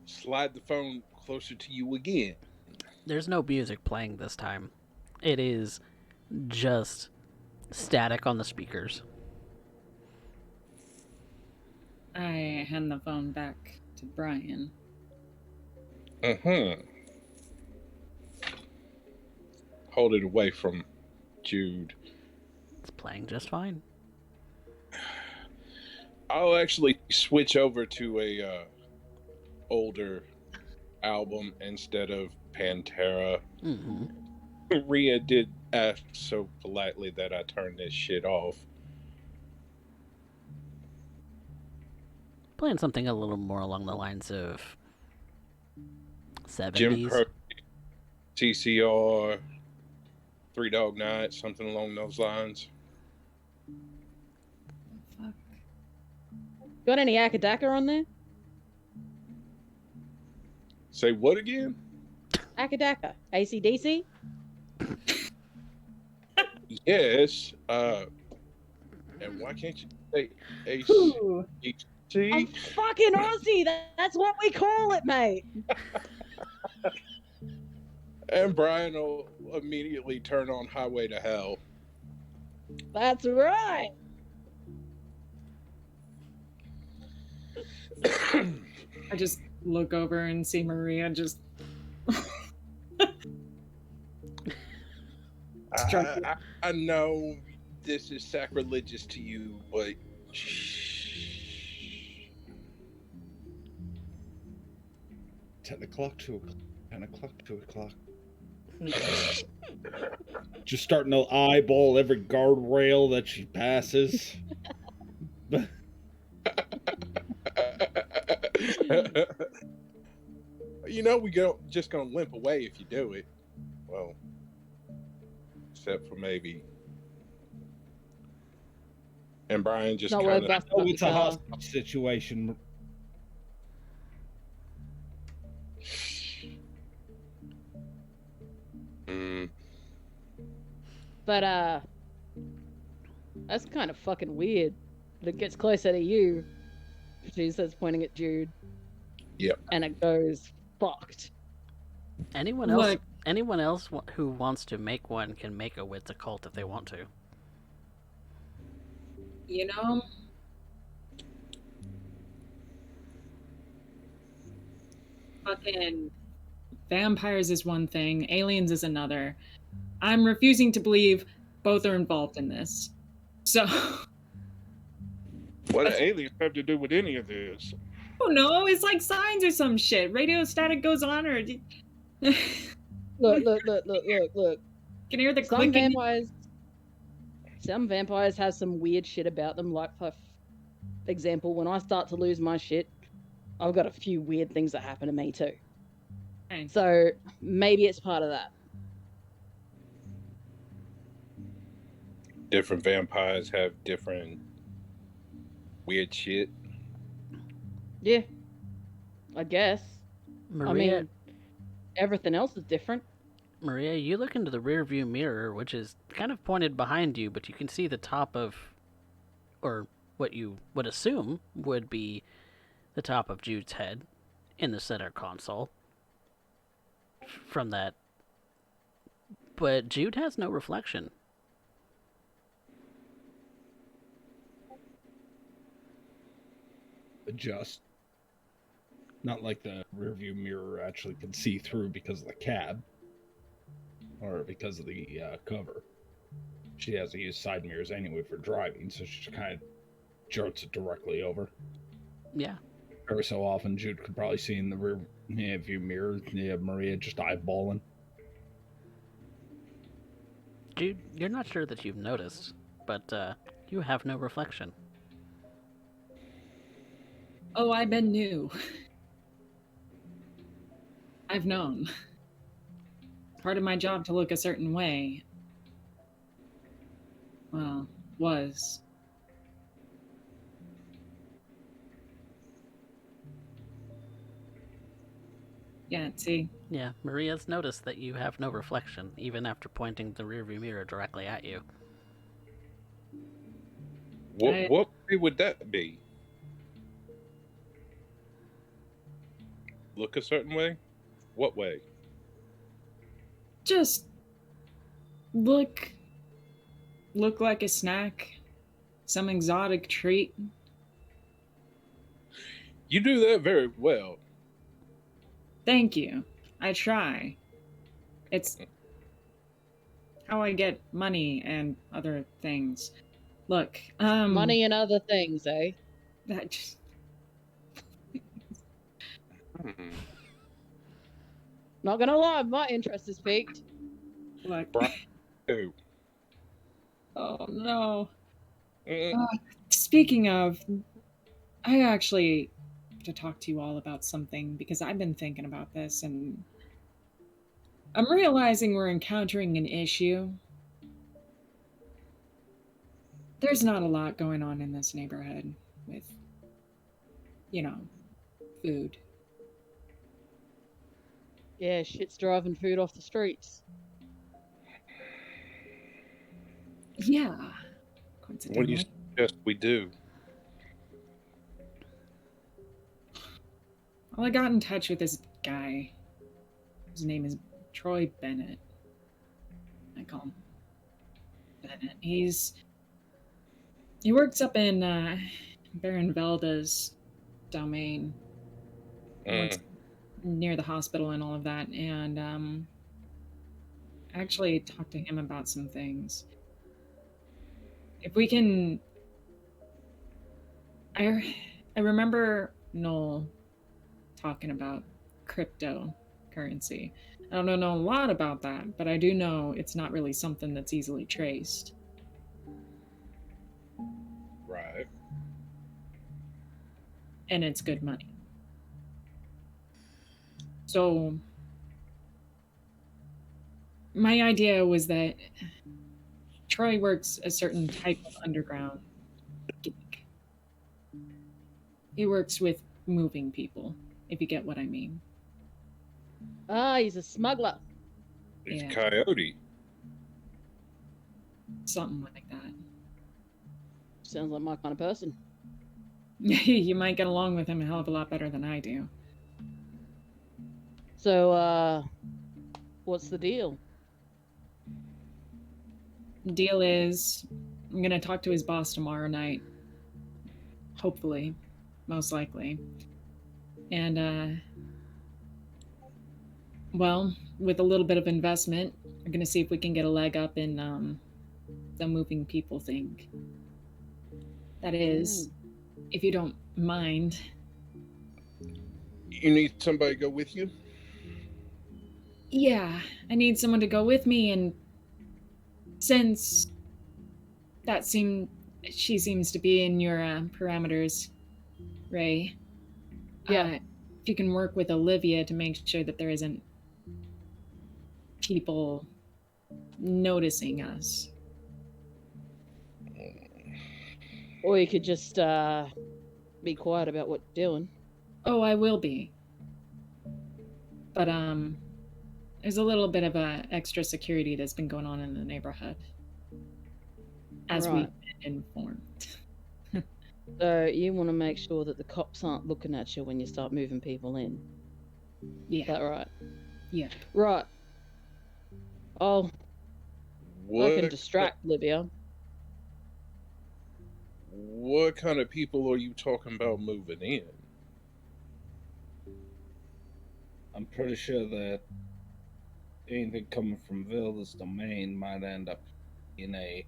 slide the phone closer to you again. There's no music playing this time. It is just static on the speakers. I hand the phone back to Brian. Hold it away from Jude. It's playing just fine. I'll actually switch over to a older album instead of Pantera. Maria did ask so politely that I turned this shit off. Playing something a little more along the lines of 70s. Jim Croce, TCR, Three Dog Night, something along those lines. Fuck. Got any Akadaka on there? Say what again? Akadaka. AC/DC? Yes. And why can't you say AC? I'm fucking Aussie. That's what we call it, mate. And Brian will immediately turn on Highway to Hell. That's right. I just look over and see Maria just... I know this is sacrilegious to you, but... 10 o'clock, 2 o'clock, 10 o'clock, 2 o'clock. Just starting to eyeball every guardrail that she passes. You know, just gonna limp away if you do it. Well, except for maybe. And Brian just kind of... Oh, it's a hostage situation. But, that's kind of fucking weird. It gets closer to you. She says, pointing at Jude. Yep. And it goes fucked. Anyone else who wants to make one can make a wits occult if they want to. You know, fucking vampires is one thing, aliens is another. I'm refusing to believe both are involved in this. So, What do aliens have to do with any of this? oh no, it's like signs or some shit. Radio static goes on, or can Look. hear the Some clicking. vampires have some weird shit about them. Like, for example, when I start to lose my shit, I've got a few weird things that happen to me too. Okay. So maybe it's part of that. Different vampires have different weird shit. Yeah, I guess. Maria, I mean, everything else is different. Maria, you look into the rearview mirror, which is kind of pointed behind you, but you can see the top of, or what you would assume would be the top of Jude's head in the center console. From that, but Jude has no reflection. Adjust. Not like the rearview mirror actually can see through because of the cab. Or because of the cover. She has to use side mirrors anyway for driving, so she just kind of jerks it directly over. Yeah. Every so often, Jude could probably see in the rear view mirror, Maria just eyeballing. Jude, you're not sure that you've noticed, but you have no reflection. Oh, I've been new. I've known. Part of my job to look a certain way. Well, was. Yeah, see? Yeah, Maria's noticed that you have no reflection, even after pointing the rearview mirror directly at you. What way would that be? Look a certain way? What way? Just look like a snack, some exotic treat. You do that very well. Thank you. I try. It's how I get money and other things. Look, Money and other things, eh? that just Not gonna lie, my interest is piqued. look. Oh. Oh no. Mm. Speaking of, I actually have to talk to you all about something because I've been thinking about this and I'm realizing we're encountering an issue. There's not a lot going on in this neighborhood with, food. Yeah, shit's driving food off the streets. Yeah. What do Coincidentally. you suggest we do? Well, I got in touch with this guy. His name is Troy Bennett. I call him Bennett. He works up in Baron Velda's domain. Works near the hospital and all of that. And I actually talked to him about some things. If we can, I remember Noel talking about cryptocurrency. I don't know a lot about that, but I do know it's not really something that's easily traced. Right. And it's good money. So my idea was that Troy works a certain type of underground gig. He works with moving people, if you get what I mean. Ah, he's a smuggler. It's Yeah. Coyote. Something like that. Sounds like my kind of person. You might get along with him a hell of a lot better than I do. So, what's the deal? Deal is, I'm gonna talk to his boss tomorrow night. Hopefully. Most likely. And, Well, with a little bit of investment, we're going to see if we can get a leg up in the moving people thing. That is, if you don't mind. You need somebody to go with you? Yeah, I need someone to go with me, and since she seems to be in your parameters, Ray. Yeah. If you can work with Olivia to make sure that there isn't people noticing us. Or you could just be quiet about what you're doing. Oh, I will be. But there's a little bit of a extra security that's been going on in the neighborhood, as Right. we've been informed. So you want to make sure that the cops aren't looking at you when you start moving people in. Yeah. Is that right? Yeah. Right. I can What distract Olivia. what kind of people are you talking about moving in? I'm pretty sure that anything coming from Vilda's domain might end up in a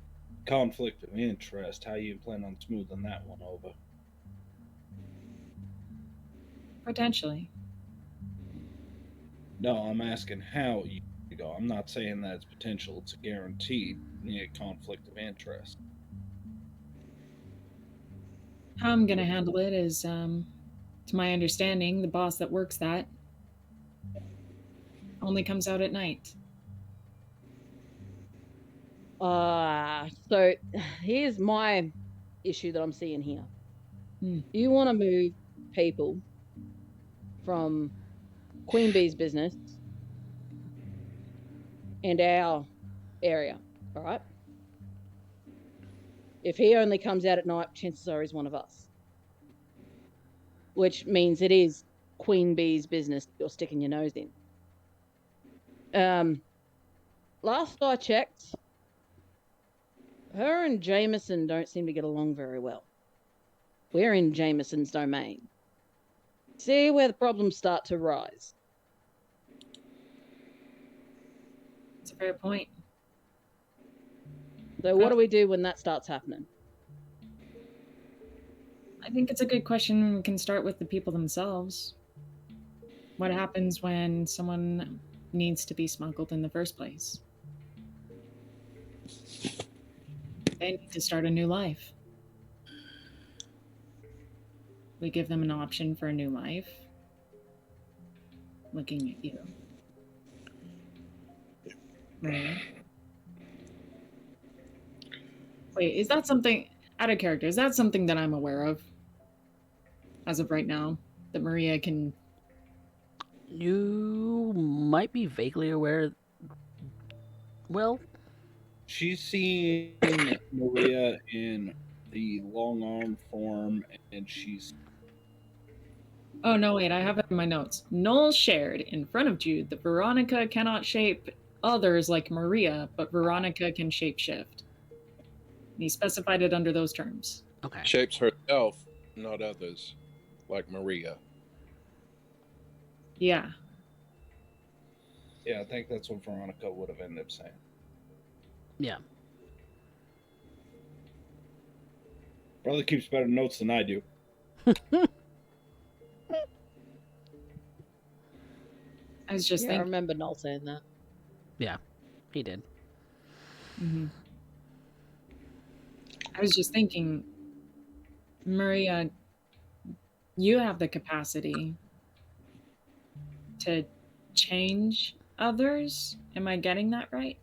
conflict of interest. How you plan on smoothing that one over? Potentially. No, I'm asking how you go. I'm not saying that it's potential. It's a guaranteed conflict of interest. How I'm gonna handle it is, to my understanding, the boss that works that only comes out at night. So here's my issue that I'm seeing here. Hmm. You want to move people from Queen Bee's business and our area, all right? If he only comes out at night, chances are he's one of us. Which means it is Queen Bee's business you're sticking your nose in. Last I checked, her and Jameson don't seem to get along very well. We're in Jameson's domain. See where the problems start to rise. It's a fair point. So what do we do when that starts happening? I think it's a good question. We can start with the people themselves. What happens when someone needs to be smuggled in the first place? They need to start a new life. We give them an option for a new life. Looking at you. Right. Wait, is that something out of character? Is that something that I'm aware of as of right now? That Maria can. You might be vaguely aware. Well, She's seen Maria in the long arm form, and she's. Oh, no, wait, I have it in my notes. Noel shared in front of Jude that Veronica cannot shape others like Maria, but Veronica can shapeshift. And he specified it under those terms. okay. Shapes herself, not others, like Maria. Yeah. Yeah, I think that's what Veronica would have ended up saying. Yeah. Brother keeps better notes than I do. I was just I thinking. remember Noel saying that. Yeah, he did. Mm-hmm. I was just thinking, Maria, you have the capacity to change others. Am I getting that right?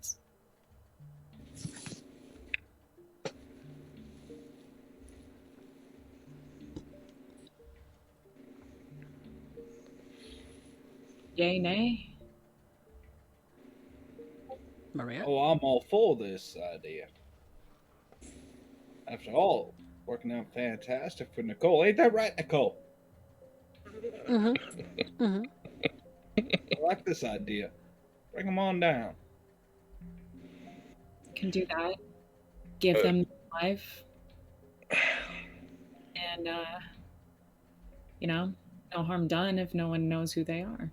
Yay, nay? Maria? Oh, I'm all for this idea. After all, working out fantastic for Nicole. Ain't that right, Nicole? Mm-hmm. Mm-hmm. I like this idea. Bring them on down. Can do that. Give them life. And, no harm done if no one knows who they are.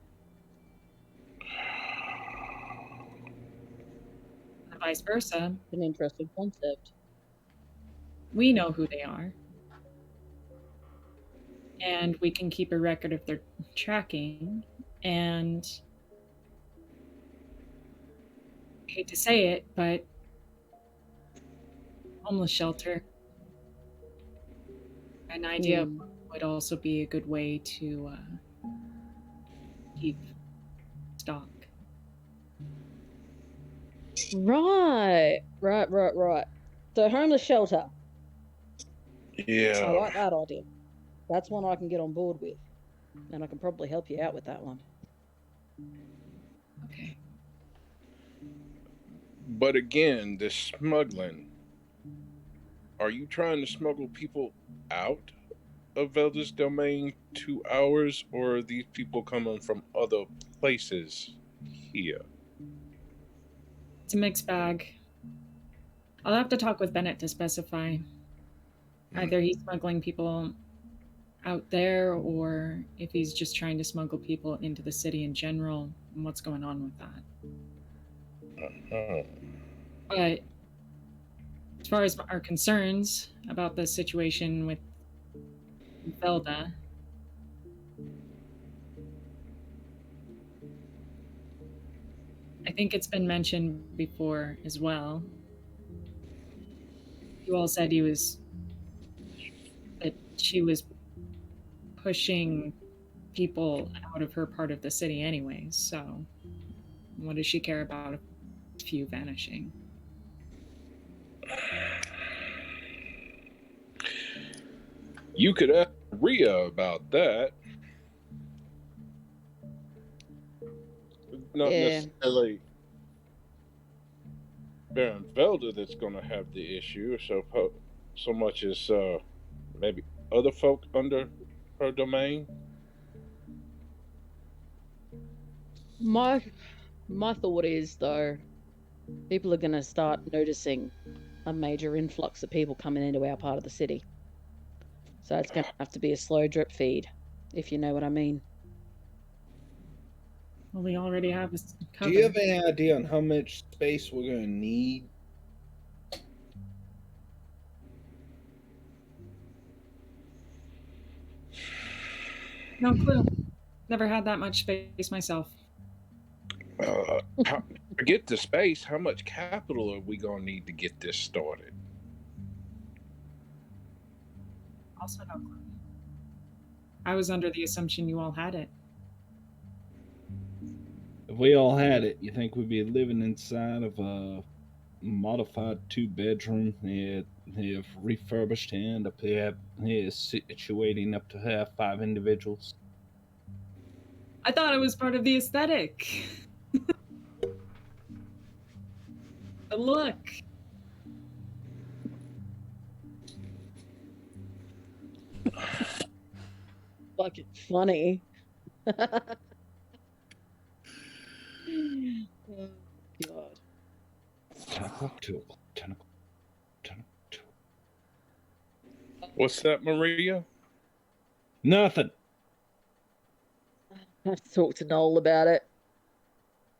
vice versa. An interesting concept. We know who they are. And we can keep a record of their tracking. And I hate to say it, but homeless shelter, an idea would also be a good way to keep stock. Right. So homeless shelter. Yeah. I like that idea. That's one I can get on board with. And I can probably help you out with that one. Okay. But again, the smuggling. Are you trying to smuggle people out of Velda's domain to ours, or are these people coming from other places here? It's a mixed bag. I'll have to talk with Bennett to specify. Either he's smuggling people out there, or if he's just trying to smuggle people into the city in general, and what's going on with that. But as far as our concerns about the situation with Velda, I think it's been mentioned before as well. You all said that she was pushing people out of her part of the city anyways, so what does she care about a few vanishing? You could ask Maria about that. Not necessarily Baron Velda that's going to have the issue, so much as maybe other folk under her domain. My thought is, though, people are going to start noticing a major influx of people coming into our part of the city. So it's going to have to be a slow drip feed, if you know what I mean. Well, we already have a cover. Do you have any idea on how much space we're going to need? No clue. Never had that much space myself. Forget the space. How much capital are we going to need to get this started? Also no clue. I was under the assumption you all had it. If we all had it, you think we'd be living inside of a modified 2-bedroom, have refurbished and up here, situating up to have 5 individuals? I thought it was part of the aesthetic. The look. Fucking funny. Oh, God. 10 o'clock, 2 o'clock, 10 o'clock, 10 o'clock, 2 o'clock. What's that, Maria? Nothing. I have to talk to Noel about it.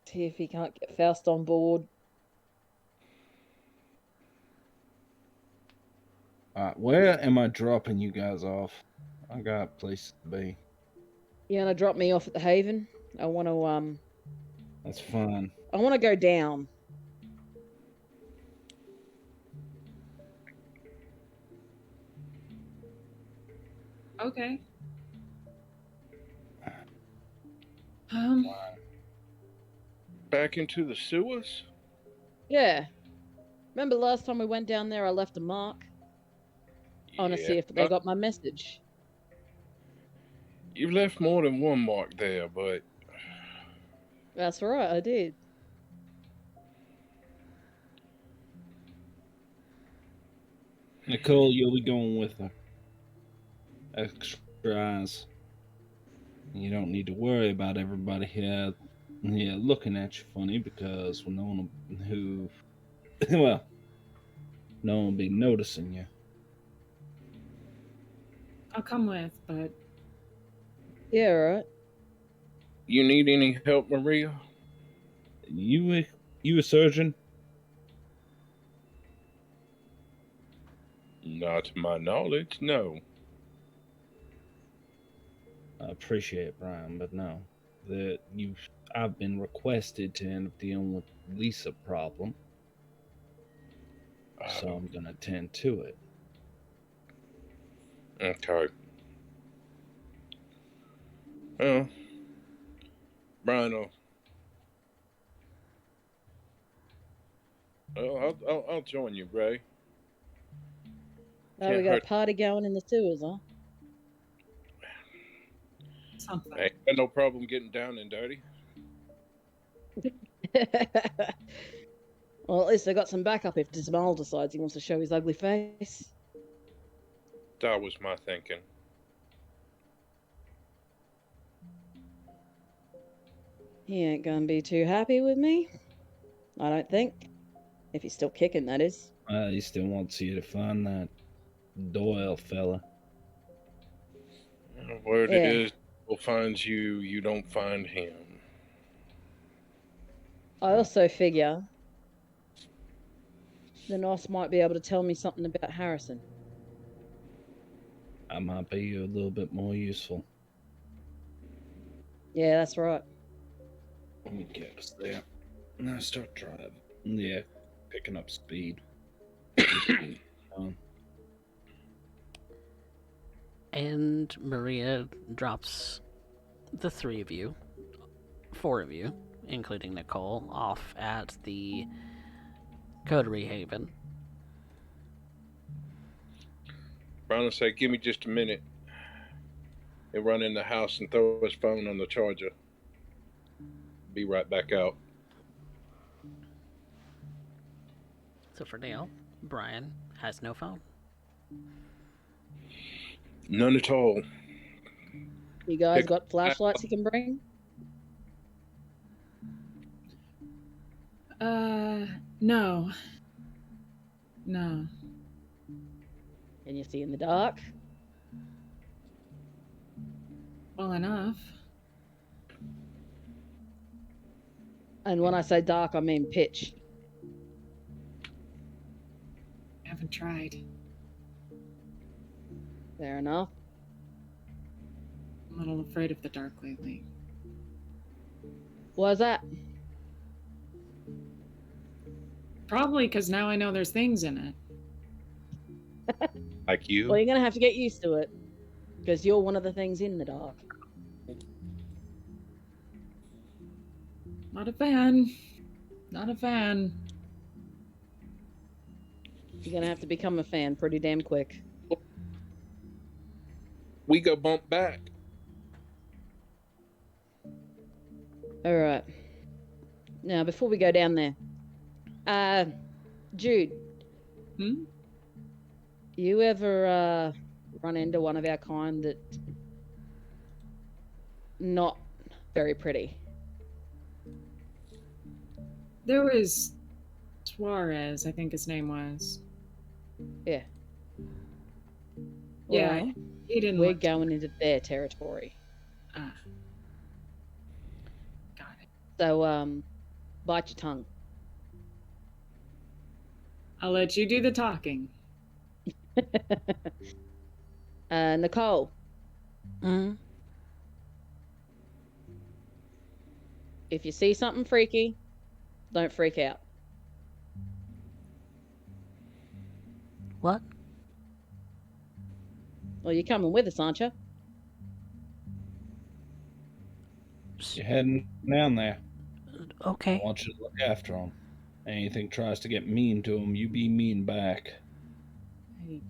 See if he can't get Faust on board. Where am I dropping you guys off? I got a place to be. You gonna drop me off at the Haven? I want to, That's fine. I want to go down. Okay. Back into the sewers? Yeah. Remember last time we went down there, I left a mark? I want to see if they got my message. You left more than one mark there, but... That's right, I did. Nicole, you'll be going with her. Extra eyes. You don't need to worry about everybody here looking at you funny, because no one who... well, no one will be noticing you. I'll come with, but... Yeah, right. You need any help, Maria? You a surgeon? Not to my knowledge, no. I appreciate it, Brian, but no. I've been requested to end up dealing with Lisa problem, so I'm gonna tend to it. Okay. Well, Brian, I'll join you, Ray. Oh, Can't we got hurt. a party going in the sewers, huh? Something. I ain't got no problem getting down and dirty. Well, at least they got some backup if Dismal decides he wants to show his ugly face. That was my thinking. He ain't gonna be too happy with me. I don't think. If he's still kicking, that is. He still wants you to find that Doyle fella. Word Yeah. is, will finds you, you don't find him. I also figure the Nos might be able to tell me something about Harrison. I might be a little bit more useful. Yeah, that's right. Let me get us there. Now start driving. Yeah, picking up speed. And Maria drops the three of you, four of you, including Nicole, off at the Coterie Haven. Brian will say, give me just a minute. He'll run in the house and throw his phone on the charger. Be right back out. So for now, Brian has no phone. None at all. You guys got flashlights you can bring? No. No. Can you see in the dark? Well enough. And when I say dark, I mean pitch. I haven't tried. Fair enough. I'm a little afraid of the dark lately. Why's that? Probably because now I know there's things in it. Like you? Well, you're going to have to get used to it. Because you're one of the things in the dark. Not a fan. Not a fan. You're going to have to become a fan pretty damn quick. We go bump back. Alright. Now, before we go down there. Jude. You ever run into one of our kind that not very pretty? There was Suarez, I think his name was. Yeah. Yeah, Well, he didn't we're look... going into their territory. Ah. Got it. So, bite your tongue. I'll let you do the talking. Nicole. If you see something freaky, don't freak out. What? Well, you're coming with us, aren't you? You're heading down there. Okay. I want you to look after them. Anything tries to get mean to them, you be mean back. I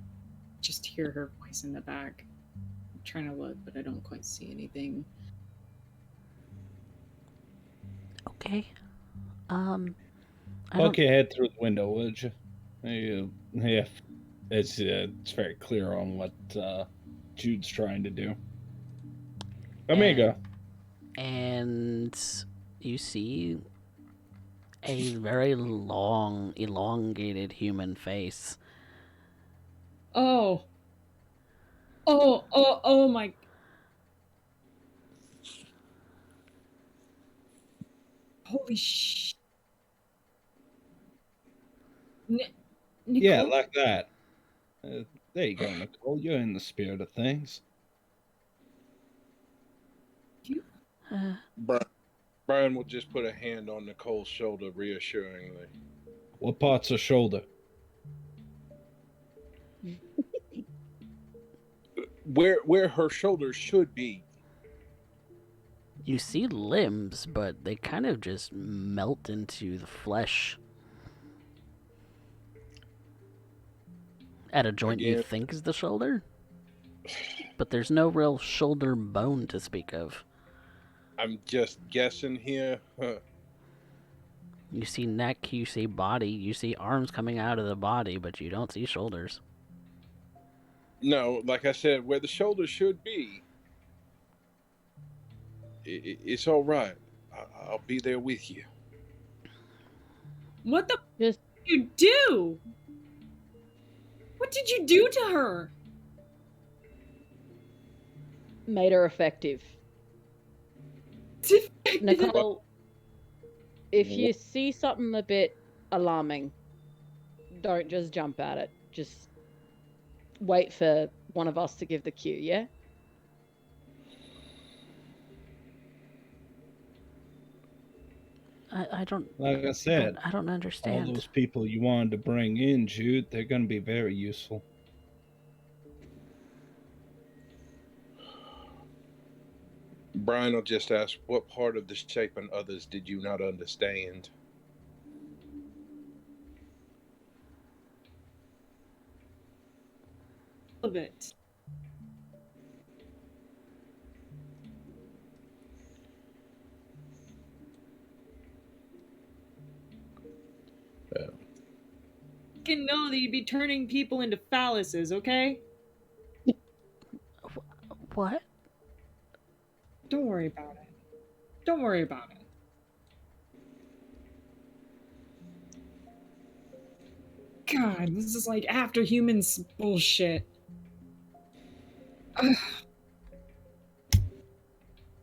just hear her voice in the back. I'm trying to look, but I don't quite see anything. Okay. Poke your head through the window, would you? Yeah, it's very clear on what Jude's trying to do. Amiga. And you see a very long, elongated human face. Oh my. Holy sh. Nicole? Yeah, like that. There you go, Nicole. You're in the spirit of things. Brian will just put a hand on Nicole's shoulder reassuringly. What part's her shoulder? Where her shoulder should be. You see limbs, but they kind of just melt into the flesh. At a joint you Again. think is the shoulder, but there's no real shoulder bone to speak of. I'm just guessing here. You see neck, you see body, you see arms coming out of the body, but you don't see shoulders. No, like I said, where the shoulder should be. It's all right. I'll be there with you. What the Just did you do? What did you do to her? made her effective. Nicole, if you see something a bit alarming, don't just jump at it. Just wait for one of us to give the cue, yeah? I don't. Like I said, I don't all understand. those people you wanted to bring in, Jude, they're going to be very useful. Brian will just ask, what part of the shape and others did you not understand? Of it. Yeah. Can know that you'd be turning people into phalluses, okay? What? Don't worry about it. Don't worry about it. God, this is like after humans bullshit. Ugh.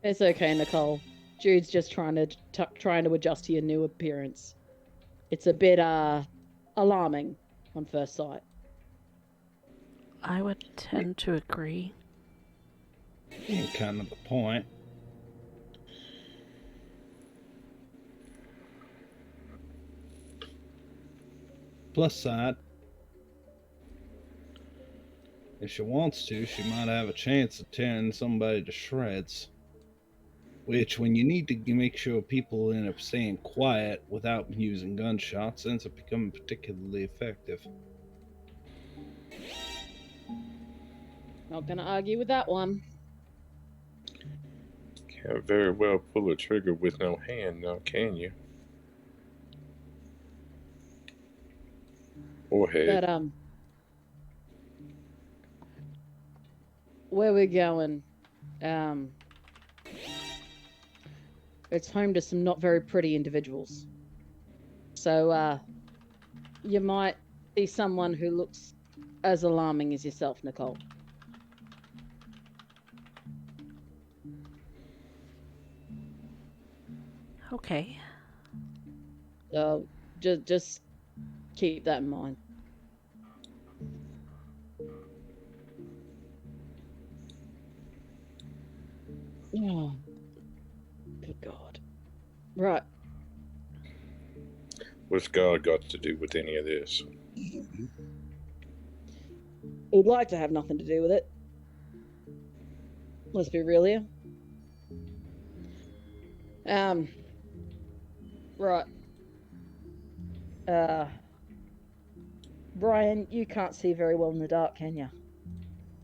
It's okay, Nicole. Jude's just trying to adjust to your new appearance. It's a bit alarming on first sight. I would tend to agree. Kind of the point. Plus side, if she wants to, she might have a chance of tearing somebody to shreds. Which, when you need to make sure people end up staying quiet without using gunshots, ends up becoming particularly effective. Not gonna argue with that one. Can't very well pull a trigger with no hand now, can you? Or head. But where we're going, it's home to some not very pretty individuals. So you might see someone who looks as alarming as yourself, Nicole. Okay. So just keep that in mind. Oh, good God. Right. What's God got to do with any of this? We'd like to have nothing to do with it. Let's be real here. Right. Brian, you can't see very well in the dark, can you?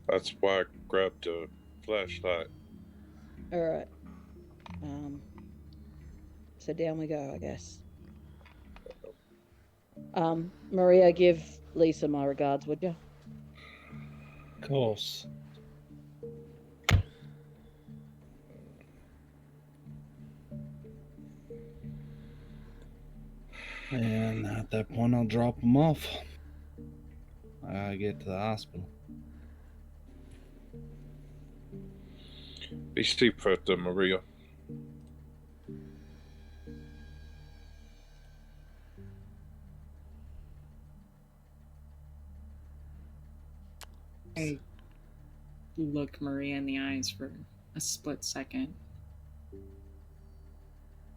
That's why I grabbed a flashlight. Alright. So down we go, I guess. Maria, give Lisa my regards, would you? Of course. And at that point, I'll drop them off. I gotta get to the hospital. Be safe out there, Maria. I look Maria in the eyes for a split second.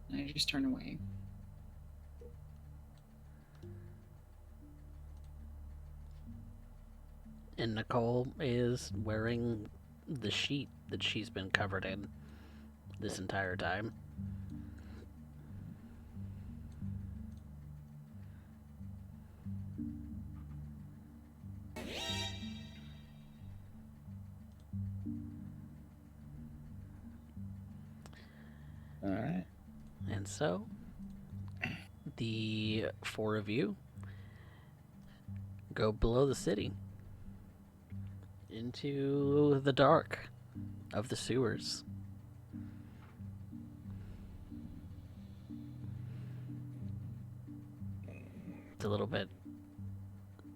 And I just turn away. And Nicole is wearing the sheet that she's been covered in this entire time. All right. And so, the four of you go below the city into the dark of the sewers. It's a little bit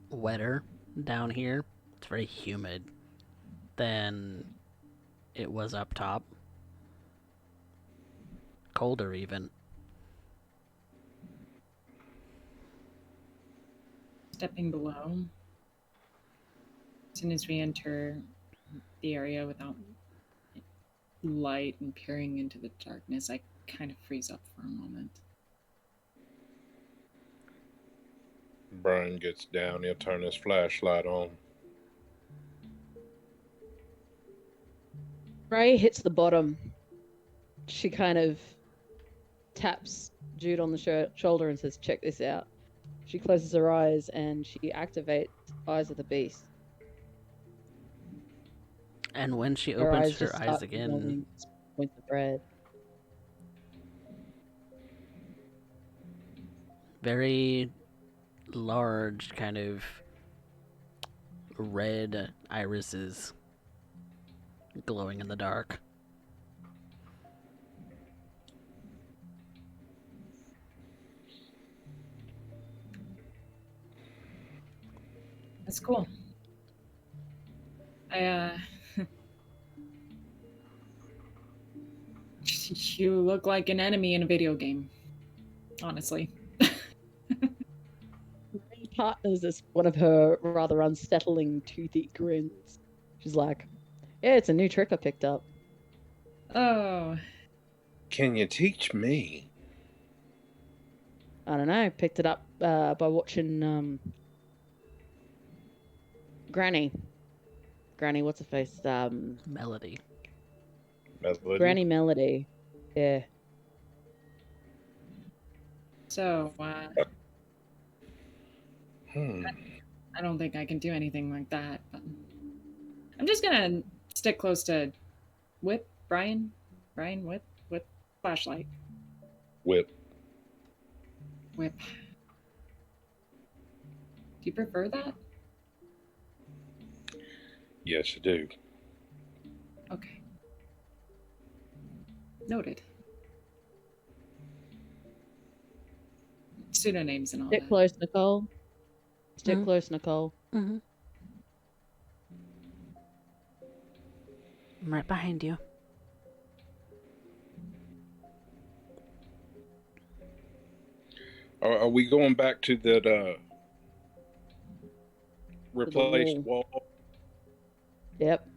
wetter down here. It's very humid than it was up top. Colder, even. Stepping below. As soon as we enter the area without light and peering into the darkness, I kind of freeze up for a moment. Brian gets down, he'll turn his flashlight on. Rei hits the bottom. She kind of taps Jude on the shoulder and says, "Check this out." She closes her eyes and she activates Eyes of the Beast. And when she Her opens her just eyes start again, glowing points of red. very large, kind of red irises glowing in the dark. That's cool. You look like an enemy in a video game, honestly. Rei partners is one of her rather unsettling toothy grins. She's like, "Yeah, it's a new trick I picked up." Oh, Can you teach me? I don't know. Picked it up by watching Granny. Granny, what's her face? Melody. Melody? Granny Melody. Yeah. so Hmm. I don't think I can do anything like that. But I'm just gonna stick close to Whip, Brian, Whip, flashlight, Whip. Whip. Do you prefer that? Yes, I do. Okay. Noted. Pseudonames and all Stick that. close, Nicole. Stick close, Nicole. Mm-hmm. I'm right behind you. Are we going back to that replaced wall? Yep.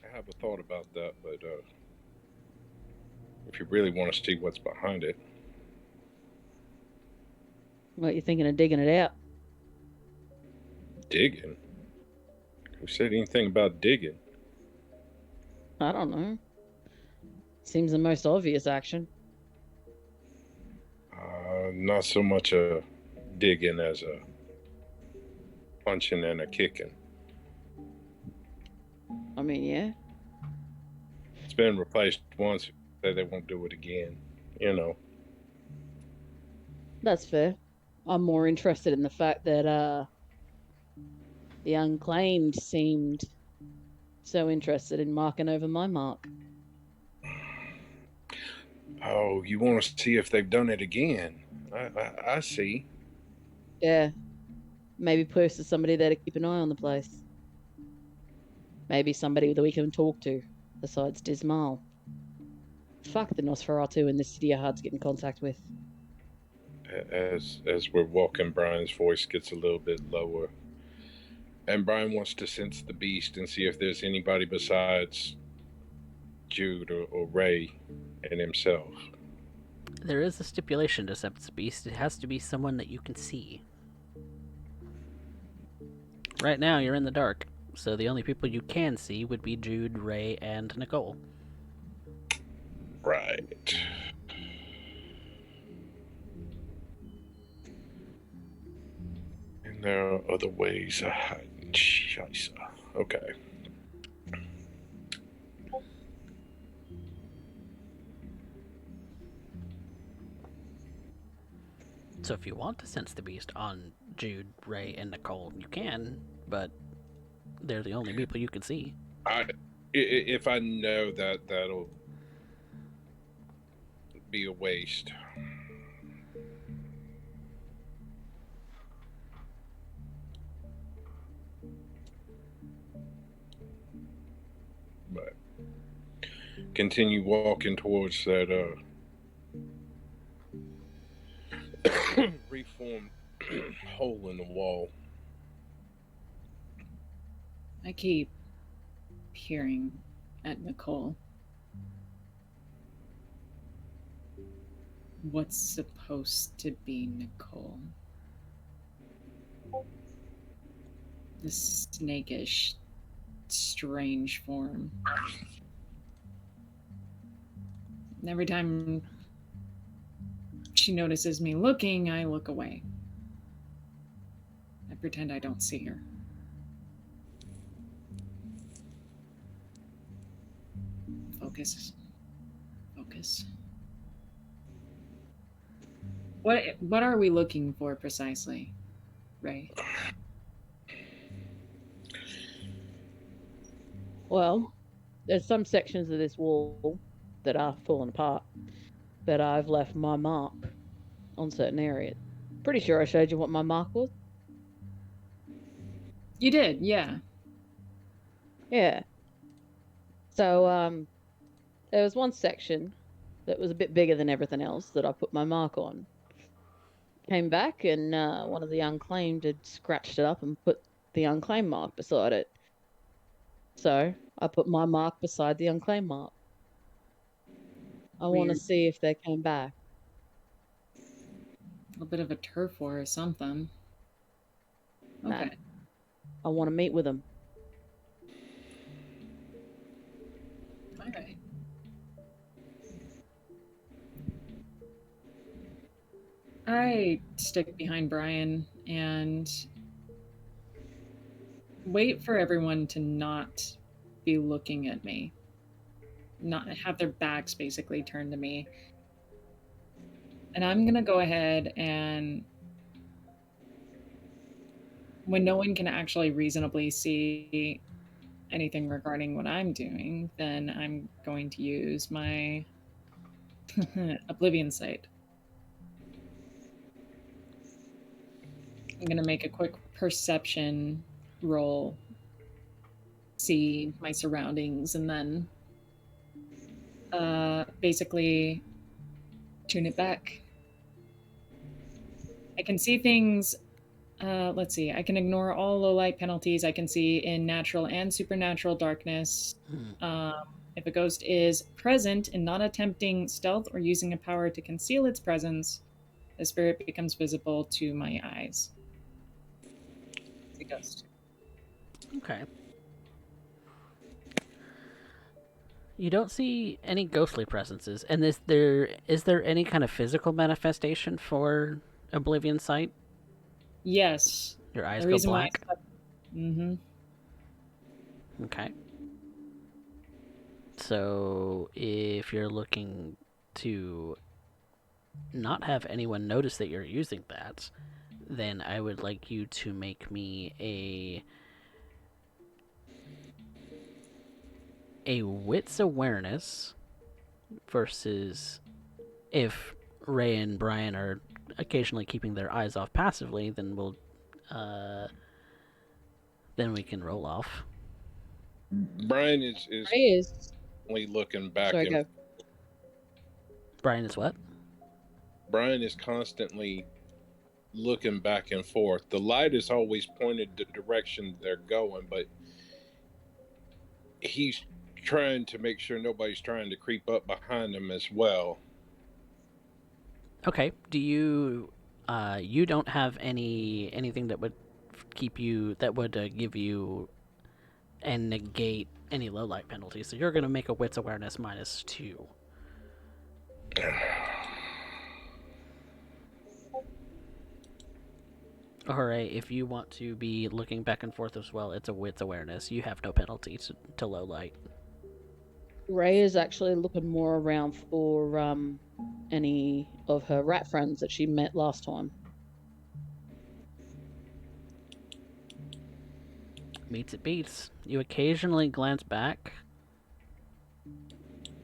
I have a thought about that, but if you really want to see what's behind it, What, you thinking of digging it out? digging. Who said anything about digging? I don't know. Seems the most obvious action. Not so much a digging as a punching and a kicking. I mean, yeah. It's been replaced once. Say they won't do it again. You know. That's fair. I'm more interested in the fact that the unclaimed seemed so interested in marking over my mark. Oh, you want to see if they've done it again? I see. Yeah. Maybe posted somebody there to keep an eye on the place. Maybe somebody that we can talk to, besides Dismal. Fuck the Nosferatu in this city are hard to get in contact with. As we're walking, Brian's voice gets a little bit lower, and Brian wants to sense the beast and see if there's anybody besides Jude or Ray and himself. There is a stipulation to sense the beast. It has to be someone that you can see. Right now, you're in the dark, so the only people you can see would be Jude, Ray, and Nicole. Right. And there are other ways of hiding. Scheisse. Okay. So if you want to sense the beast on Jude, Ray, and Nicole, you can, but they're the only people you can see. If I know that, that'll be a waste. But continue walking towards that reformed hole in the wall. I keep peering at Nicole. What's supposed to be Nicole? This snakish, strange form. And every time she notices me looking, I look away. I pretend I don't see her. Focus. Focus. What are we looking for precisely, Ray? Well, there's some sections of this wall that are falling apart, but I've left my mark on certain areas. Pretty sure I showed you what my mark was. You did, yeah. Yeah. So, there was one section that was a bit bigger than everything else that I put my mark on. Came back and one of the unclaimed had scratched it up and put the unclaimed mark beside it. So I put my mark beside the unclaimed mark. I want to Weird. see if they came back. A little bit of a turf war or something. Nah. Okay. I want to meet with them. All right. I stick behind Brian and wait for everyone to not be looking at me. Not have their backs basically turned to me. And I'm going to go ahead and when no one can actually reasonably see anything regarding what I'm doing, then I'm going to use my Oblivion Sight. I'm going to make a quick perception roll, see my surroundings, and then basically tune it back. I can see things. Let's see. I can ignore all low light penalties I can see in natural and supernatural darkness. If a ghost is present and not attempting stealth or using a power to conceal its presence, the spirit becomes visible to my eyes. It's a ghost. Okay. You don't see any ghostly presences, and is there any kind of physical manifestation for Oblivion Sight? Yes. Your eyes The go reason why black. Mm-hmm. Okay. So if you're looking to not have anyone notice that you're using that, then I would like you to make me a wits awareness versus if Ray and Bryan are occasionally keeping their eyes off passively, then then we can roll off. Brian is Ray is. only looking back Sorry, and go. Bryan is what? Brian is constantly looking back and forth. The light is always pointed the direction they're going, but he's trying to make sure nobody's trying to creep up behind him as well. Okay. Do you you don't have anything that would keep you that would give you and negate any low light penalty. So you're going to make a wits awareness -2. Alright, if you want to be looking back and forth as well, it's a wits awareness. You have no penalty to low light. Ray is actually looking more around for any of her rat friends that she met last time. Meets it beats. You occasionally glance back,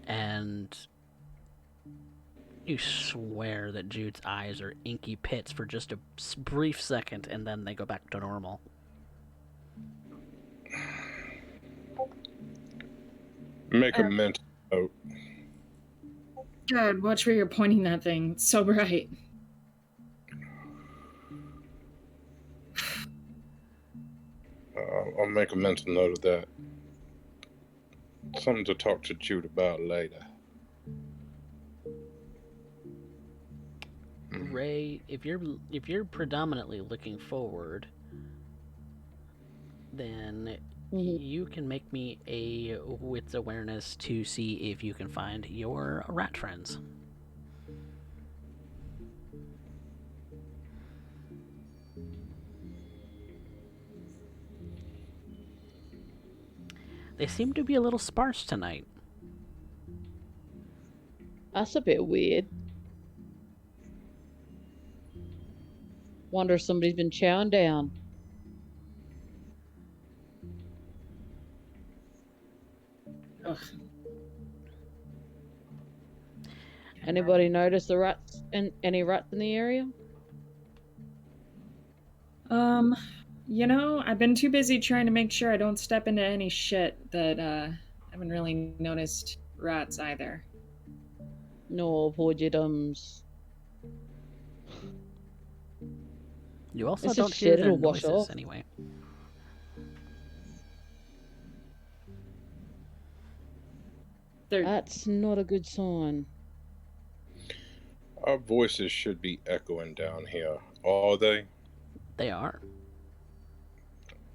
and you swear that Jude's eyes are inky pits for just a brief second, and then they go back to normal. Make a mental note. God, watch where you're pointing that thing. It's so bright. I'll make a mental note of that. Something to talk to Jude about later. Ray, if you're predominantly looking forward, then you can make me a wits awareness to see if you can find your rat friends. They seem to be a little sparse tonight. That's a bit weird. Wonder if somebody's been chowing down. Ugh. Anybody notice the rats and any rats in the area? You know, I've been too busy trying to make sure I don't step into any shit that I haven't really noticed rats either. No, avoid your dums. You also It's don't just hear shit, their it'll wash noises off. anyway. That's not a good sign. Our voices should be echoing down here. Are they? They are.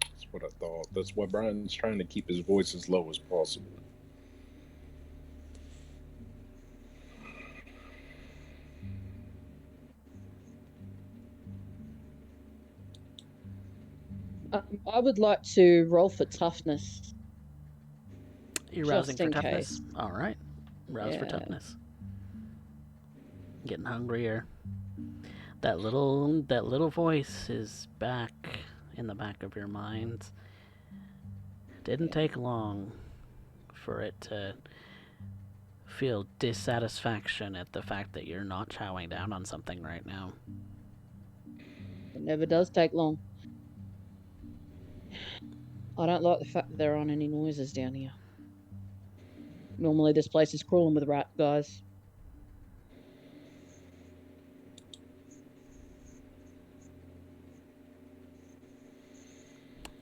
That's what I thought. That's why Brian's trying to keep his voice as low as possible. I would like to roll for toughness. You're Just rousing for in toughness? case. Alright. Rouse for Yeah. toughness. Getting hungrier. That little voice is back in the back of your mind. Didn't take long for it to feel dissatisfaction at the fact that you're not chowing down on something right now. It never does take long. I don't like the fact that there aren't any noises down here. Normally this place is crawling with rat guys.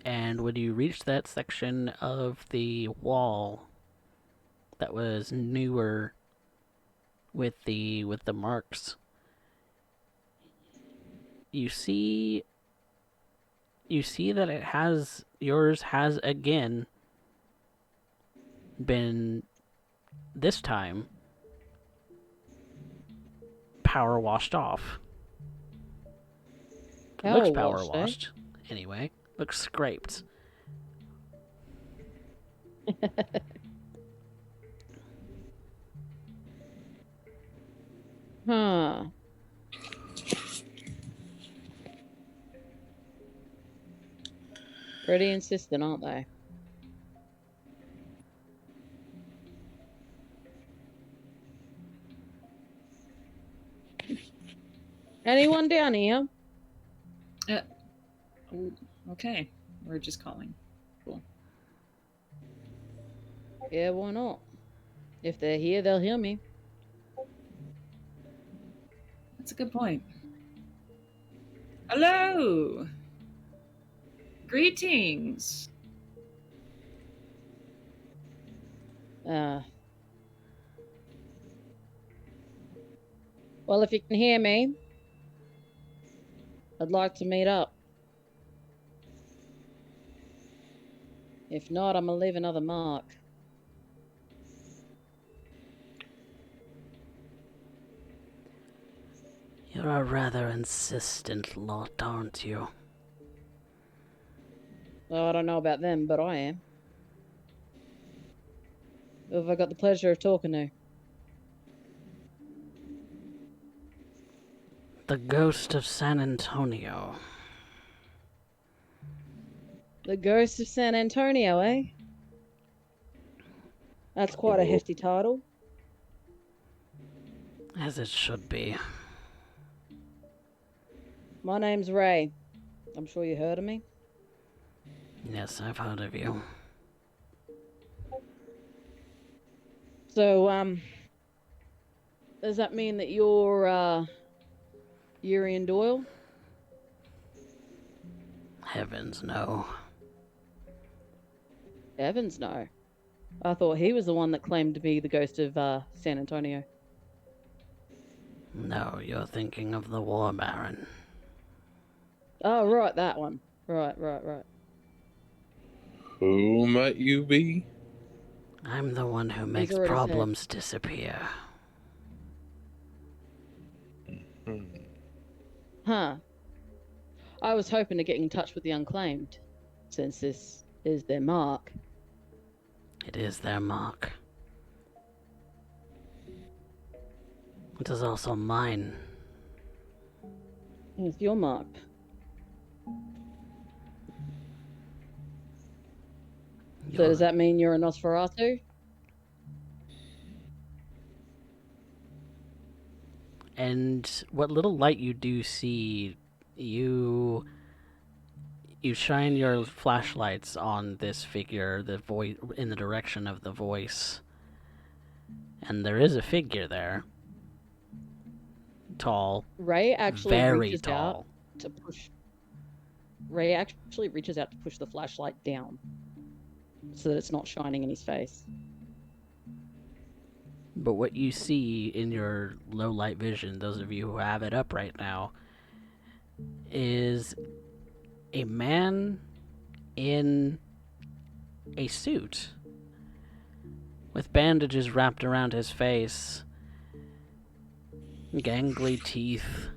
And when you reach that section of the wall that was newer with the marks, you see that yours has again been, this time, power washed off. Looks power washed, anyway. Looks scraped. Huh. Pretty insistent, aren't they? Anyone down here? Okay, we're just calling. Cool. Yeah, why not? If they're here, they'll hear me. That's a good point. Hello! Greetings! Well, if you can hear me, I'd like to meet up. If not, I'm gonna leave another mark. You're a rather insistent lot, aren't you? Well, I don't know about them, but I am. Who have I got the pleasure of talking to? The ghost of San Antonio. The Ghost of San Antonio, eh? That's quite a hefty title. As it should be. My name's Ray. I'm sure you heard of me. Yes, I've heard of you. So, does that mean that you're, Urian Doyle? Heavens, no. Evans, no. I thought he was the one that claimed to be the ghost of, San Antonio. No, you're thinking of the War Baron. Oh, right, that one. Right. Who might you be? I'm the one who makes already said. problems disappear. Huh. I was hoping to get in touch with the Unclaimed, since this is their mark. It is their mark. It is also mine. It's your mark. So does that mean you're a Nosferatu? And what little light you do see, you shine your flashlights on this figure, the voice, in the direction of the voice. And there is a figure there. Tall. Ray actually very reaches tall. out to push. Ray actually reaches out to push the flashlight down, so that it's not shining in his face. But what you see in your low light vision, those of you who have it up right now, is a man in a suit with bandages wrapped around his face, gangly teeth,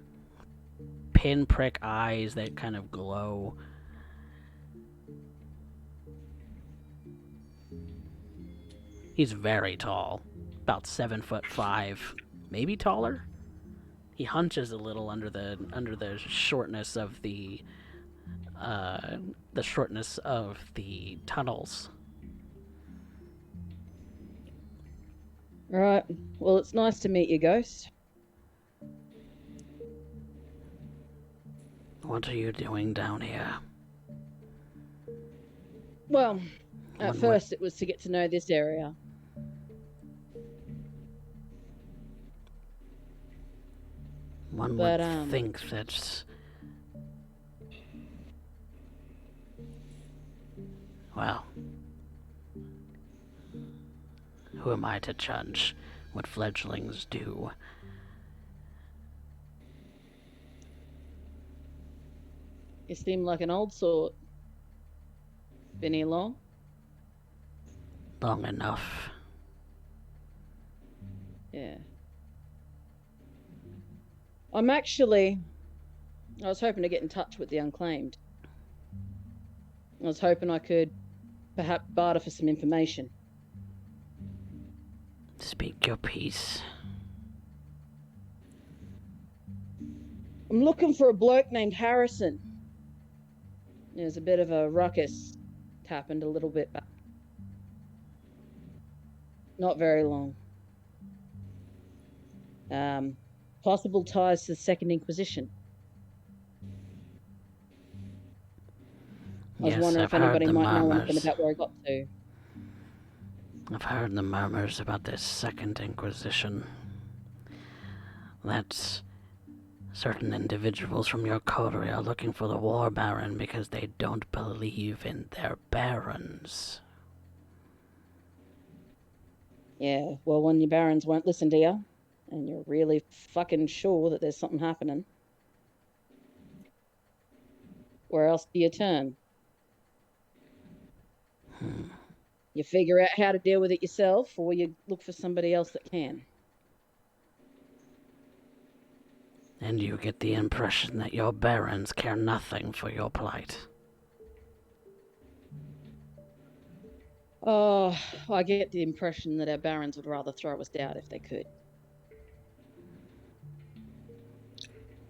pinprick eyes that kind of glow. He's very tall, about 7'5", maybe taller. He hunches a little under the shortness of the tunnels. Right. Well, it's nice to meet you, Ghost. What are you doing down here? Well, at first it was to get to know this area. One But, would think that... Well... Who am I to judge what fledglings do? You seem like an old sort. Been here long? Long enough. Yeah. I was hoping to get in touch with the Unclaimed. I was hoping I could perhaps barter for some information. Speak your piece. I'm looking for a bloke named Harrison. There's a bit of a ruckus. It happened a little bit back. Not very long. Possible ties to the Second Inquisition. I was wondering if anybody might know anything about where I got to. I've heard the murmurs about this Second Inquisition. That Certain individuals from your coterie are looking for the War Baron because they don't believe in their barons. Yeah, well, when your barons won't listen to you, and you're really fucking sure that there's something happening, where else do you turn? You figure out how to deal with it yourself, or you look for somebody else that can. And you get the impression that your barons care nothing for your plight. Oh, I get the impression that our barons would rather throw us out if they could.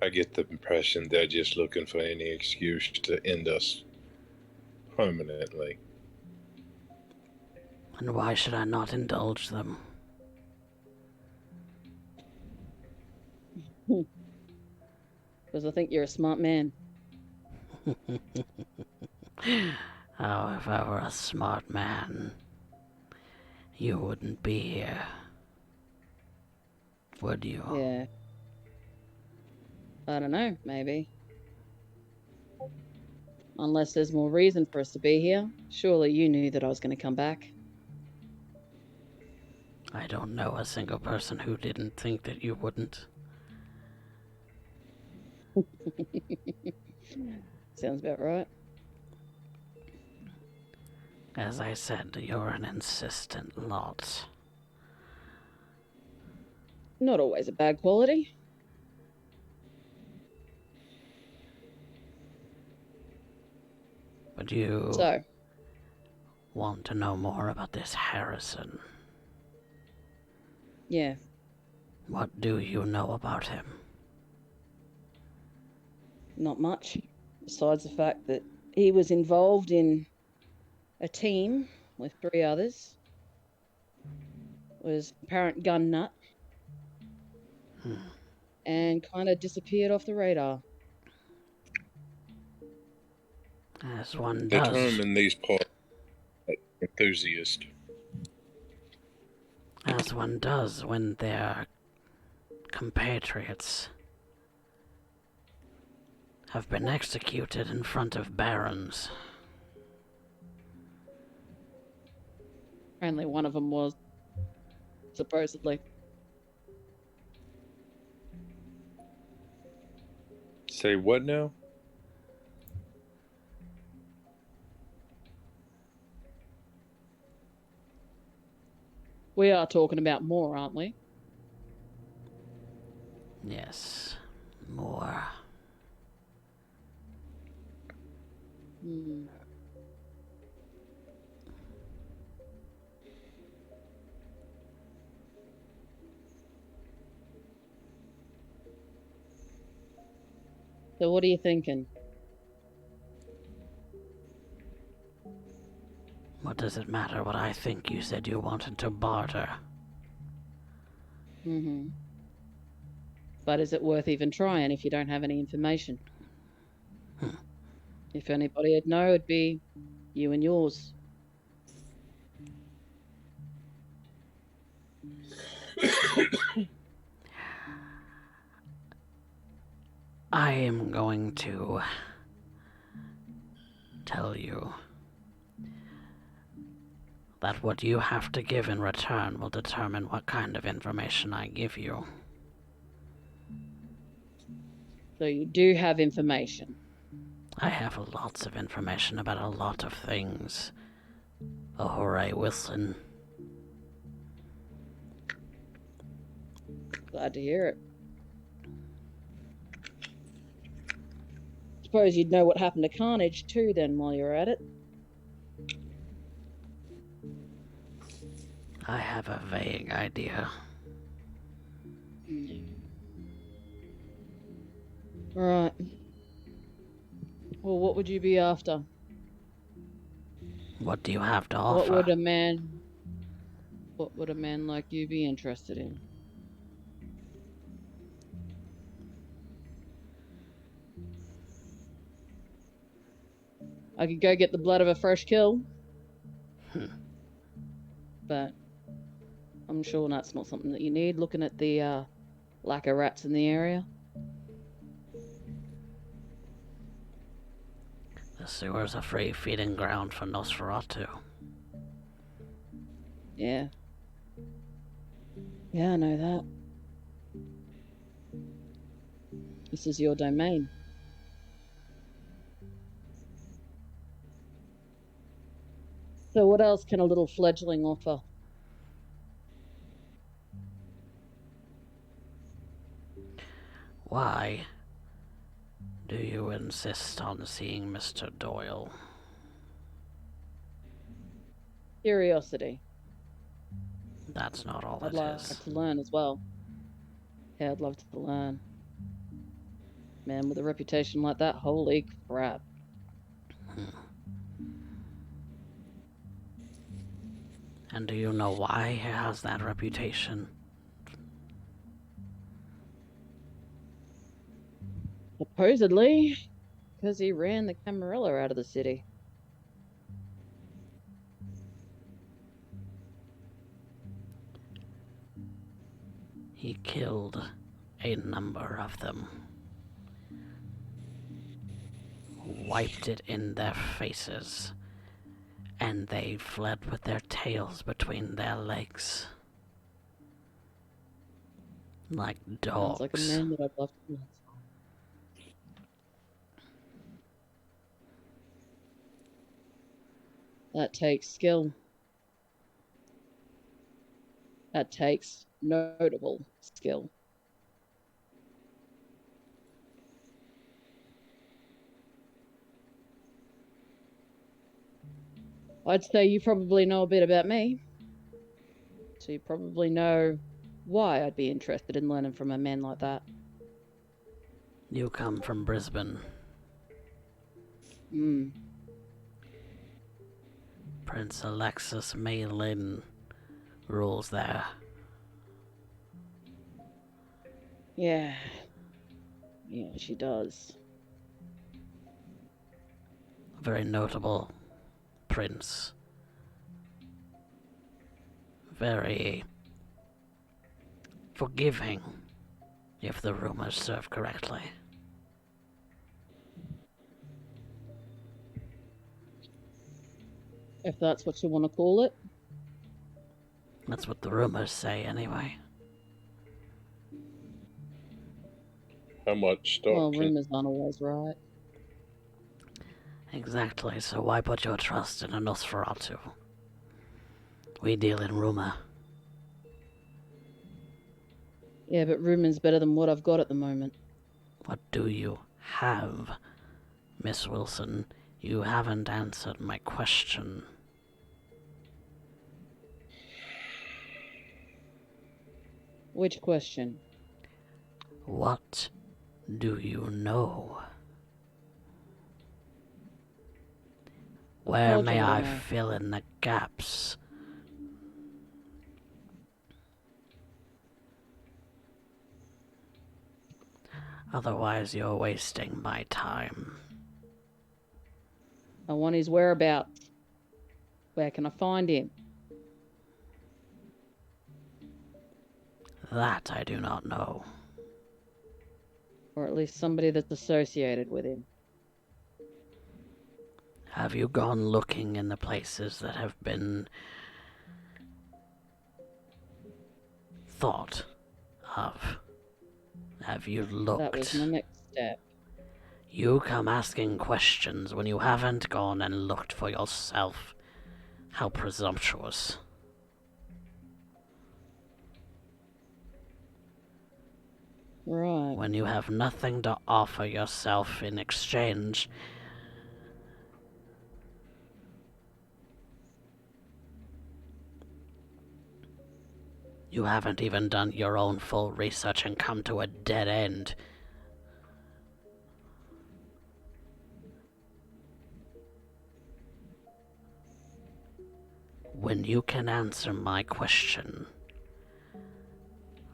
I get the impression they're just looking for any excuse to end us permanently. And why should I not indulge them? Because I think you're a smart man. Oh, if I were a smart man, you wouldn't be here. Would you? Yeah. I don't know, maybe. Unless there's more reason for us to be here. Surely you knew that I was going to come back. I don't know a single person who didn't think that you wouldn't. Sounds about right. As I said, you're an insistent lot. Not always a bad quality. But you So, want to know more about this Harrison. yeah. What do you know about him? Not much. Besides the fact that he was involved in a team with 3 others. Was apparent gun nut. And kind of disappeared off the radar. As one The does. term in these parts, enthusiast. As one does when their compatriots have been executed in front of barons. Apparently one of them was, supposedly. Say what now? We are talking about more, aren't we? Yes, more. Hmm. So what are you thinking? What does it matter what I think? You said you wanted to barter. Mm-hmm. But is it worth even trying if you don't have any information? If anybody would know, it'd be you and yours. I am going to tell you that what you have to give in return will determine what kind of information I give you. So you do have information. I have lots of information about a lot of things. Oh, hooray, Wilson. Glad to hear it. Suppose you'd know what happened to Carnage too then while you're at it. I have a vague idea. Right. Well, what would you be after? What do you have to What offer? would a man like you be interested in? I could go get the blood of a fresh kill. But I'm sure that's not something that you need, looking at the lack of rats in the area. The sewer's a free feeding ground for Nosferatu. Yeah. Yeah, I know that. This is your domain. So what else can a little fledgling offer? Why do you insist on seeing Mr. Doyle? Curiosity. That's not all I'd it like is. to learn as well. Yeah, I'd love to learn. Man, with a reputation like that, holy crap. And do you know why he has that reputation? Supposedly, because he ran the Camarilla out of the city. He killed a number of them. Wiped it in their faces. And they fled with their tails between their legs. Like Sounds like a dogs. man that I'd love to learn from. That takes skill. That takes notable skill. I'd say you probably know a bit about me. So you probably know why I'd be interested in learning from a man like that. You come from Brisbane. Hmm. Prince Alexis Maylin rules there. Yeah. Yeah, she does. A very notable prince. Very forgiving, if the rumors serve correctly. If that's what you want to call it. That's what the rumors say, anyway. How much Well, stock can rumors aren't always right. Exactly, so why put your trust in a Nosferatu? We deal in rumor. Yeah, but rumor's better than what I've got at the moment. What do you have, Miss Wilson? You haven't answered my question. Which question? What do you know? Where Told you may I I don't know. fill in the gaps? Otherwise, you're wasting my time. I want his whereabouts. Where can I find him? That I do not know. Or at least somebody that's associated with him. Have you gone looking in the places that have been thought of? Have you That was looked? my next step. You come asking questions when you haven't gone and looked for yourself. How presumptuous. Right. When you have nothing to offer yourself in exchange, you haven't even done your own full research and come to a dead end. When you can answer my question,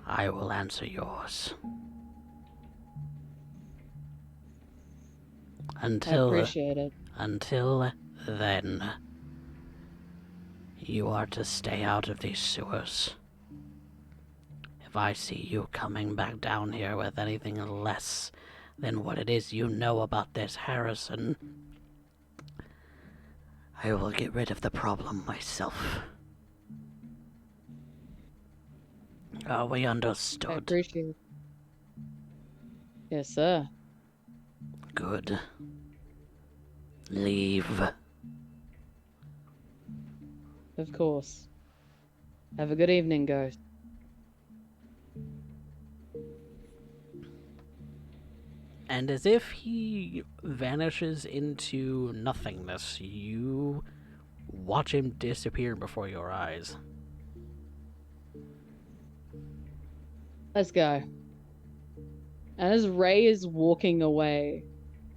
I will answer yours. I Until appreciate it. then, you are to stay out of these sewers. If I see you coming back down here with anything less than what it is you know about this Harrison, I will get rid of the problem myself. Are we I understood? appreciate it. Yes, sir. Good. Leave. Of course. Have a good evening, Ghost. And as if he vanishes into nothingness, you watch him disappear before your eyes. Let's go. And as Ray is walking away,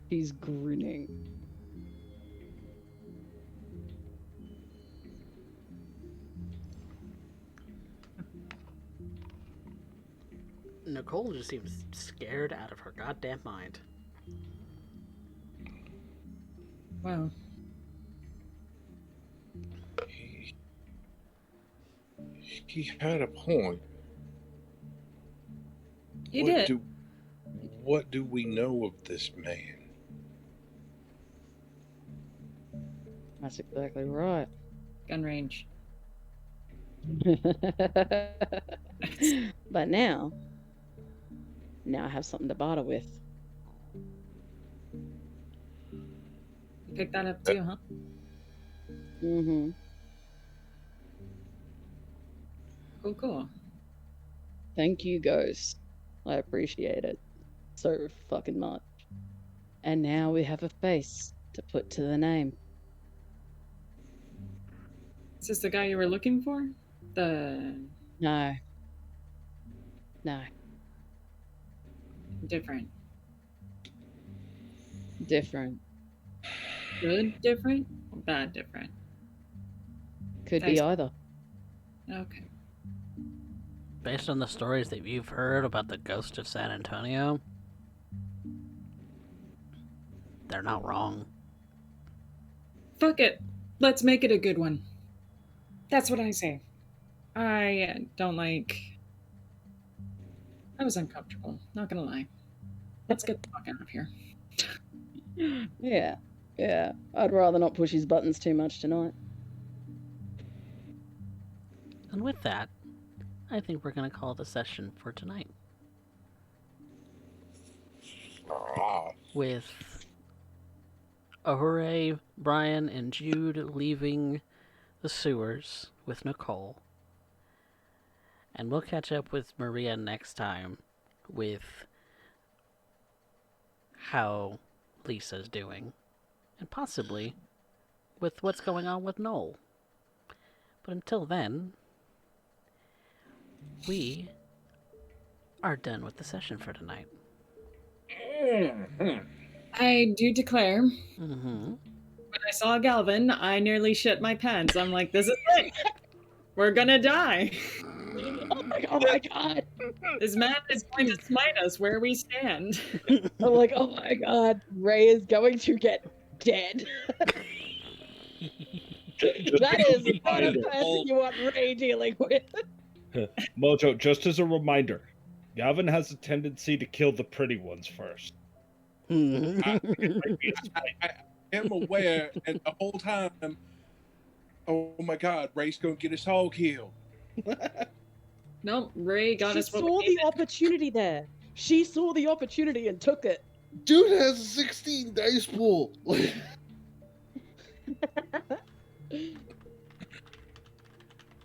he's grinning. Nicole just seems scared out of her goddamn mind. Wow. He had a point. He did. What do we know of this man? That's exactly right. Gun range. But now I have something to barter with. You picked that up too, huh? Mm-hmm. Cool. Thank you, Ghost. I appreciate it so fucking much. And now we have a face to put to the name. Is this the guy you were looking for? The No. different. Different. Good different? Or bad different? Could Thanks. be either. Okay. Based on the stories that you've heard about the ghost of San Antonio, they're not wrong. Fuck it. Let's make it a good one. That's what I say. I don't like... I was uncomfortable, not gonna lie. Let's get the fuck out of here. Yeah. I'd rather not push his buttons too much tonight. And with that, I think we're going to call the session for tonight. With Rei, Bryan, and Jude leaving the sewers with Nicole. And we'll catch up with Maria next time with how Lisa's doing. And possibly with what's going on with Noel. But until then, we are done with the session for tonight. I do declare, Mm-hmm. when I saw Galvin, I nearly shit my pants. I'm like, this is it. We're gonna die. Oh my god. This man is going to smite us where we stand. I'm like, oh my god, Ray is going to get dead. That is not a person you want Ray dealing with. Mojo, just as a reminder, Gavin has a tendency to kill the pretty ones first. I am aware, and the whole time, oh my god, Ray's gonna get us all killed. Nope, Ray got She us what saw we the needed. opportunity there. She saw the opportunity and took it. Dude has a 16 dice pool.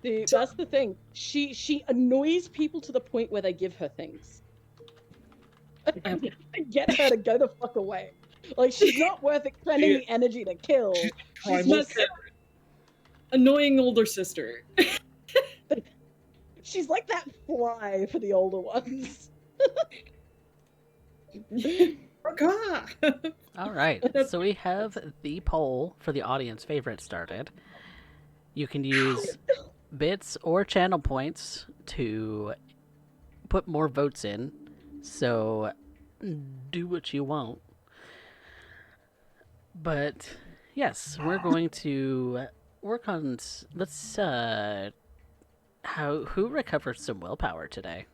See, that's the thing. She annoys people to the point where they give her things. Get her to go the fuck away. Like, she's not worth expending the energy to kill. She's not the annoying older sister. She's like that fly for the older ones. All right, so we have the poll for the audience favorite started. You can use bits or channel points to put more votes in, so do what you want. But yes, we're going to work on, who recovered some willpower today?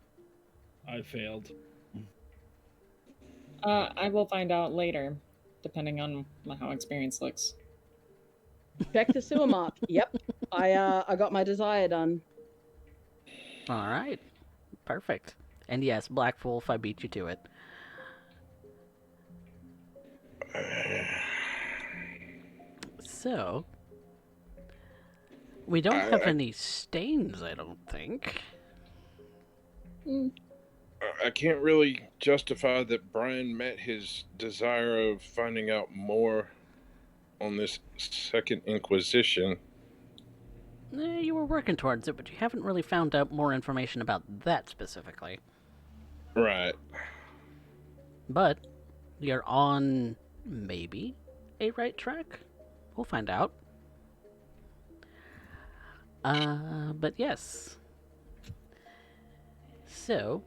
I failed. I will find out later, depending on how experience looks. Check the sewer mark. Yep. I got my desire done. All right. Perfect. And yes, Black Wolf, I beat you to it. So, we don't have any stains, I don't think. I can't really justify that Brian met his desire of finding out more on this Second Inquisition. You were working towards it, but you haven't really found out more information about that specifically. Right. But you're on maybe a right track. We'll find out. But yes. So,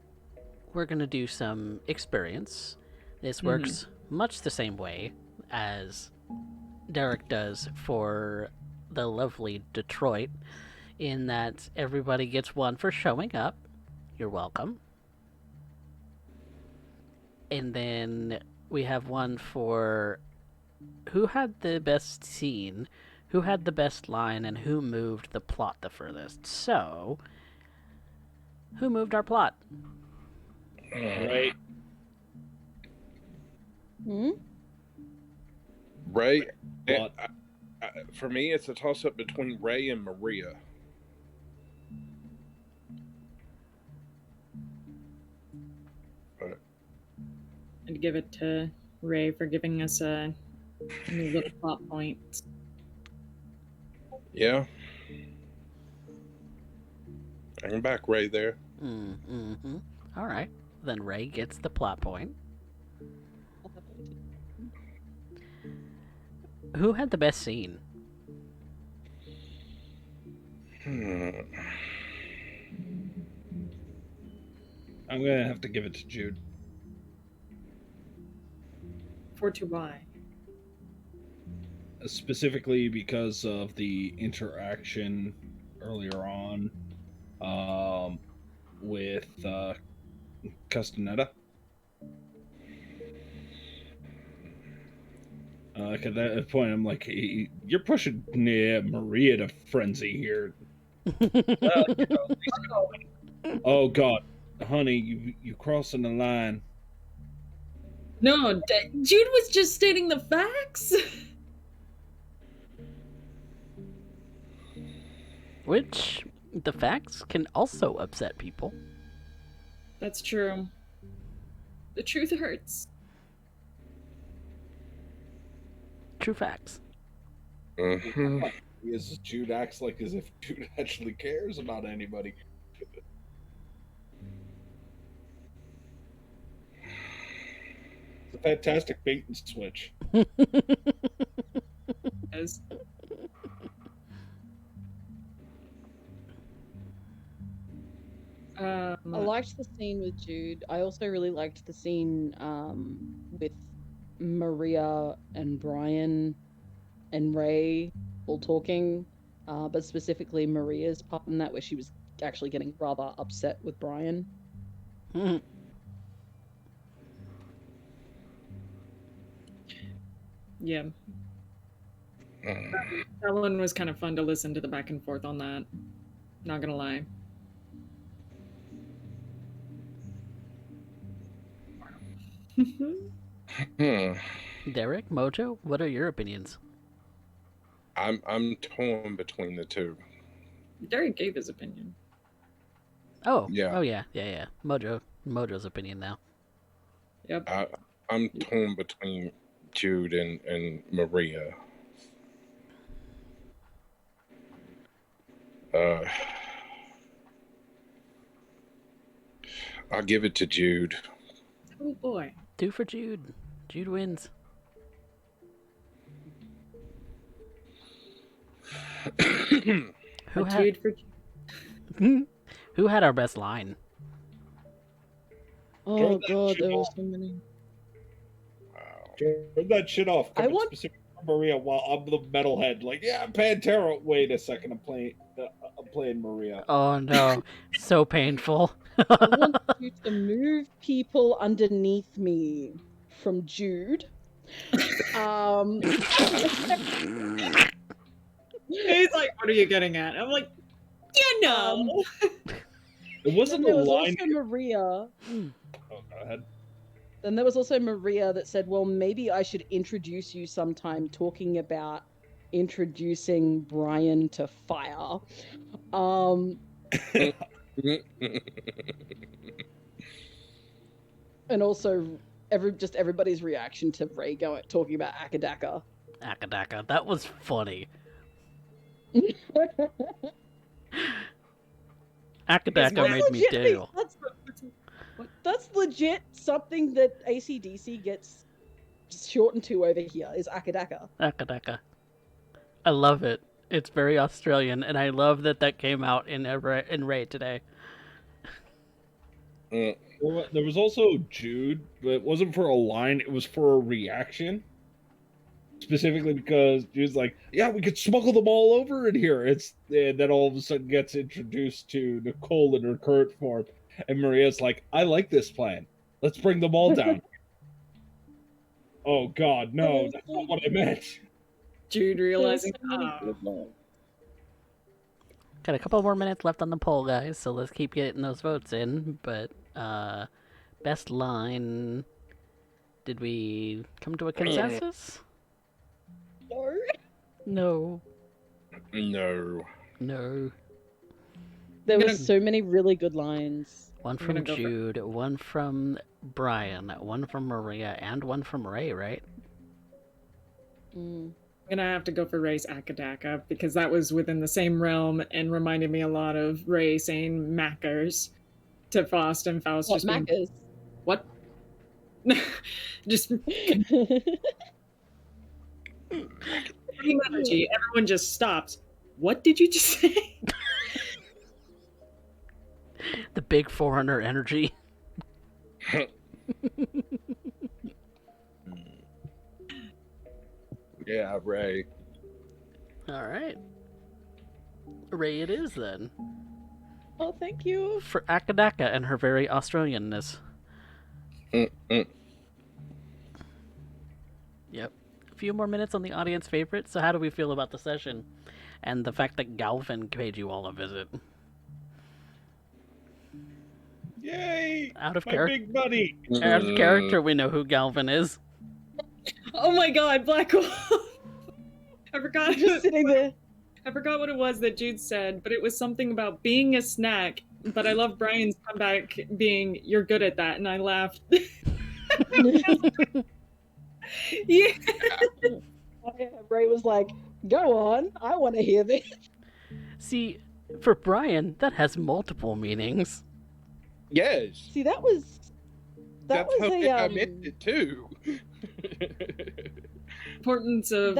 we're gonna do some experience. This works much the same way as Derek does for the lovely Detroit, in that everybody gets one for showing up. You're welcome. And then we have one for who had the best scene, who had the best line, and who moved the plot the furthest. So, who moved our plot? Right. Ray. But For me, it's a toss-up between Ray and Maria. And give it to Ray for giving us a new little plot point. Yeah. I can back Ray there. All right. Then Ray gets the plot point. Who had the best scene? I'm gonna have to give it to Jude. For to why? Specifically because of the interaction earlier on with Castaneda. At that point, I'm like, hey, you're pushing Maria to frenzy here. Oh, God. Honey, you crossing the line. No, Jude was just stating the facts. Which, the facts can also upset people. That's true. The truth hurts. True facts. Is Jude acts like as if Jude actually cares about anybody. It's a fantastic bait and switch. As I liked the scene with Jude. I also really liked the scene with Maria and Bryan and Ray all talking, but specifically Maria's part in that, where she was actually getting rather upset with Bryan. yeah. That one was kind of fun to listen to the back and forth on that. Not gonna lie. Derek, Mojo, what are your opinions? I'm torn between the two. Derek gave his opinion. Oh, Yeah. Oh yeah. Mojo's opinion now. Yep. I'm torn between Jude and Maria. I'll give it to Jude. Oh boy. 2 for Jude. Jude wins. Who had Jude for Who had our best line? Oh God, there were so many. Turn that shit off. I want- specifically Maria while I'm the metalhead. Like, yeah, Pantera. Wait a second, I'm playing Maria. Oh no, so painful. I want you to move people underneath me from Jude. He's like, what are you getting at? I'm like, you know. It wasn't Then a there was line. also Maria. Oh, go ahead. Then there was also Maria that said, well, maybe I should introduce you sometime, talking about introducing Bryan to fire. And also everybody's reaction to Rei talking about Akadaka. Akadaka. That was funny. Akadaka made me giggle. That's legit something that AC/DC gets shortened to over here, is Akadaka. Akadaka. I love it. It's very Australian, and I love that came out in Rei today. There was also Jude, but it wasn't for a line, it was for a reaction. Specifically because Jude's like, yeah, we could smuggle them all over in here. And then all of a sudden gets introduced to Nicole in her current form. And Maria's like, I like this plan. Let's bring them all down. Oh, God, no, that's not what I meant. Jude realizing, Got a couple more minutes left on the poll, guys, so let's keep getting those votes in. But, best line... Did we come to a consensus? No. No. No. There were so many really good lines. One from Jude, one from Bryan, one from Maria, and one from Rei, right? I'm gonna have to go for Rei's Akadaka, because that was within the same realm and reminded me a lot of Rei saying Mackers to Faust, and Faust What, just being, Mackers? what? Just energy. Everyone just stops. What did you just say? The big foreigner energy. Yeah, Rei. Alright. Rei it is, then. Oh, thank you. For Akadaka and her very Australianness. Yep. A few more minutes on the audience favorite. So how do we feel about the session? And the fact that Galvin paid you all a visit. Yay! Out of My character. big buddy! Out of character, we know who Galvin is. Oh my god, Black Wolf! I forgot. Just sitting there. I forgot what it was that Jude said, but it was something about being a snack. But I love Bryan's comeback being, "You're good at that," and I laughed. Yeah. Rei was like, go on, I want to hear this. See, for Bryan, that has multiple meanings. Yes. See, that was That's how I meant it too. Importance of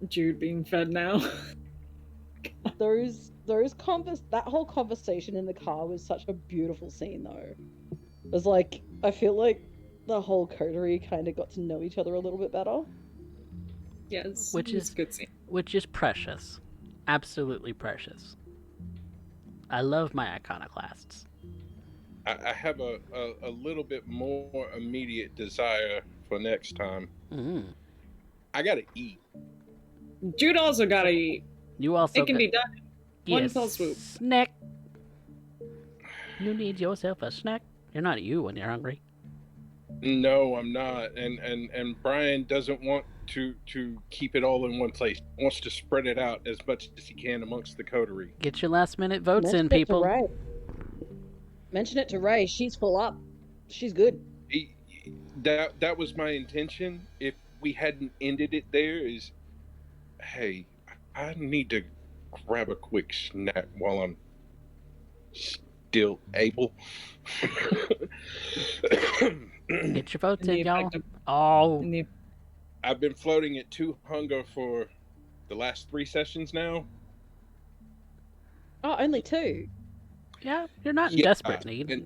Jude being fed now. that whole conversation in the car was such a beautiful scene, though. It was like, I feel like the whole coterie kind of got to know each other a little bit better. Yes, which is good scene. Which is precious, absolutely precious. I love my iconoclasts. I have a little bit more immediate desire for next time. I gotta eat. Jude also gotta eat. You also. It can be done. One fell swoop. Snack. You need yourself a snack. You're not you when you're hungry. No, I'm not. And Bryan doesn't want to keep it all in one place. He wants to spread it out as much as he can amongst the coterie. Get your last minute votes Mention in, it to people. Rei. Mention it to Rei. She's full up. She's good. That was my intention. If we hadn't ended it there, is, hey, I need to grab a quick snack while I'm still able. Get your votes in, y'all. Oh. I've been floating at 2 hunger for the last 3 sessions now. Oh, only 2? Yeah, you're not in desperate need.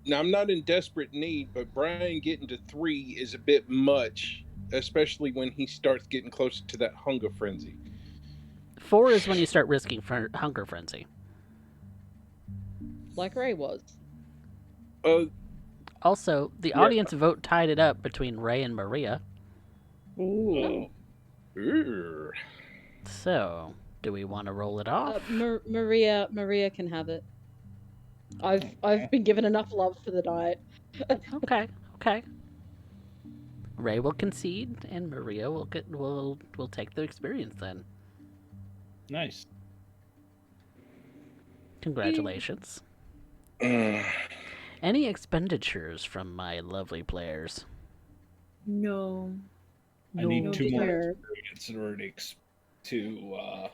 Now, I'm not in desperate need, but Bryan getting to 3 is a bit much, especially when he starts getting closer to that hunger frenzy. 4 is when you start risking for hunger frenzy. Like Rei was. Also, the audience vote tied it up between Rei and Maria. Ooh. Ooh. So, 4 is when you start risking for hunger frenzy. 4 is when you start getting closer to that hunger frenzy. Also, the audience vote tied it up between Rei and Maria. Oh. Ooh. So, do we want to roll it off? Maria can have it. I've been given enough love for the night. Okay, okay. Ray will concede, and Maria will take the experience then. Nice. Congratulations. Any expenditures from my lovely players? No. I need No, 2 more dear. experience in order to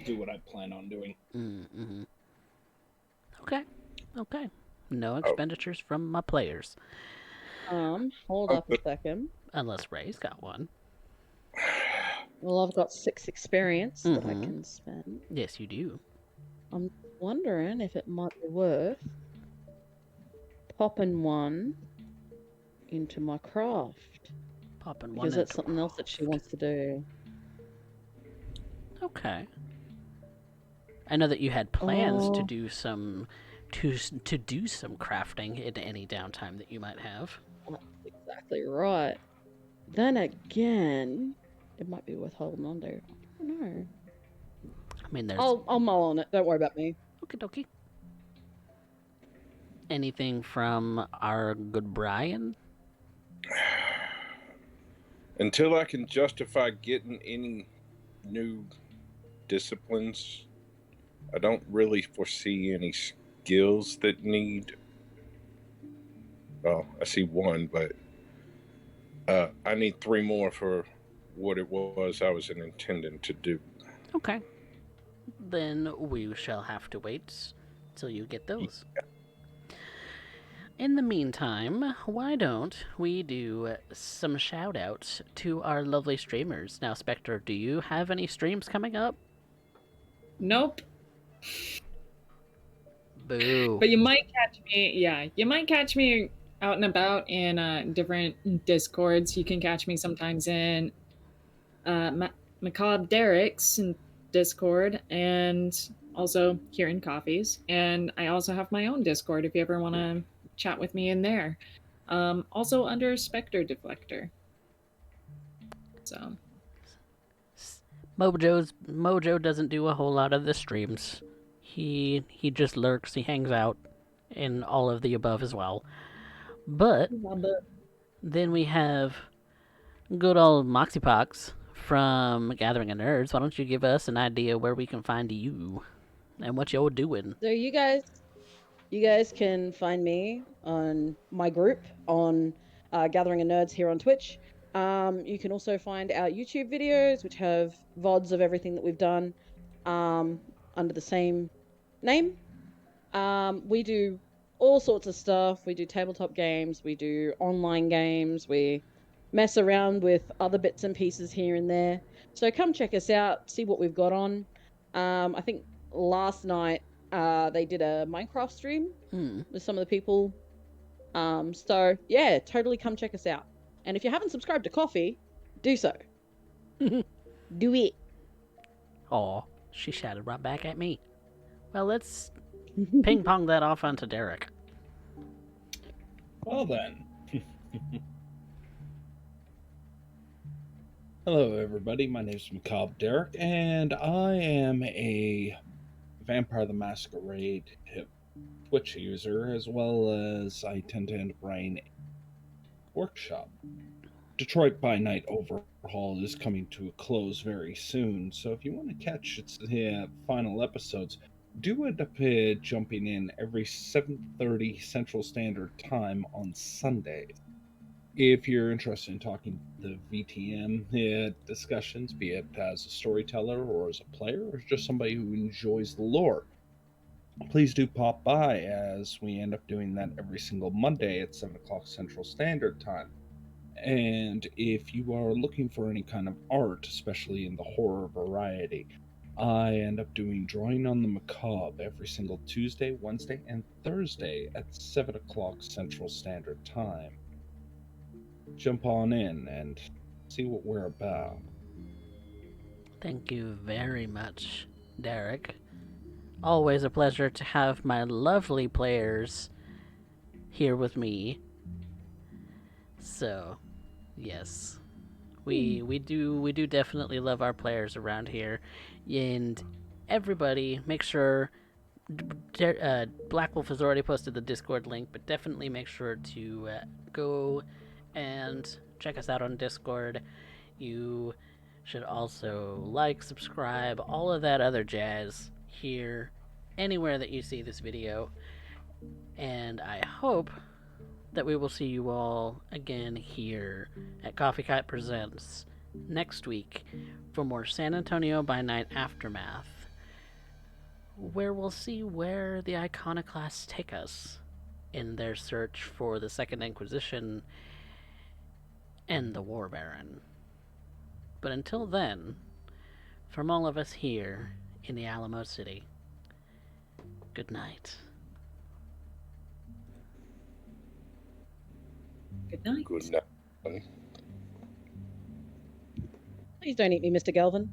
do what I plan on doing. Mm-hmm. Okay, okay. No expenditures from my players. Hold up a second. Unless Ray's got one. Well, I've got 6 experience that I Mhm. can spend. Yes, you do. I'm wondering if it might be worth popping one into my craft. Popping one Because that's into something else that she craft. wants to do. Okay. I know that you had plans to Oh. do some to do some crafting in any downtime that you might have. That's exactly right. Then again, it might be worth holding on to. I don't know. I mean, there's I'll mull on it. Don't worry about me. okie dokie. Anything from our good Brian? Until I can justify getting any new disciplines, I don't really foresee any skills that need. Well, I see one, but I need 3 more for what it was I was intending to do. Okay. Then we shall have to wait till you get those. In the meantime, why don't we do some shout outs to our lovely streamers? Now, Spectre, do you have any streams coming up? Nope. Boo. But you might catch me. Yeah, you might catch me out and about in different discords. You can catch me sometimes in Macabre Derek's Discord, and also here in Coffee's. And I also have my own Discord if you ever want to chat with me in there. Also under Spectre Deflector. So Mojo doesn't do a whole lot of the streams. He just lurks, he hangs out, and all of the above as well. But then we have good old Moxiepox from Gathering of Nerds. Why don't you give us an idea where we can find you and what you're doing? So you guys can find me on my group on Gathering of Nerds here on Twitch. You can also find our YouTube videos, which have VODs of everything that we've done under the same name. We do all sorts of stuff. We do tabletop games, we do online games, we mess around with other bits and pieces here and there. So come check us out, see what we've got on. I think last night they did a Minecraft stream with some of the people. So yeah, totally come check us out. And if you haven't subscribed to Coffee, do so. Do it. Aw, she shouted right back at me. Well, let's ping pong that off onto Derek. Well then. Hello everybody, my name is Macabre Derek, and I am a Vampire the Masquerade Twitch user, as well as I tend to run a workshop. Detroit by Night Overhaul is coming to a close very soon, so if you want to catch its final episodes, do end up jumping in every 7:30 Central Standard Time on Sundays. If you're interested in talking the VTM discussions, be it as a storyteller or as a player or just somebody who enjoys the lore, please do pop by, as we end up doing that every single Monday at 7 o'clock Central Standard Time. And if you are looking for any kind of art, especially in the horror variety, I end up doing Drawing on the Macabre every single Tuesday, Wednesday, and Thursday at 7 o'clock Central Standard Time. Jump on in and see what we're about. Thank you very much, Derek. Always a pleasure to have my lovely players here with me. So, yes, We do definitely love our players around here, and everybody make sure. Black Wolf has already posted the Discord link, but definitely make sure to go and check us out on Discord. You should also like, subscribe, all of that other jazz here, anywhere that you see this video. And I hope that we will see you all again here at CoffeeCat Presents next week for more San Antonio by Night Aftermath, where we'll see where the iconoclasts take us in their search for the Second Inquisition and the War Baron. But until then, from all of us here in the Alamo City, good night. Good night. Good night. Please don't eat me, Mr. Galvin.